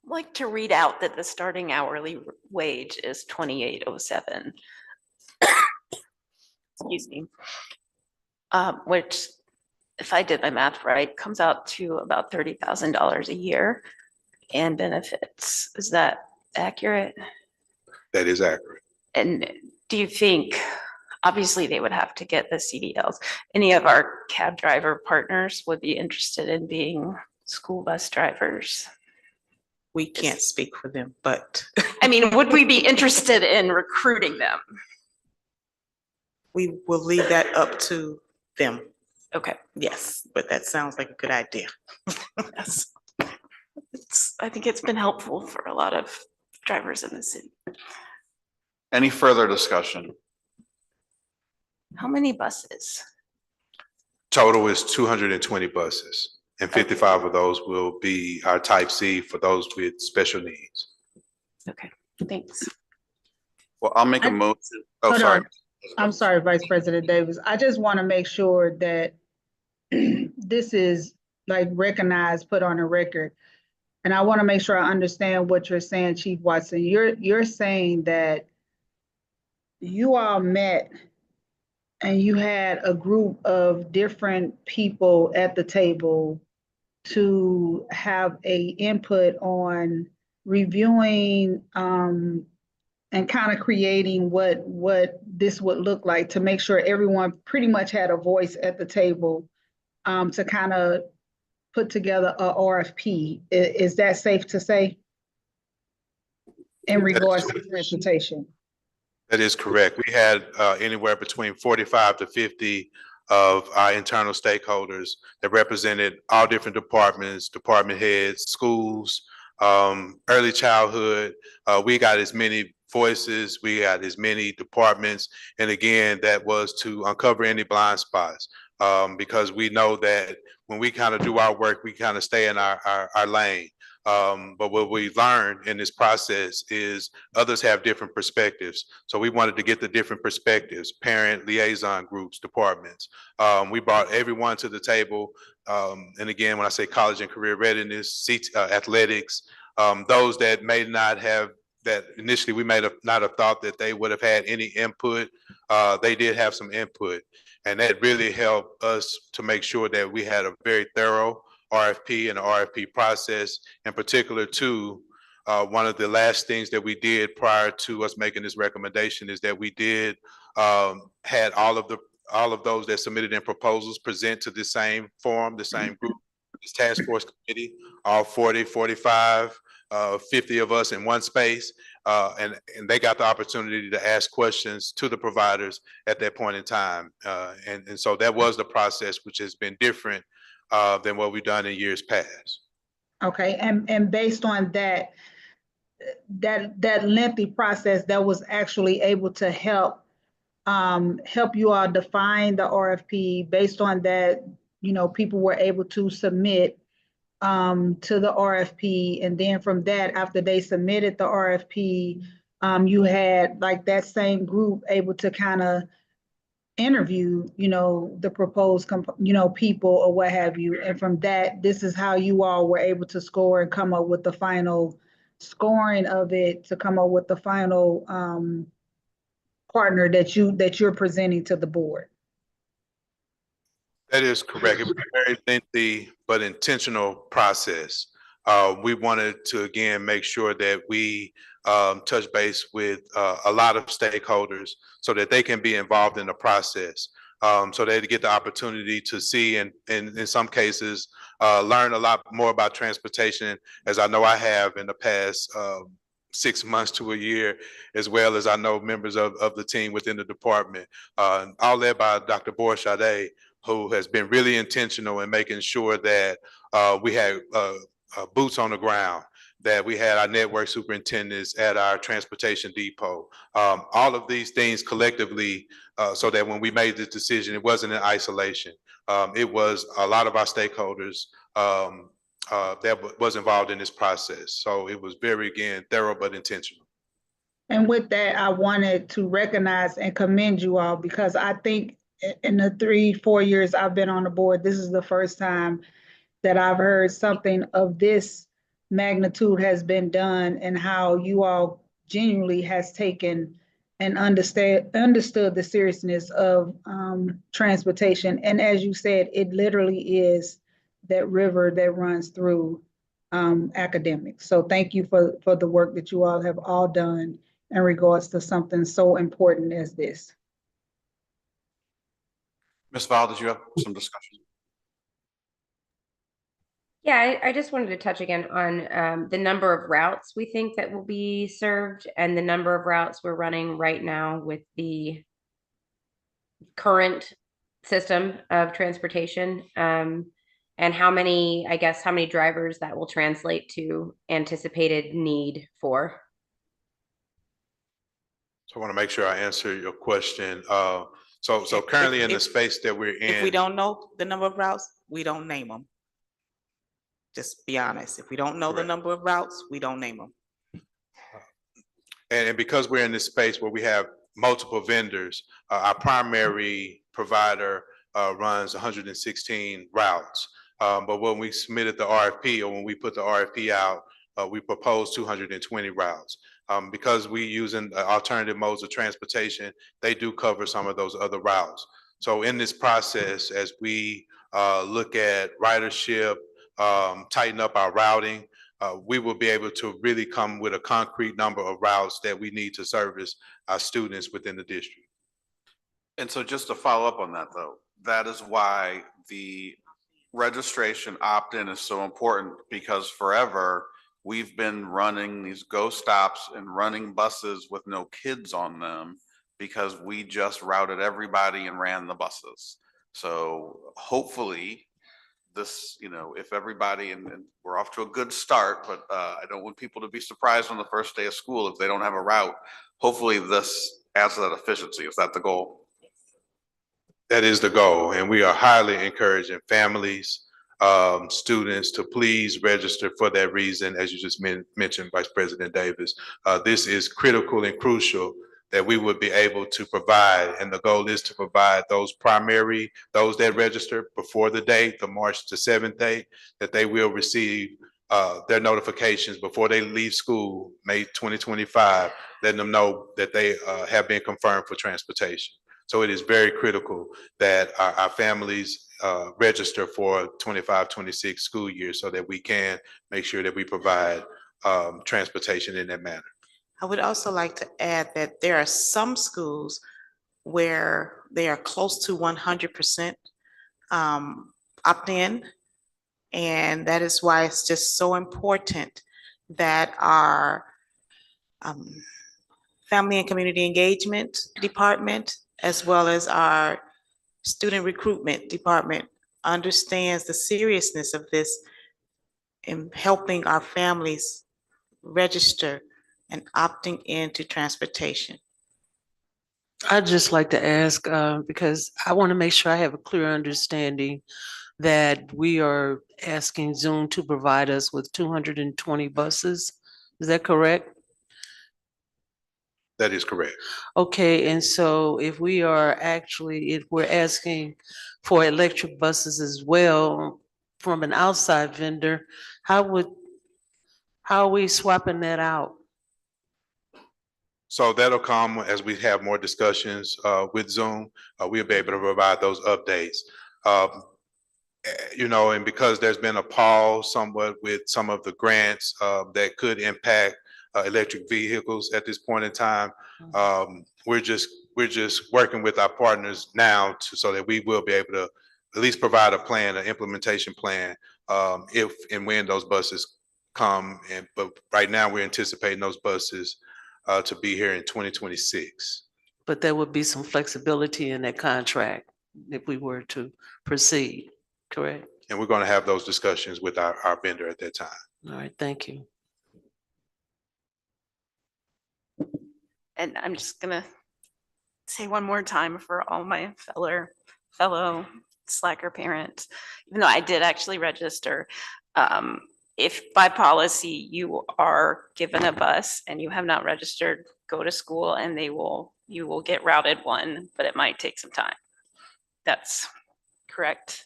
like to read out that the starting hourly wage is $28.07. Excuse me. Which, if I did my math right, comes out to about $30,000 a year and benefits. Is that accurate? That is accurate. And do you think, obviously they would have to get the CDLs, any of our cab driver partners would be interested in being school bus drivers? We can't speak for them, but I mean, would we be interested in recruiting them? we will leave that up to them. Okay. Yes, but that sounds like a good idea. Yes. I think it's been helpful for a lot of drivers in the city. Any further discussion? How many buses? Total is 220 buses, and 55 of those will be our type C for those with special needs. Okay, thanks. Well, I'll make a motion. Oh, Hold sorry. on. I'm sorry, Vice President Davis. I just want to make sure that this is like recognized, put on a record. And I want to make sure I understand what you're saying, Chief Watson. You're saying that you all met and you had a group of different people at the table to have a input on reviewing and kind of creating what this would look like to make sure everyone pretty much had a voice at the table to kind of put together a RFP. Is that safe to say in regards to transportation? That is correct. We had anywhere between 45 to 50 of our internal stakeholders that represented all different departments, department heads, schools, early childhood. We got as many voices, we got as many departments. And again, that was to uncover any blind spots because we know that when we kind of do our work, we kind of stay in our lane. But what we learned in this process is others have different perspectives. So we wanted to get the different perspectives, parent liaison groups, departments. We brought everyone to the table. And again, when I say college and career readiness, athletics, those that may not have, that initially we may have not have thought that they would have had any input, they did have some input. And that really helped us to make sure that we had a very thorough RFP and the RFP process. In particular, too, one of the last things that we did prior to us making this recommendation is that we did had all of those that submitted in proposals present to the same forum, the same group, this task force committee, all 40, 45, 50 of us in one space, and they got the opportunity to ask questions to the providers at that point in time. And so that was the process, which has been different than what we've done in years past. Okay, and based on that lengthy process, that was actually able to help you all define the RFP. Based on that, you know, people were able to submit to the RFP, and then from that, after they submitted the RFP, you had like that same group able to kind of interview, you know, the proposed, people or what have you. And from that, this is how you all were able to score and come up with the final scoring of it, to come up with the final partner that you're presenting to the board. That is correct. It was a very lengthy but intentional process. We wanted to, again, make sure that we touch base with a lot of stakeholders so that they can be involved in the process. So they get the opportunity to see and in some cases, learn a lot more about transportation, as I know I have in the past 6 months to a year, as well as I know members of the team within the department, all led by Dr. Borshade, who has been really intentional in making sure that we had boots on the ground, that we had our network superintendents at our transportation depot. All of these things collectively, so that when we made this decision, it wasn't in isolation. It was a lot of our stakeholders that was involved in this process. So it was very, again, thorough but intentional. And with that, I wanted to recognize and commend you all, because I think in the 3-4 years I've been on the board, this is the first time that I've heard something of this magnitude has been done, and how you all genuinely has taken and understood the seriousness of transportation. And as you said, it literally is that river that runs through academics. So thank you for the work that you all have all done in regards to something so important as this. Ms. Val, did you have some discussion? Yeah, I just wanted to touch again on the number of routes we think that will be served and the number of routes we're running right now with the current system of transportation, and how many drivers that will translate to anticipated need for. So I want to make sure I answer your question. So currently in the space that we're in. If we don't know the number of routes, we don't name them. Just be honest. If we don't know the number of routes, we don't name them. And because we're in this space where we have multiple vendors, our primary provider runs 116 routes. But when we submitted the RFP, or when we put the RFP out, we proposed 220 routes. Because we using alternative modes of transportation, they do cover some of those other routes. So in this process, as we look at ridership, tighten up our routing, we will be able to really come with a concrete number of routes that we need to service our students within the district. And so just to follow up on that though, that is why the registration opt-in is so important, because forever we've been running these go stops and running buses with no kids on them because we just routed everybody and ran the buses. So hopefully this, if everybody, and we're off to a good start, but I don't want people to be surprised on the first day of school if they don't have a route. Hopefully this adds to that efficiency. Is that the goal? That is the goal. And we are highly encouraging families, students to please register for that reason. As you just mentioned, Vice President Davis, this is critical and crucial that we would be able to provide. And the goal is to provide those that register before the date, the March the 7th date, that they will receive their notifications before they leave school, May 2025, letting them know that they have been confirmed for transportation. So it is very critical that our families register for 25-26 school year so that we can make sure that we provide transportation in that manner. I would also like to add that there are some schools where they are close to 100% opt-in. And that is why it's just so important that our Family and Community Engagement Department, as well as our Student Recruitment Department, understands the seriousness of this in helping our families register and opting into transportation. I'd just like to ask, because I want to make sure I have a clear understanding that we are asking Zoom to provide us with 220 buses. Is that correct? That is correct. Okay, and so if we're asking for electric buses as well from an outside vendor, how are we swapping that out? So that'll come as we have more discussions with Zoom. We'll be able to provide those updates. you know, and because there's been a pause somewhat with some of the grants that could impact electric vehicles at this point in time, we're just working with our partners now so that we will be able to at least provide a plan, an implementation plan, if and when those buses come. But right now, we're anticipating those buses to be here in 2026. But there would be some flexibility in that contract if we were to proceed, correct? And we're going to have those discussions with our vendor at that time. All right, thank you. And I'm just gonna say one more time for all my fellow slacker parents, even though I did actually register, if by policy you are given a bus and you have not registered, go to school and you will get routed one, but it might take some time. That's correct?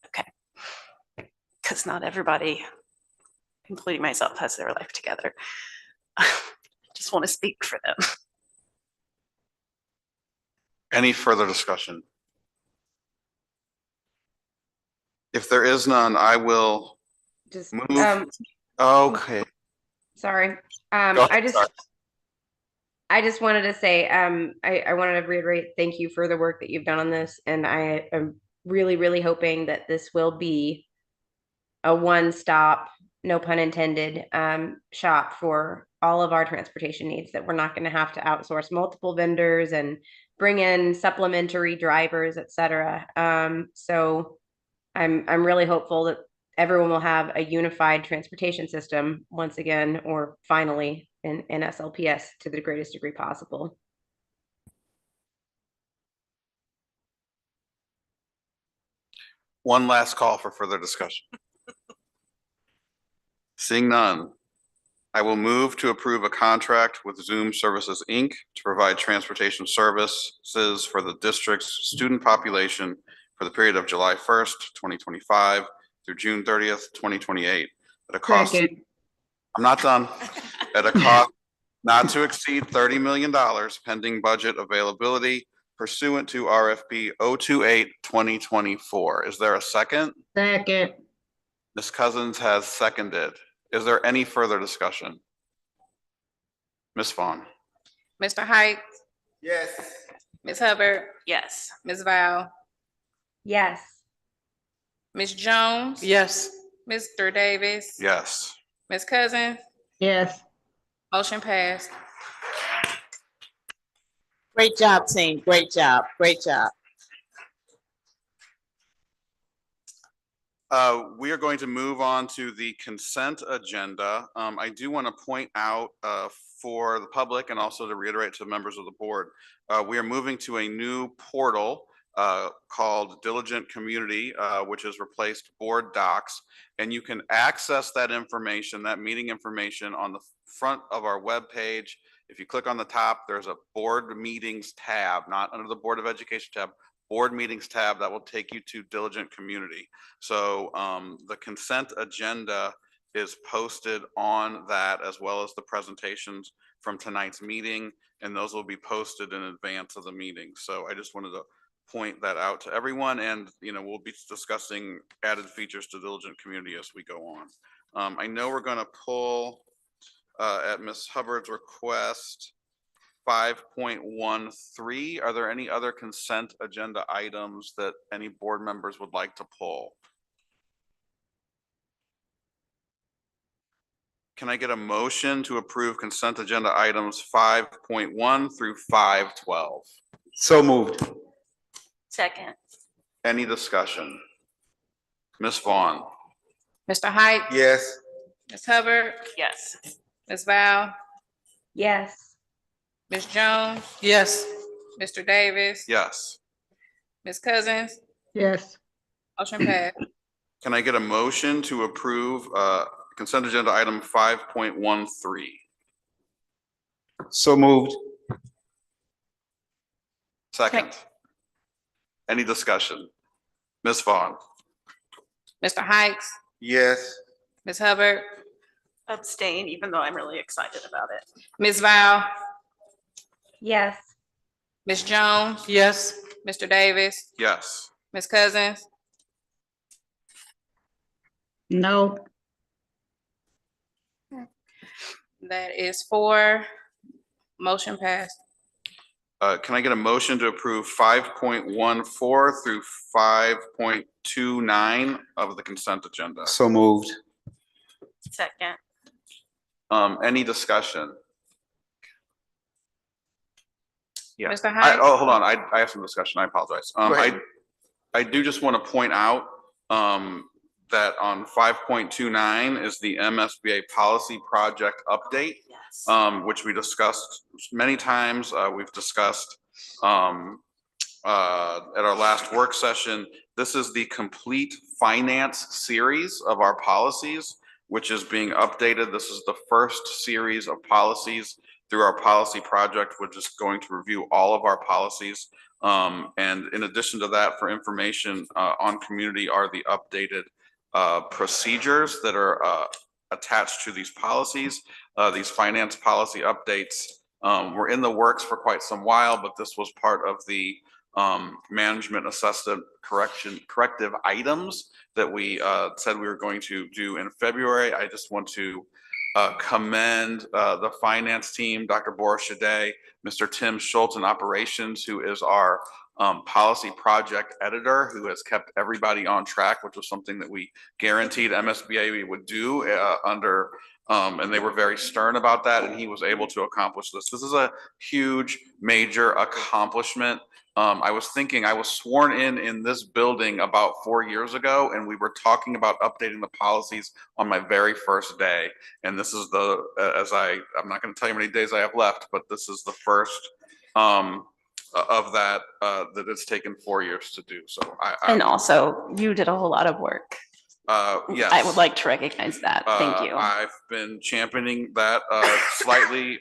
Okay. Because not everybody, including myself, has their life together. Just want to speak for them. Any further discussion? If there is none, I will Just, move. Okay. sorry. Go ahead, sorry. I just wanted to say, I wanted to reiterate, thank you for the work that you've done on this. And I am really, really hoping that this will be a one-stop, no pun intended, shop for all of our transportation needs, that we're not going to have to outsource multiple vendors and bring in supplementary drivers, et cetera. So I'm really hopeful that everyone will have a unified transportation system once again, or finally in SLPS to the greatest degree possible. One last call for further discussion. Seeing none, I will move to approve a contract with Zoom Services, Inc. to provide transportation services for the district's student population for the period of July 1st, 2025 through June 30th, 2028 at a cost. Second. I'm not done. At a cost not to exceed $30 million pending budget availability pursuant to RFP 028-2024. Is there a second? Second. Ms. Cousins has seconded. Is there any further discussion? Ms. Vaughn. Mr. Height, Yes. Ms. Hubbard, Yes. Ms. Val, Yes. Ms. Jones. Yes. Mr. Davis. Yes. Ms. Cousins, Yes. motion passed. Great job, team. Great job. Great job. We are going to move on to the consent agenda. I do want to point out for the public and also to reiterate to members of the board, we are moving to a new portal called Diligent Community, which has replaced Board Docs. And you can access that information, that meeting information, on the front of our webpage. If you click on the top, there's a Board Meetings tab, not under the Board of Education tab, Board Meetings tab that will take you to Diligent Community. So the consent agenda is posted on that, as well as the presentations from tonight's meeting, and those will be posted in advance of the meeting. So I just wanted to point that out to everyone, and we'll be discussing added features to Diligent Community as we go on. I know we're going to pull at Ms. Hubbard's request 5.13. Are there any other consent agenda items that any board members would like to pull? Can I get a motion to approve consent agenda items 5.1 through 5.12? So moved. Second. Any discussion? Ms. Vaughn. Mr. Height. Yes. Ms. Hubbard, Yes. Ms. Val, Yes. Ms. Jones, Yes. Mr. Davis, Yes. Ms. Cousins, Yes. motion passed. Can I get a motion to approve consent agenda item 5.13? So moved. Second. Any discussion? Ms. Vaughn. Mr. Height, Yes. Ms. Hubbard, Abstain, even though I'm really excited about it. Ms. Val, Yes. Ms. Jones, Yes. Mr. Davis, Yes. Ms. Cousins, No. That is 4. Motion passed. Can I get a motion to approve 5.14 through 5.29 of the consent agenda? So moved. Second. Any discussion? Yeah. Mr. Height? Oh, hold on. I have some discussion. I apologize. Go ahead. I do just want to point out that on 5.29 is the MSBA policy project update, which we discussed many times. We've discussed at our last work session. This is the complete finance series of our policies, which is being updated. This is the first series of policies through our policy project. We're just going to review all of our policies. And in addition to that, for information on community are the updated procedures that are attached to these policies. These finance policy updates were in the works for quite some while, but this was part of the management assessment corrective items that we said we were going to do in February. I just want to commend the finance team, Dr. Boris Shade, Mr. Tim Schultz in operations, who is our policy project editor, who has kept everybody on track, which was something that we guaranteed MSBA we would do under, and they were very stern about that, and he was able to accomplish this. This is a huge, major accomplishment. I was thinking, I was sworn in this building about 4 years ago, and we were talking about updating the policies on my very first day. And this is the, I'm not going to tell you how many days I have left, but this is the first of that that it's taken 4 years to do. So And also, you did a whole lot of work. Yes. I would like to recognize that. Thank you. I've been championing that slightly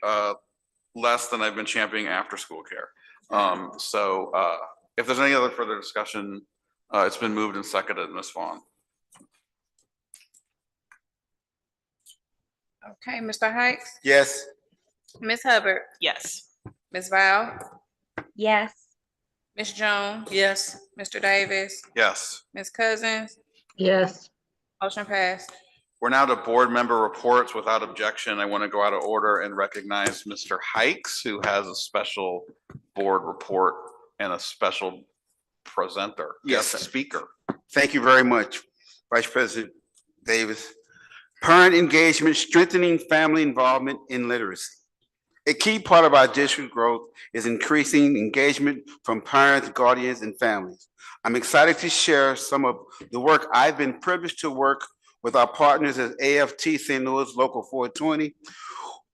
less than I've been championing after school care. So if there's any other further discussion, it's been moved and seconded, Ms. Vaughn. Okay, Mr. Height? Yes. Ms. Hubbard? Yes. Ms. Val? Yes. Ms. Jones? Yes. Mr. Davis? Yes. Ms. Cousins? Yes. Motion passed. We're now to board member reports. Without objection, I want to go out of order and recognize Mr. Hikes, who has a special board report and a special presenter, Yes, guest speaker. Thank you very much, Vice President Davis. Parent engagement, strengthening family involvement in literacy. A key part of our district growth is increasing engagement from parents, guardians, and families. I'm excited to share some of the work I've been privileged to work with our partners at AFT St. Louis Local 420,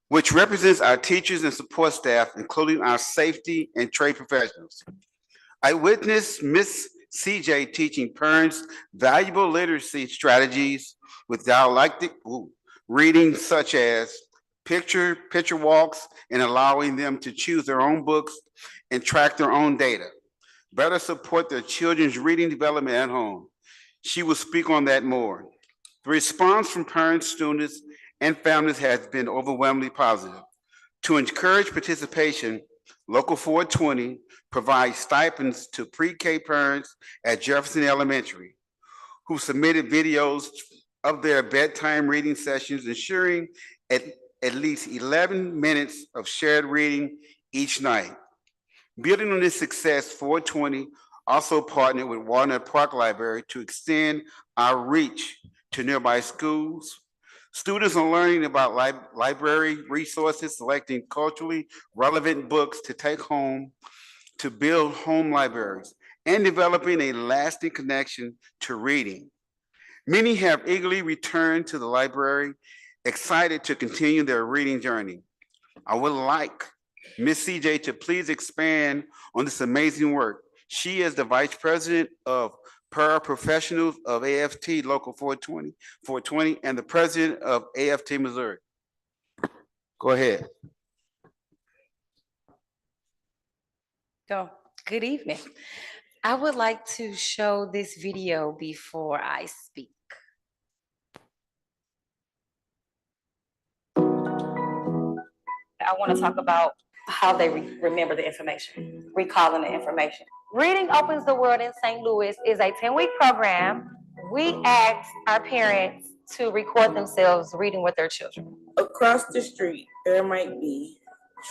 which represents our teachers and support staff, including our safety and trade professionals. I witnessed Ms. CJ teaching parents valuable literacy strategies with dialectic reading, such as picture walks, and allowing them to choose their own books and track their own data, better support their children's reading development at home. She will speak on that more. The response from parents, students, and families has been overwhelmingly positive. To encourage participation, Local 420 provides stipends to pre-K parents at Jefferson Elementary who submitted videos of their bedtime reading sessions, ensuring at least 11 minutes of shared reading each night. Building on this success, 420 also partnered with Walnut Park Library to extend our reach to nearby schools. Students are learning about library resources, selecting culturally relevant books to take home to build home libraries, and developing a lasting connection to reading. Many have eagerly returned to the library, excited to continue their reading journey. I would like Ms. CJ to please expand on this amazing work. She is the Vice President of Paraprofessionals of AFT Local 420, and the President of AFT Missouri. Go ahead. Good evening. I would like to show this video before I speak. I want to talk about how they remember the information, recalling the information. Reading Opens the World in St. Louis is a 10-week program We asked our parents to record themselves reading with their children. Across the street, there might be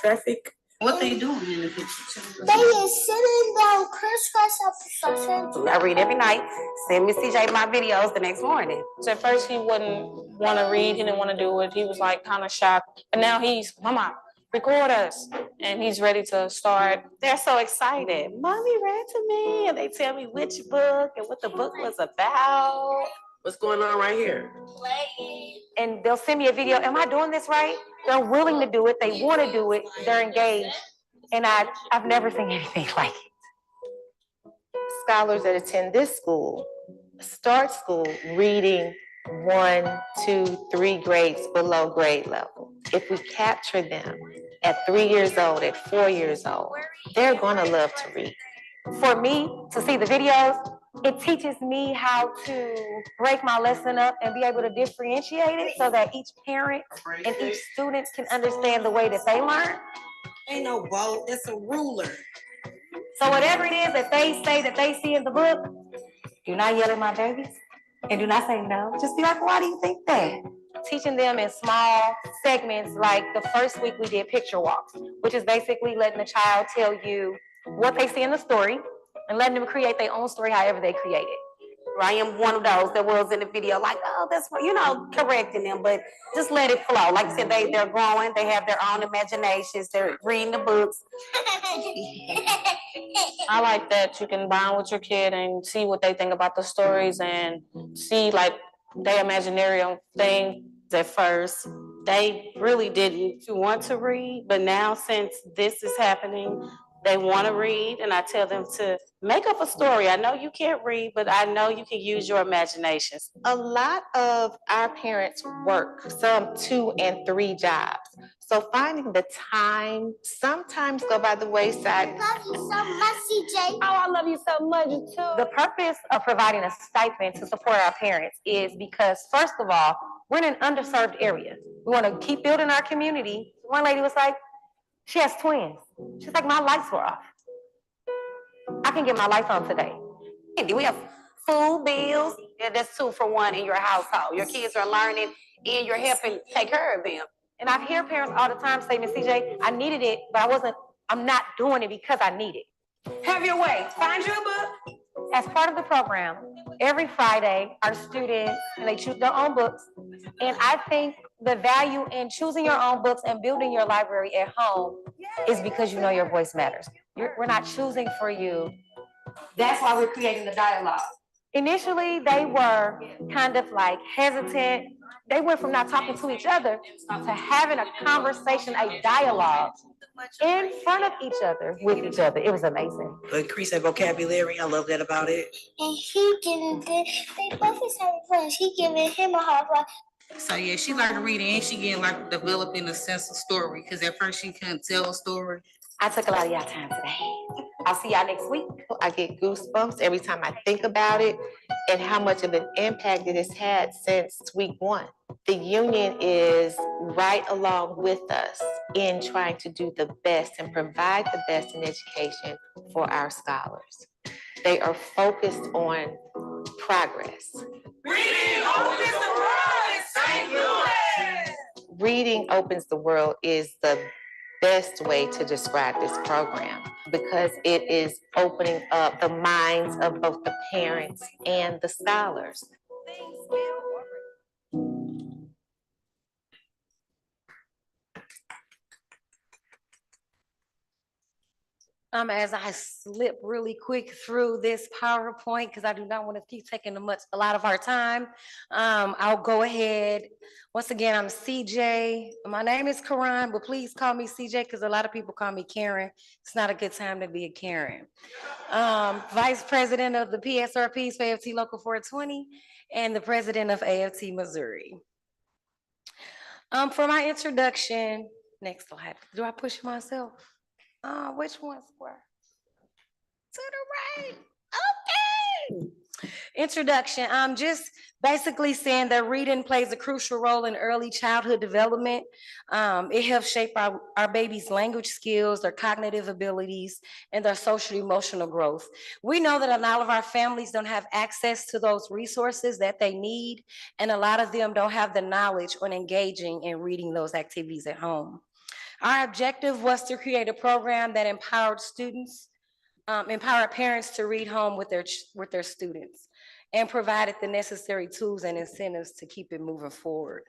traffic. What they doing in the picture? They is sitting down crisscross up. I read every night. Send Miss CJ my videos the next morning. So at first he wouldn't want to read, he didn't want to do it. He was like kind of shocked. But now he's, Mama, record us. And he's ready to start. They're so excited. Mommy read to me, and they tell me which book and what the book was about. What's going on right here? And they'll send me a video. Am I doing this right? They're willing to do it. They want to do it. They're engaged. And I've never seen anything like it. Scholars that attend this school start school reading 1, 2, 3 grades below grade level. If we capture them at 3 years old, at 4 years old, they're going to love to read. For me to see the videos, it teaches me how to break my lesson up and be able to differentiate it so that each parent and each student can understand the way that they learn. Ain't no boat, it's a ruler. So whatever it is that they say that they see in the book, do not yell at my babies and do not say no. Just be like, why do you think that? Teaching them in small segments, like the first week we did picture walks, which is basically letting the child tell you what they see in the story and letting them create their own story however they create it. I am one of those that was in the video like, oh, that's what, correcting them, but just let it flow. Like I said, they're growing, they have their own imaginations, they're reading the books. I like that you can bond with your kid and see what they think about the stories and see like their imaginary thing. At first, they really didn't want to read, but now since this is happening, they want to read, and I tell them to make up a story. I know you can't read, but I know you can use your imaginations. A lot of our parents work some 2 and 3 jobs. So finding the time sometimes go by the wayside. Love you so much, CJ. Oh, I love you so much too. The purpose of providing a stipend to support our parents is because, first of all, we're in an underserved area. We want to keep building our community. One lady was like, she has twins. She's like, my lights were off. I can get my lights on today. We have food bills. Yeah, that's 2 for 1 in your household. Your kids are learning and you're helping take care of them. And I hear parents all the time say, Miss CJ, I needed it, but I'm not doing it because I need it. Have your way. Find your book. As part of the program, every Friday, our students, and they choose their own books. And I think the value in choosing your own books and building your library at home is because you know your voice matters. We're not choosing for you. That's why we're creating the dialogue. Initially, they were kind of like hesitant. They went from not talking to each other to having a conversation, a dialogue in front of each other, with each other. It was amazing. Increase their vocabulary. I love that about it. And he giving they both is having fun. He giving him a hard time. So yeah, she learned to read and she getting like developing a sense of story because at first she couldn't tell a story. I took a lot of y'all time today. I'll see y'all next week. I get goosebumps every time I think about it and how much of an impact it has had since week 1. The union is right along with us in trying to do the best and provide the best in education for our scholars. They are focused on progress. Reading opens the world in St. Louis. Reading opens the world is the best way to describe this program because it is opening up the minds of both the parents and the scholars. As I slip really quick through this PowerPoint, because I do not want to keep taking a lot of our time, I'll go ahead. Once again, I'm CJ. My name is Karan, but please call me CJ because a lot of people call me Karen. It's not a good time to be a Karen. Vice President of the PSRPs for AFT Local 420 and the President of AFT Missouri. For my introduction, next slide. Do I push myself? Which one's where? To the right. Okay. Introduction, just basically saying that reading plays a crucial role in early childhood development. It helps shape our baby's language skills, their cognitive abilities, and their social emotional growth. We know that a lot of our families don't have access to those resources that they need, and a lot of them don't have the knowledge on engaging in reading those activities at home. Our objective was to create a program that empowered students, empowered parents to read home with their students, and provided the necessary tools and incentives to keep it moving forward.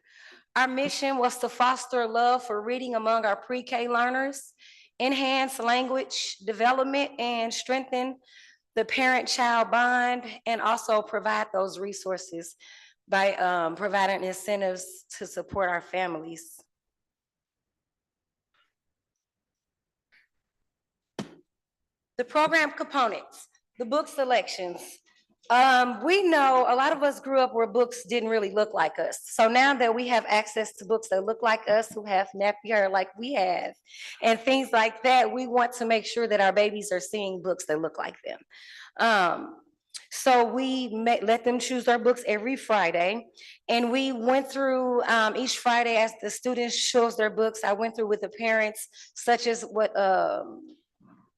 Our mission was to foster love for reading among our pre-K learners, enhance language development, and strengthen the parent-child bond, and also provide those resources by providing incentives to support our families. The program components, the book selections. We know a lot of us grew up where books didn't really look like us. So now that we have access to books that look like us, who have nappy hair like we have, and things like that, we want to make sure that our babies are seeing books that look like them. So we let them choose their books every Friday. And we went through each Friday as the students chose their books. I went through with the parents, such as what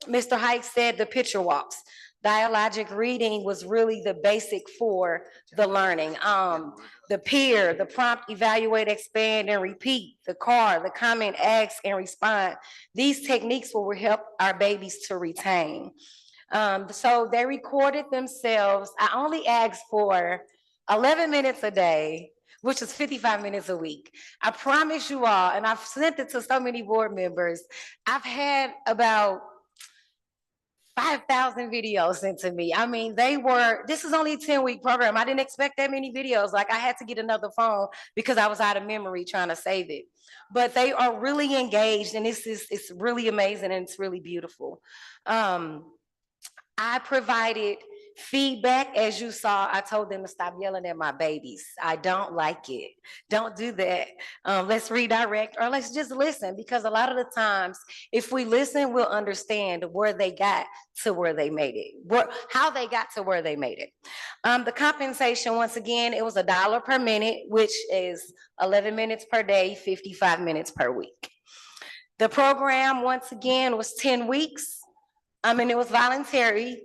Mr. Hike said, the picture walks. Dialogic reading was really the basic for the learning. The peer, the prompt, evaluate, expand, and repeat, the card, the comment, ask, and respond. These techniques will help our babies to retain. So they recorded themselves. I only asked for 11 minutes a day, which is 55 minutes a week. I promise you all, and I've sent it to so many board members, I've had about 5,000 videos sent to me. I mean, this is only a 10-week program. I didn't expect that many videos. Like, I had to get another phone because I was out of memory trying to save it. But they are really engaged, and it's really amazing, and it's really beautiful. I provided feedback. As you saw, I told them to stop yelling at my babies. I don't like it. Don't do that. Let's redirect, or let's just listen, because a lot of the times, if we listen, we'll understand where they got to where they made it, how they got to where they made it. The compensation, once again, it was $1 per minute, which is 11 minutes per day, 55 minutes per week. The program, once again, was 10 weeks. And it was voluntary.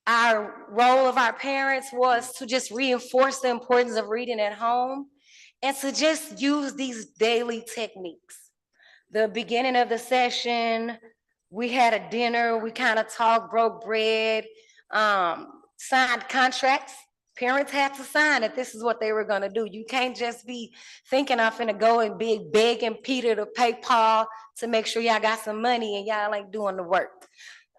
Our role of our parents was to just reinforce the importance of reading at home and to just use these daily techniques. The beginning of the session, we had a dinner, we kind of talked, broke bread, signed contracts. Parents had to sign that this is what they were gonna do. You can't just be thinking I'm finna go and be begging Peter to pay Paul to make sure y'all got some money and y'all ain't doing the work.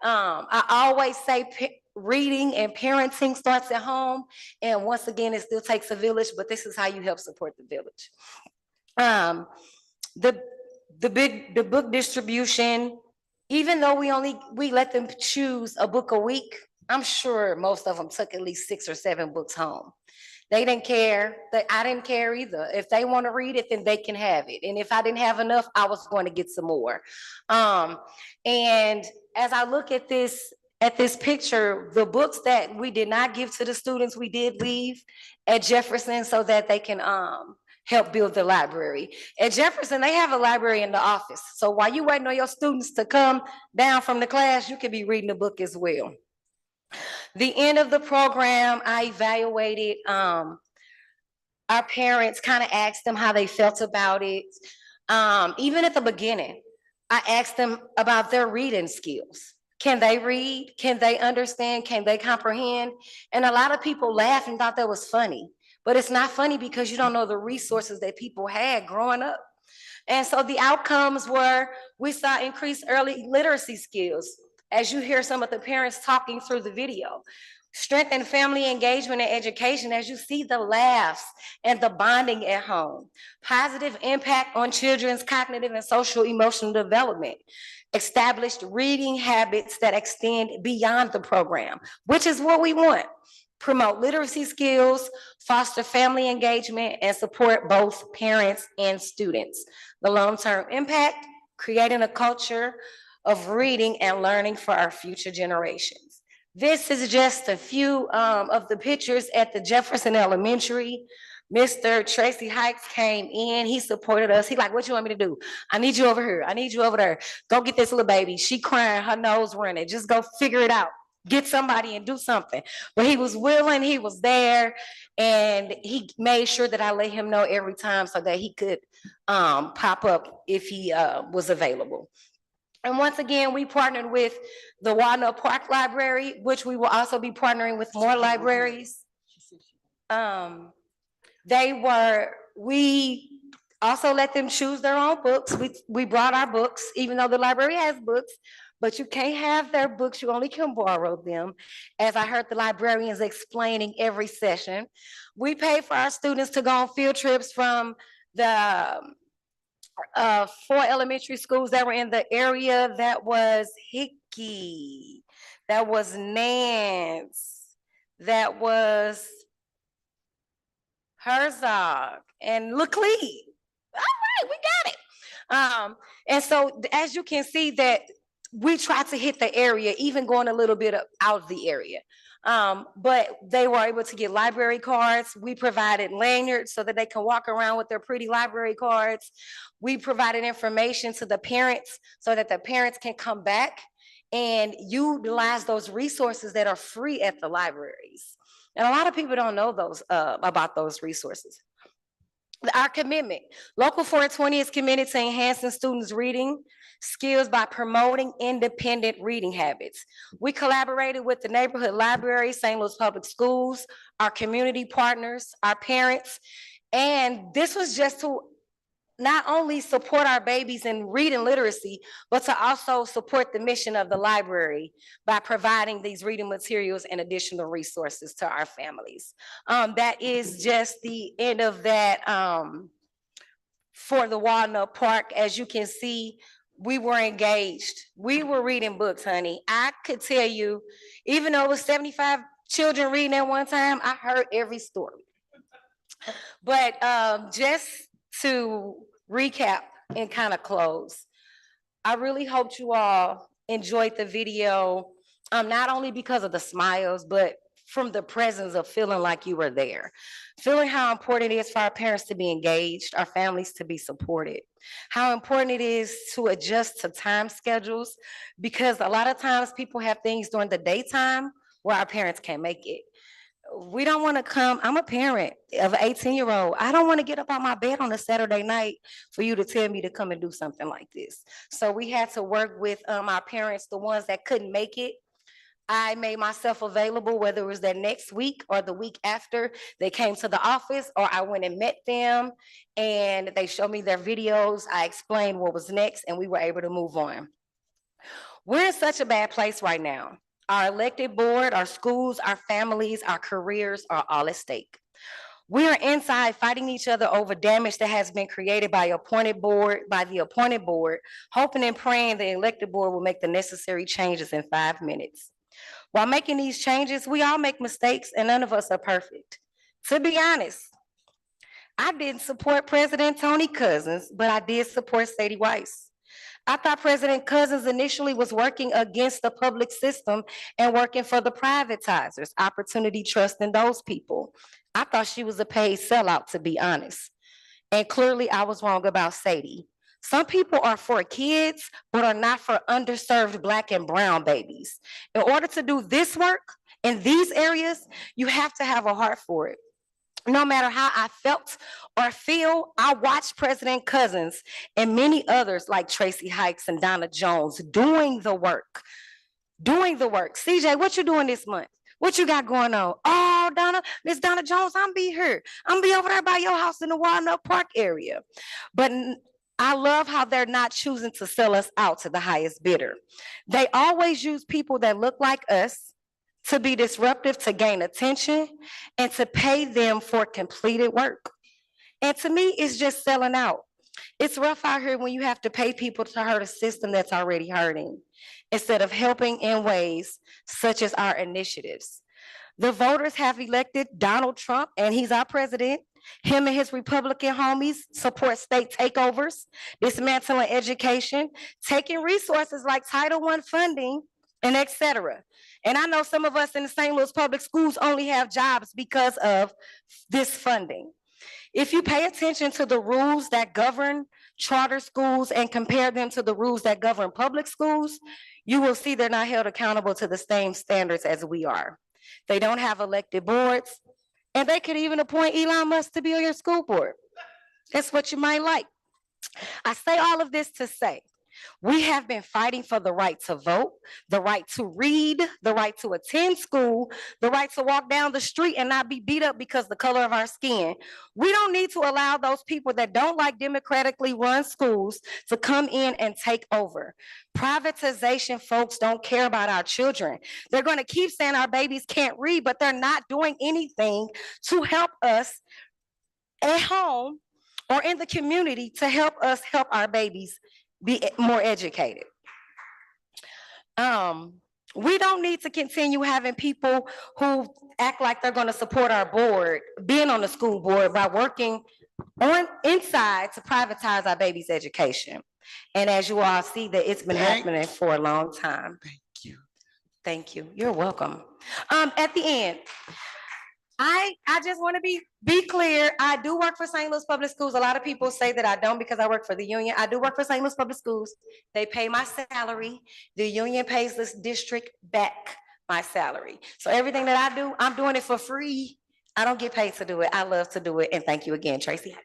I always say reading and parenting starts at home. And once again, it still takes a village, but this is how you help support the village. The book distribution, even though we let them choose a book a week, I'm sure most of them took at least 6 or 7 books home. They didn't care. I didn't care either. If they want to read it, then they can have it. And if I didn't have enough, I was going to get some more. And as I look at this picture, the books that we did not give to the students, we did leave at Jefferson so that they can help build the library. At Jefferson, they have a library in the office. So while you waiting on your students to come down from the class, you could be reading a book as well. The end of the program, I evaluated our parents, kind of asked them how they felt about it. Even at the beginning, I asked them about their reading skills. Can they read? Can they understand? Can they comprehend? And a lot of people laughed and thought that was funny, but it's not funny because you don't know the resources that people had growing up. And so the outcomes were, we saw increased early literacy skills, as you hear some of the parents talking through the video. Strengthen family engagement and education, as you see the laughs and the bonding at home. Positive impact on children's cognitive and social emotional development. Established reading habits that extend beyond the program, which is what we want. Promote literacy skills, foster family engagement, and support both parents and students. The long-term impact, creating a culture of reading and learning for our future generations. This is just a few of the pictures at the Jefferson Elementary. Mr. Tracy Hikes came in, he supported us. He like, what you want me to do? I need you over here. I need you over there. Go get this little baby. She crying, her nose running. Just go figure it out. Get somebody and do something. But he was willing, he was there, and he made sure that I let him know every time so that he could pop up if he was available. And once again, we partnered with the Walnut Park Library, which we will also be partnering with more libraries. We also let them choose their own books. We brought our books, even though the library has books, but you can't have their books, you only can borrow them. As I heard the librarians explaining every session. We pay for our students to go on field trips from the 4 elementary schools that were in the area. That was Hickey, that was Nance, that was Herzog, and Laclede. All right, we got it. And so as you can see that we tried to hit the area, even going a little bit out of the area. But they were able to get library cards. We provided lanyards so that they can walk around with their pretty library cards. We provided information to the parents so that the parents can come back and utilize those resources that are free at the libraries. And a lot of people don't know those about those resources. Our commitment, Local 420 is committed to enhancing students' reading skills by promoting independent reading habits. We collaborated with the neighborhood library, St. Louis Public Schools, our community partners, our parents, and this was just to not only support our babies in reading literacy, but to also support the mission of the library by providing these reading materials and additional resources to our families. That is just the end of that for the Walnut Park. As you can see, we were engaged. We were reading books, honey. I could tell you, even though it was 75 children reading at one time, I heard every story. But just to recap and kind of close, I really hope you all enjoyed the video, not only because of the smiles, but from the presence of feeling like you were there, feeling how important it is for our parents to be engaged, our families to be supported, how important it is to adjust to time schedules, because a lot of times people have things during the daytime where our parents can't make it. We don't want to come. I'm a parent of an 18-year-old. I don't want to get up on my bed on a Saturday night for you to tell me to come and do something like this. So we had to work with our parents, the ones that couldn't make it. I made myself available, whether it was that next week or the week after they came to the office, or I went and met them and they showed me their videos. I explained what was next and we were able to move on. We're in such a bad place right now. Our elected board, our schools, our families, our careers are all at stake. We are inside fighting each other over damage that has been created by the appointed board, hoping and praying the elected board will make the necessary changes in 5 minutes. While making these changes, we all make mistakes and none of us are perfect. To be honest, I didn't support President Tony Cousins, but I did support Sadie Weiss. I thought President Cousins initially was working against the public system and working for the privatizers, Opportunity Trust and those people. I thought she was a paid sellout, to be honest. And clearly I was wrong about Sadie. Some people are for kids, but are not for underserved Black and brown babies. In order to do this work in these areas, you have to have a heart for it. No matter how I felt or feel, I watched President Cousins and many others like Tracy Hikes and Donna Jones doing the work. CJ, what you doing this month? What you got going on? Oh, Donna, Miss Donna Jones, I'm be here. I'm be over there by your house in the Walnut Park area. But I love how they're not choosing to sell us out to the highest bidder. They always use people that look like us to be disruptive, to gain attention, and to pay them for completed work. And to me, it's just selling out. It's rough out here when you have to pay people to hurt a system that's already hurting, instead of helping in ways such as our initiatives. The voters have elected Donald Trump, and he's our president. Him and his Republican homies support state takeovers, dismantling education, taking resources like Title I funding, and etc. And I know some of us in the St. Louis Public Schools only have jobs because of this funding. If you pay attention to the rules that govern charter schools and compare them to the rules that govern public schools, you will see they're not held accountable to the same standards as we are. They don't have elected boards, and they could even appoint Elon Musk to be on your school board. That's what you might like. I say all of this to say, we have been fighting for the right to vote, the right to read, the right to attend school, the right to walk down the street and not be beat up because the color of our skin. We don't need to allow those people that don't like democratically run schools to come in and take over. Privatization folks don't care about our children. They're going to keep saying our babies can't read, but they're not doing anything to help us at home or in the community to help us help our babies be more educated. We don't need to continue having people who act like they're going to support our board, being on the school board by working on inside to privatize our babies' education. And as you all see, that it's been happening for a long time. Thank you. Thank you. You're welcome. At the end, I just want to be clear. I do work for St. Louis Public Schools. A lot of people say that I don't because I work for the union. I do work for St. Louis Public Schools. They pay my salary. The union pays this district back my salary. So everything that I do, I'm doing it for free. I don't get paid to do it. I love to do it. And thank you again, Tracy.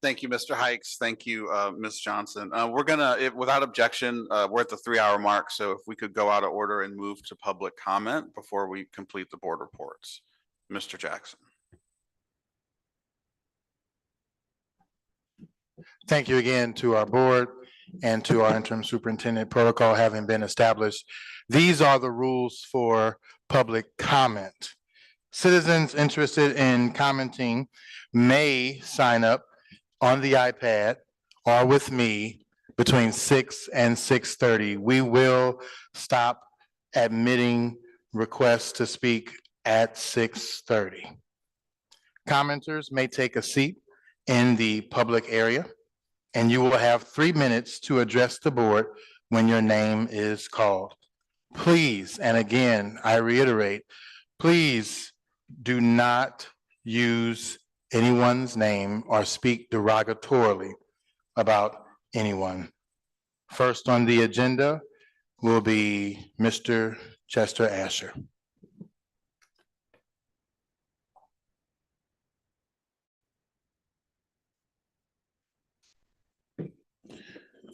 Thank you, Mr. Hikes. Thank you, Ms. Johnson. We're gonna, without objection, we're at the 3-hour mark. So if we could go out of order and move to public comment before we complete the board reports. Mr. Jackson. Thank you again to our board and to our interim superintendent. Protocol having been established. These are the rules for public comment. Citizens interested in commenting may sign up on the iPad or with me between 6 and 6:30. We will stop admitting requests to speak at 6:30. Commenters may take a seat in the public area, and you will have 3 minutes to address the board when your name is called. Please, and again, I reiterate, please do not use anyone's name or speak derogatorily about anyone. First on the agenda will be Mr. Chester Asher.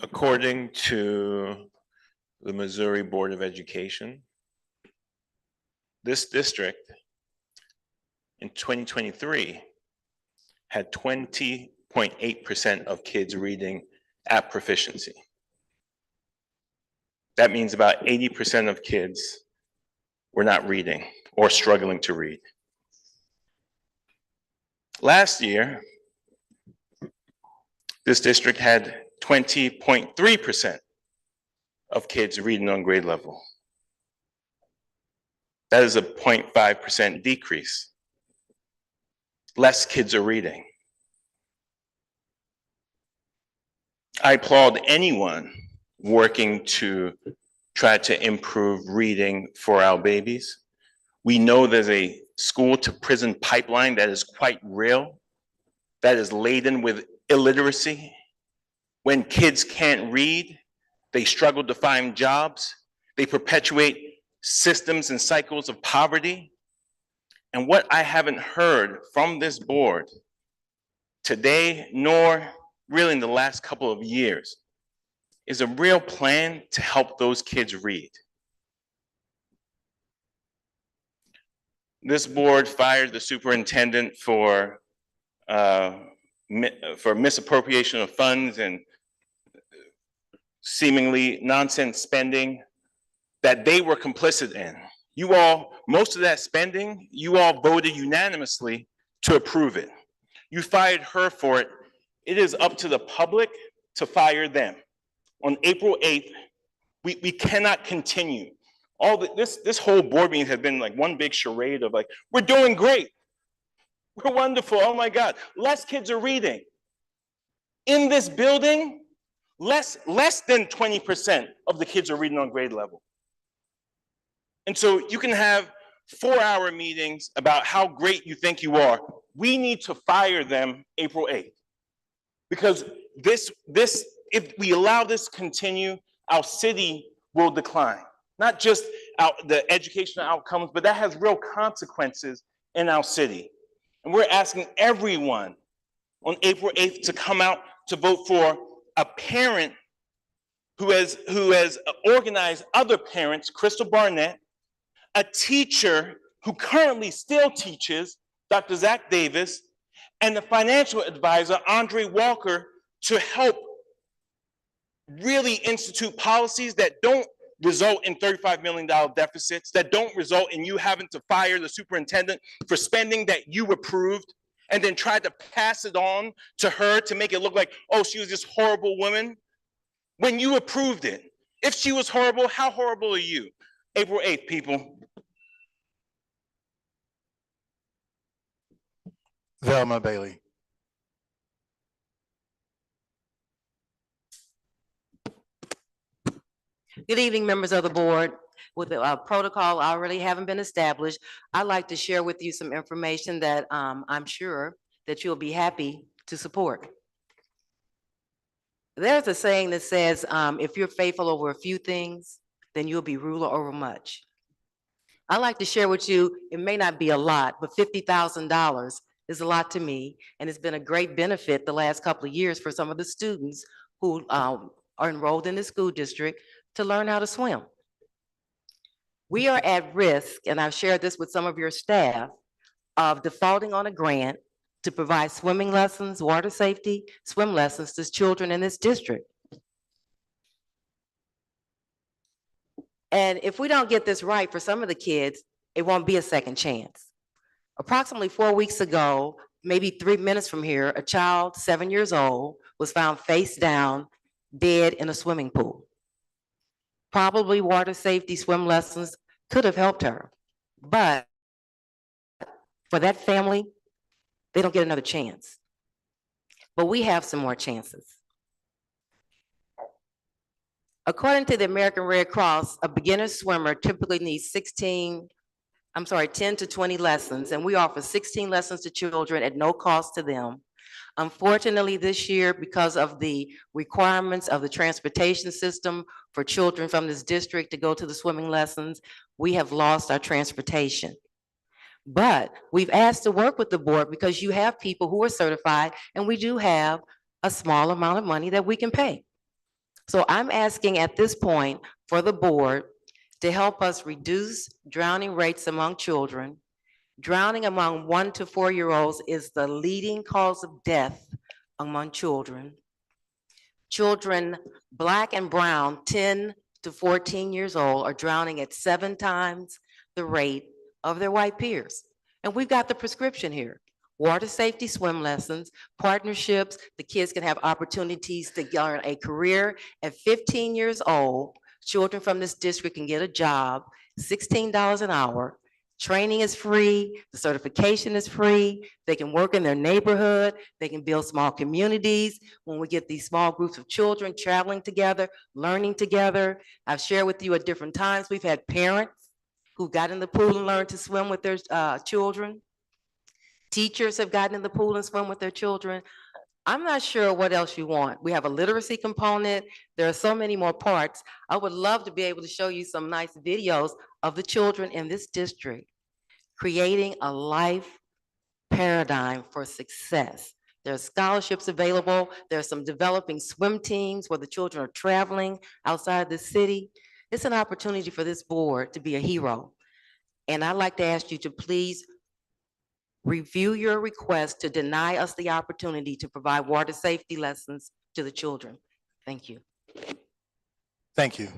According to the Missouri Board of Education, this district in 2023 had 20.8% of kids reading at proficiency. That means about 80% of kids were not reading or struggling to read. Last year, this district had 20.3% of kids reading on grade level. That is a 0.5% decrease. Less kids are reading. I applaud anyone working to try to improve reading for our babies. We know there's a school to prison pipeline that is quite real, that is laden with illiteracy. When kids can't read, they struggle to find jobs. They perpetuate systems and cycles of poverty. And what I haven't heard from this board today, nor really in the last couple of years, is a real plan to help those kids read. This board fired the superintendent for misappropriation of funds and seemingly nonsense spending that they were complicit in. You all, most of that spending, you all voted unanimously to approve it. You fired her for it. It is up to the public to fire them. On April 8th, we cannot continue. This whole board meeting has been like one big charade of like, we're doing great. We're wonderful, oh my God. Less kids are reading. In this building, less than 20% of the kids are reading on grade level. And so you can have 4-hour meetings about how great you think you are. We need to fire them April 8th. Because if we allow this to continue, our city will decline. Not just the educational outcomes, but that has real consequences in our city. And we're asking everyone on April 8th to come out to vote for a parent who has organized other parents, Crystal Barnett, a teacher who currently still teaches, Dr. Zach Davis, and the financial advisor, Andre Walker, to help really institute policies that don't result in $35 million deficits, that don't result in you having to fire the superintendent for spending that you approved, and then try to pass it on to her to make it look like, oh, she was this horrible woman, when you approved it. If she was horrible, how horrible are you? April 8th, people. Velma Bailey. Good evening, members of the board. With the protocol already having been established, I'd like to share with you some information that I'm sure that you'll be happy to support. There's a saying that says, if you're faithful over a few things, then you'll be ruler over much. I'd like to share with you, it may not be a lot, but $50,000 is a lot to me, and it's been a great benefit the last couple of years for some of the students who are enrolled in the school district to learn how to swim. We are at risk, and I've shared this with some of your staff, of defaulting on a grant to provide swimming lessons, water safety, swim lessons to children in this district. And if we don't get this right for some of the kids, it won't be a second chance. Approximately 4 weeks ago, maybe 3 minutes from here, a child 7 years old was found face down, dead in a swimming pool. Probably water safety swim lessons could have helped her, but for that family, they don't get another chance. But we have some more chances. According to the American Red Cross, a beginner swimmer typically needs 10 to 20 lessons, and we offer 16 lessons to children at no cost to them. Unfortunately, this year, because of the requirements of the transportation system for children from this district to go to the swimming lessons, we have lost our transportation. But we've asked to work with the board because you have people who are certified, and we do have a small amount of money that we can pay. So I'm asking at this point for the board to help us reduce drowning rates among children. Drowning among 1 to 4-year-olds is the leading cause of death among children. Children, Black and brown, 10 to 14 years old, are drowning at 7 times the rate of their white peers. And we've got the prescription here. Water safety swim lessons, partnerships, the kids can have opportunities to learn a career. At 15 years old, children from this district can get a job, $16 an hour. Training is free, the certification is free, they can work in their neighborhood, they can build small communities. When we get these small groups of children traveling together, learning together, I've shared with you at different times, we've had parents who got in the pool and learned to swim with their children. Teachers have gotten in the pool and swim with their children. I'm not sure what else you want. We have a literacy component. There are so many more parts. I would love to be able to show you some nice videos of the children in this district creating a life paradigm for success. There are scholarships available. There are some developing swim teams where the children are traveling outside the city. It's an opportunity for this board to be a hero. And I'd like to ask you to please review your request to deny us the opportunity to provide water safety lessons to the children. Thank you. Thank you.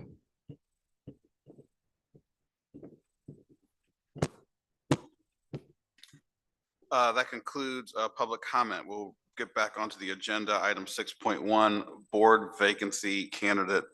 That concludes public comment. We'll get back onto the agenda. Item 6.1, board vacancy candidate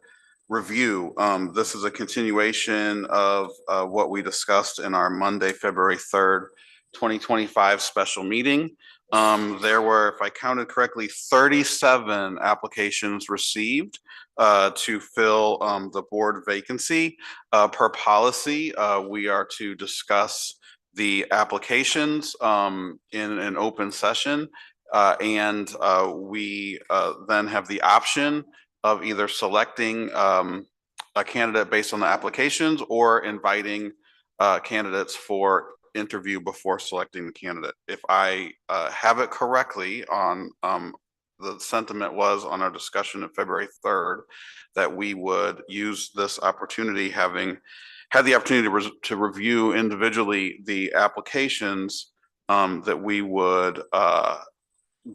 review. This is a continuation of what we discussed in our Monday, February 3rd 2025 special meeting. There were, if I counted correctly, 37 applications received to fill the board vacancy. Per policy, we are to discuss the applications in an open session. And we then have the option of either selecting a candidate based on the applications or inviting candidates for interview before selecting the candidate. If I have it correctly on the sentiment was on our discussion of February 3rd, that we would use this opportunity, having had the opportunity to review individually the applications, that we would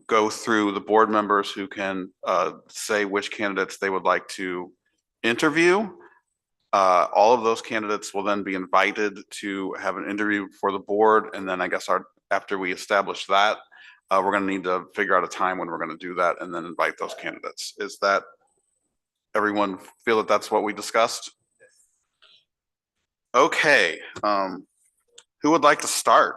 go through the board members who can say which candidates they would like to interview. All of those candidates will then be invited to have an interview for the board. And then I guess after we establish that, we're going to need to figure out a time when we're going to do that and then invite those candidates. Is that, everyone feel that that's what we discussed? Okay. Who would like to start?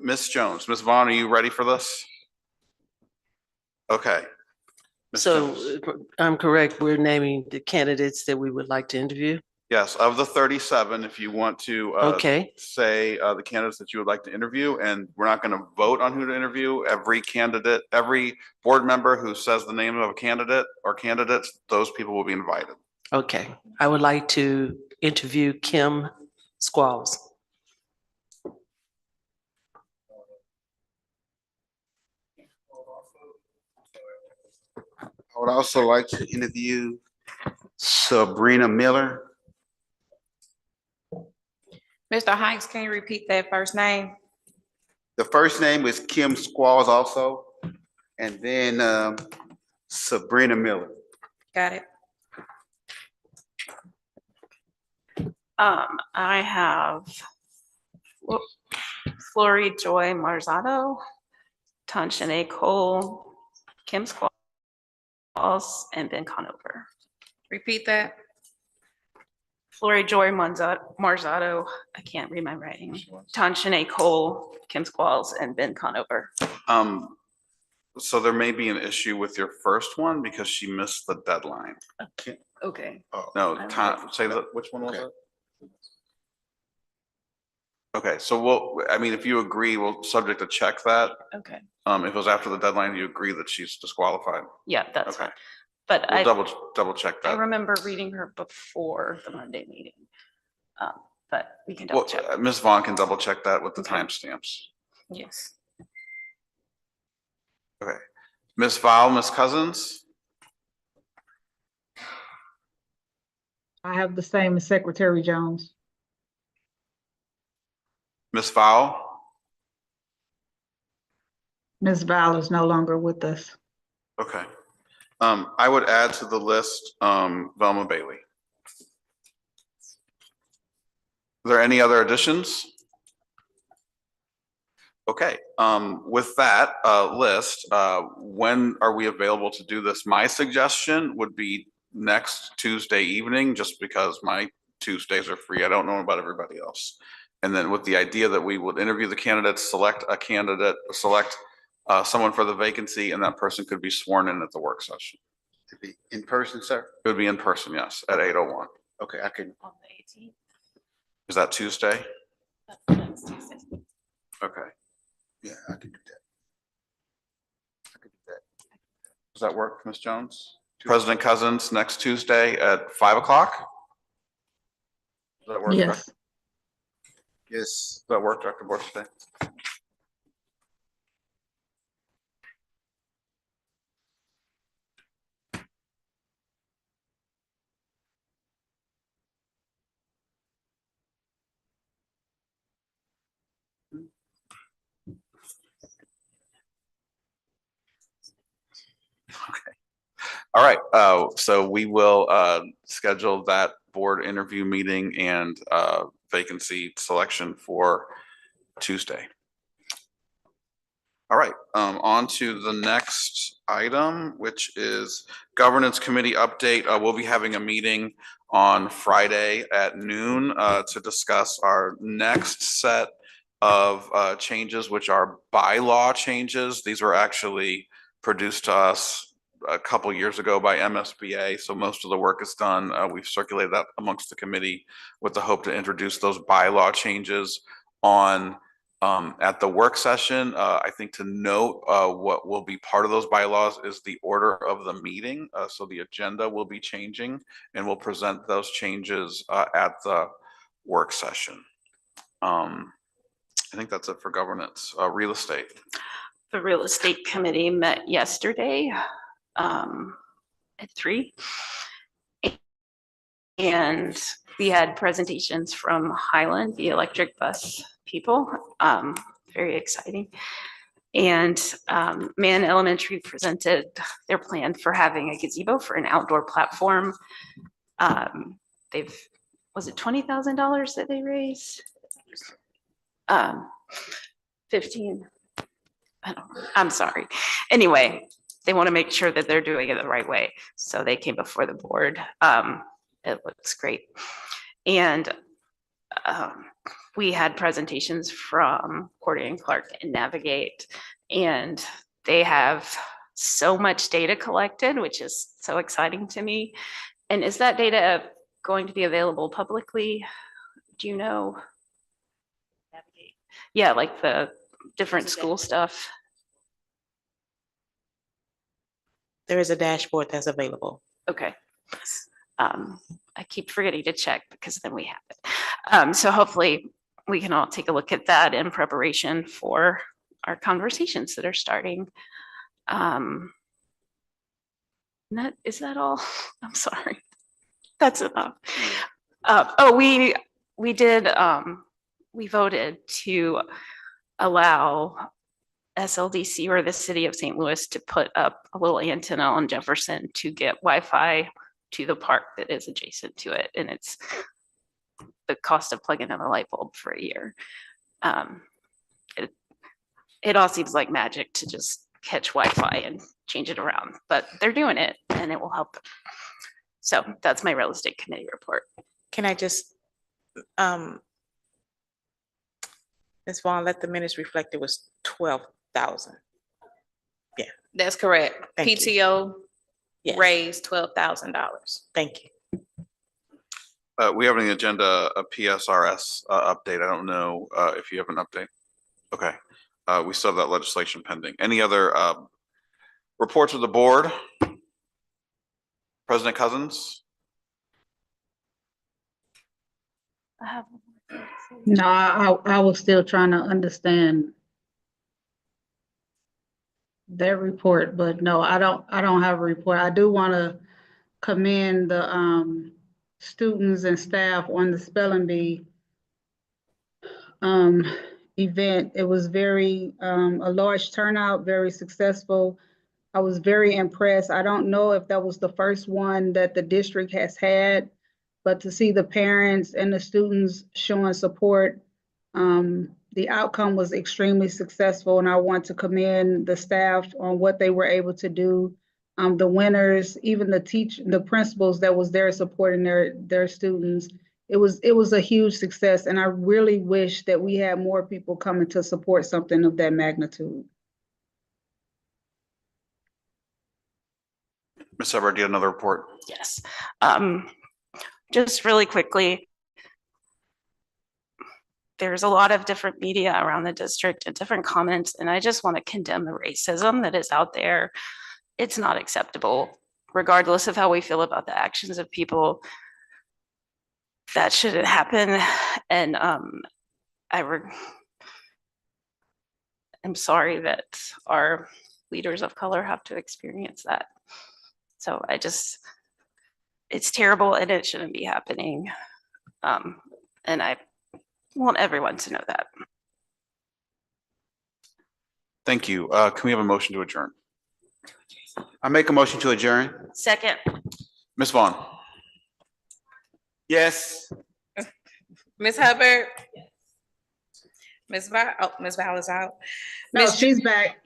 Ms. Jones, Ms. Vaughn, are you ready for this? Okay. Ms. So Jones. I'm correct, we're naming the candidates that we would like to interview? Yes, of the 37, if you want to Okay. say the candidates that you would like to interview, and we're not going to vote on who to interview. Every candidate, every board member who says the name of a candidate or candidates, those people will be invited. Okay, I would like to interview Kim Squalls. I would also like to interview Sabrina Miller. Mr. Hanks, can you repeat that first name? The first name is Kim Squalls also, and then Sabrina Miller. Got it. I have Flory Joy Marzado, Tanshine Cole, Kim Squalls, and Ben Conover. Repeat that. Flory Joy Marzado, I can't read my writing. Tanshine Cole, Kim Squalls, and Ben Conover. So there may be an issue with your first one because she missed the deadline. Okay. No, say that, which one was it? Okay, so I mean, if you agree, we'll subject to check that. Okay. If it was after the deadline, you agree that she's disqualified. Yeah, that's fine. But We'll I double check I that. remember reading her before the Monday meeting. But we can Well, double check. Ms. Vaughn can double check that with the timestamps. Yes. Okay. Ms. Val, Ms. Cousins? I have the same as Secretary Jones. Ms. Val? Ms. Val is no longer with us. Okay. I would add to the list, Velma Bailey. Are there any other additions? Okay, with that list, when are we available to do this? My suggestion would be next Tuesday evening, just because my Tuesdays are free. I don't know about everybody else. And then with the idea that we would interview the candidates, select a candidate, select someone for the vacancy, and that person could be sworn in at the work session. To be in person, sir? It would be in person, yes, at 8:01. Okay, I can. On the 18th. Is that Tuesday? Next Tuesday. Okay. Yeah, I can do that. I can do that. Does that work, Ms. Jones? President Cousins, next Tuesday at 5 o'clock? Does that work? Yes. Yes. Does that work, Dr. Borsche? Okay. All right. So we will schedule that board interview meeting and vacancy selection for Tuesday. All right, on to the next item, which is Governance Committee update. We'll be having a meeting on Friday at noon to discuss our next set of changes, which are bylaw changes. These were actually produced to us a couple years ago by MSBA, so most of the work is done. We've circulated that amongst the committee with the hope to introduce those bylaw changes on at the work session. I think to note what will be part of those bylaws is the order of the meeting. So the agenda will be changing, and we'll present those changes at the work session. I think that's it for governance. Real estate. The real estate committee met yesterday at 3. And we had presentations from Highland, the electric bus people. Very exciting. And Man Elementary presented their plan for having a gazebo for an outdoor platform. Was it $20,000 that they raised? 15. I'm sorry. Anyway, they want to make sure that they're doing it the right way. So they came before the board. It looks great. And we had presentations from Cordy and Clark and Navigate, and they have so much data collected, which is so exciting to me. And is that data going to be available publicly? Do you know? Yeah, like the different school stuff. There is a dashboard that's available. Okay. I keep forgetting to check because then we have it. So hopefully we can all take a look at that in preparation for our conversations that are starting. Is that all? I'm sorry. That's enough. We voted to allow SLDC or the city of St. Louis to put up a little antenna on Jefferson to get Wi-Fi to the park that is adjacent to it. And it's the cost of plugging in a light bulb for a year. It all seems like magic to just catch Wi-Fi and change it around, but they're doing it and it will help. So that's my real estate committee report. Can I just, Ms. Vaughn, let the minutes reflect it was 12,000. Yeah. That's correct. Thank you. PTO Yes. raised $12,000. Thank you. We have on the agenda a PSRS update. I don't know if you have an update. Okay. We still have that legislation pending. Any other reports of the board? President Cousins? No, I was still trying to understand their report, but no, I don't have a report. I do want to commend the students and staff on the spelling bee event. It was very a large turnout, very successful. I was very impressed. I don't know if that was the first one that the district has had, but to see the parents and the students showing support, the outcome was extremely successful, and I want to commend the staff on what they were able to do. The winners, even the principals that was there supporting their students. It was a huge success, and I really wish that we had more people coming to support something of that magnitude. Ms. Hubbard, do you have another report? Yes. Just really quickly, there's a lot of different media around the district and different comments, and I just want to condemn the racism that is out there. It's not acceptable, regardless of how we feel about the actions of people. That shouldn't happen, and I'm sorry that our leaders of color have to experience that. So it's terrible and it shouldn't be happening. And I want everyone to know that. Thank you. Can we have a motion to adjourn? I make a motion to adjourn. Second. Ms. Vaughn? Yes. Ms. Hubbard? Ms. Val, oh, Ms. Val is out. No, Ms. she's back.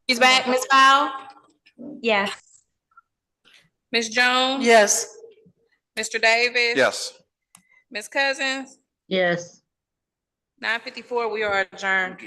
She's back, Ms. Val? Yes. Ms. Jones? Yes. Mr. Davis? Yes. Ms. Cousins? Yes. 9:54, we are adjourned.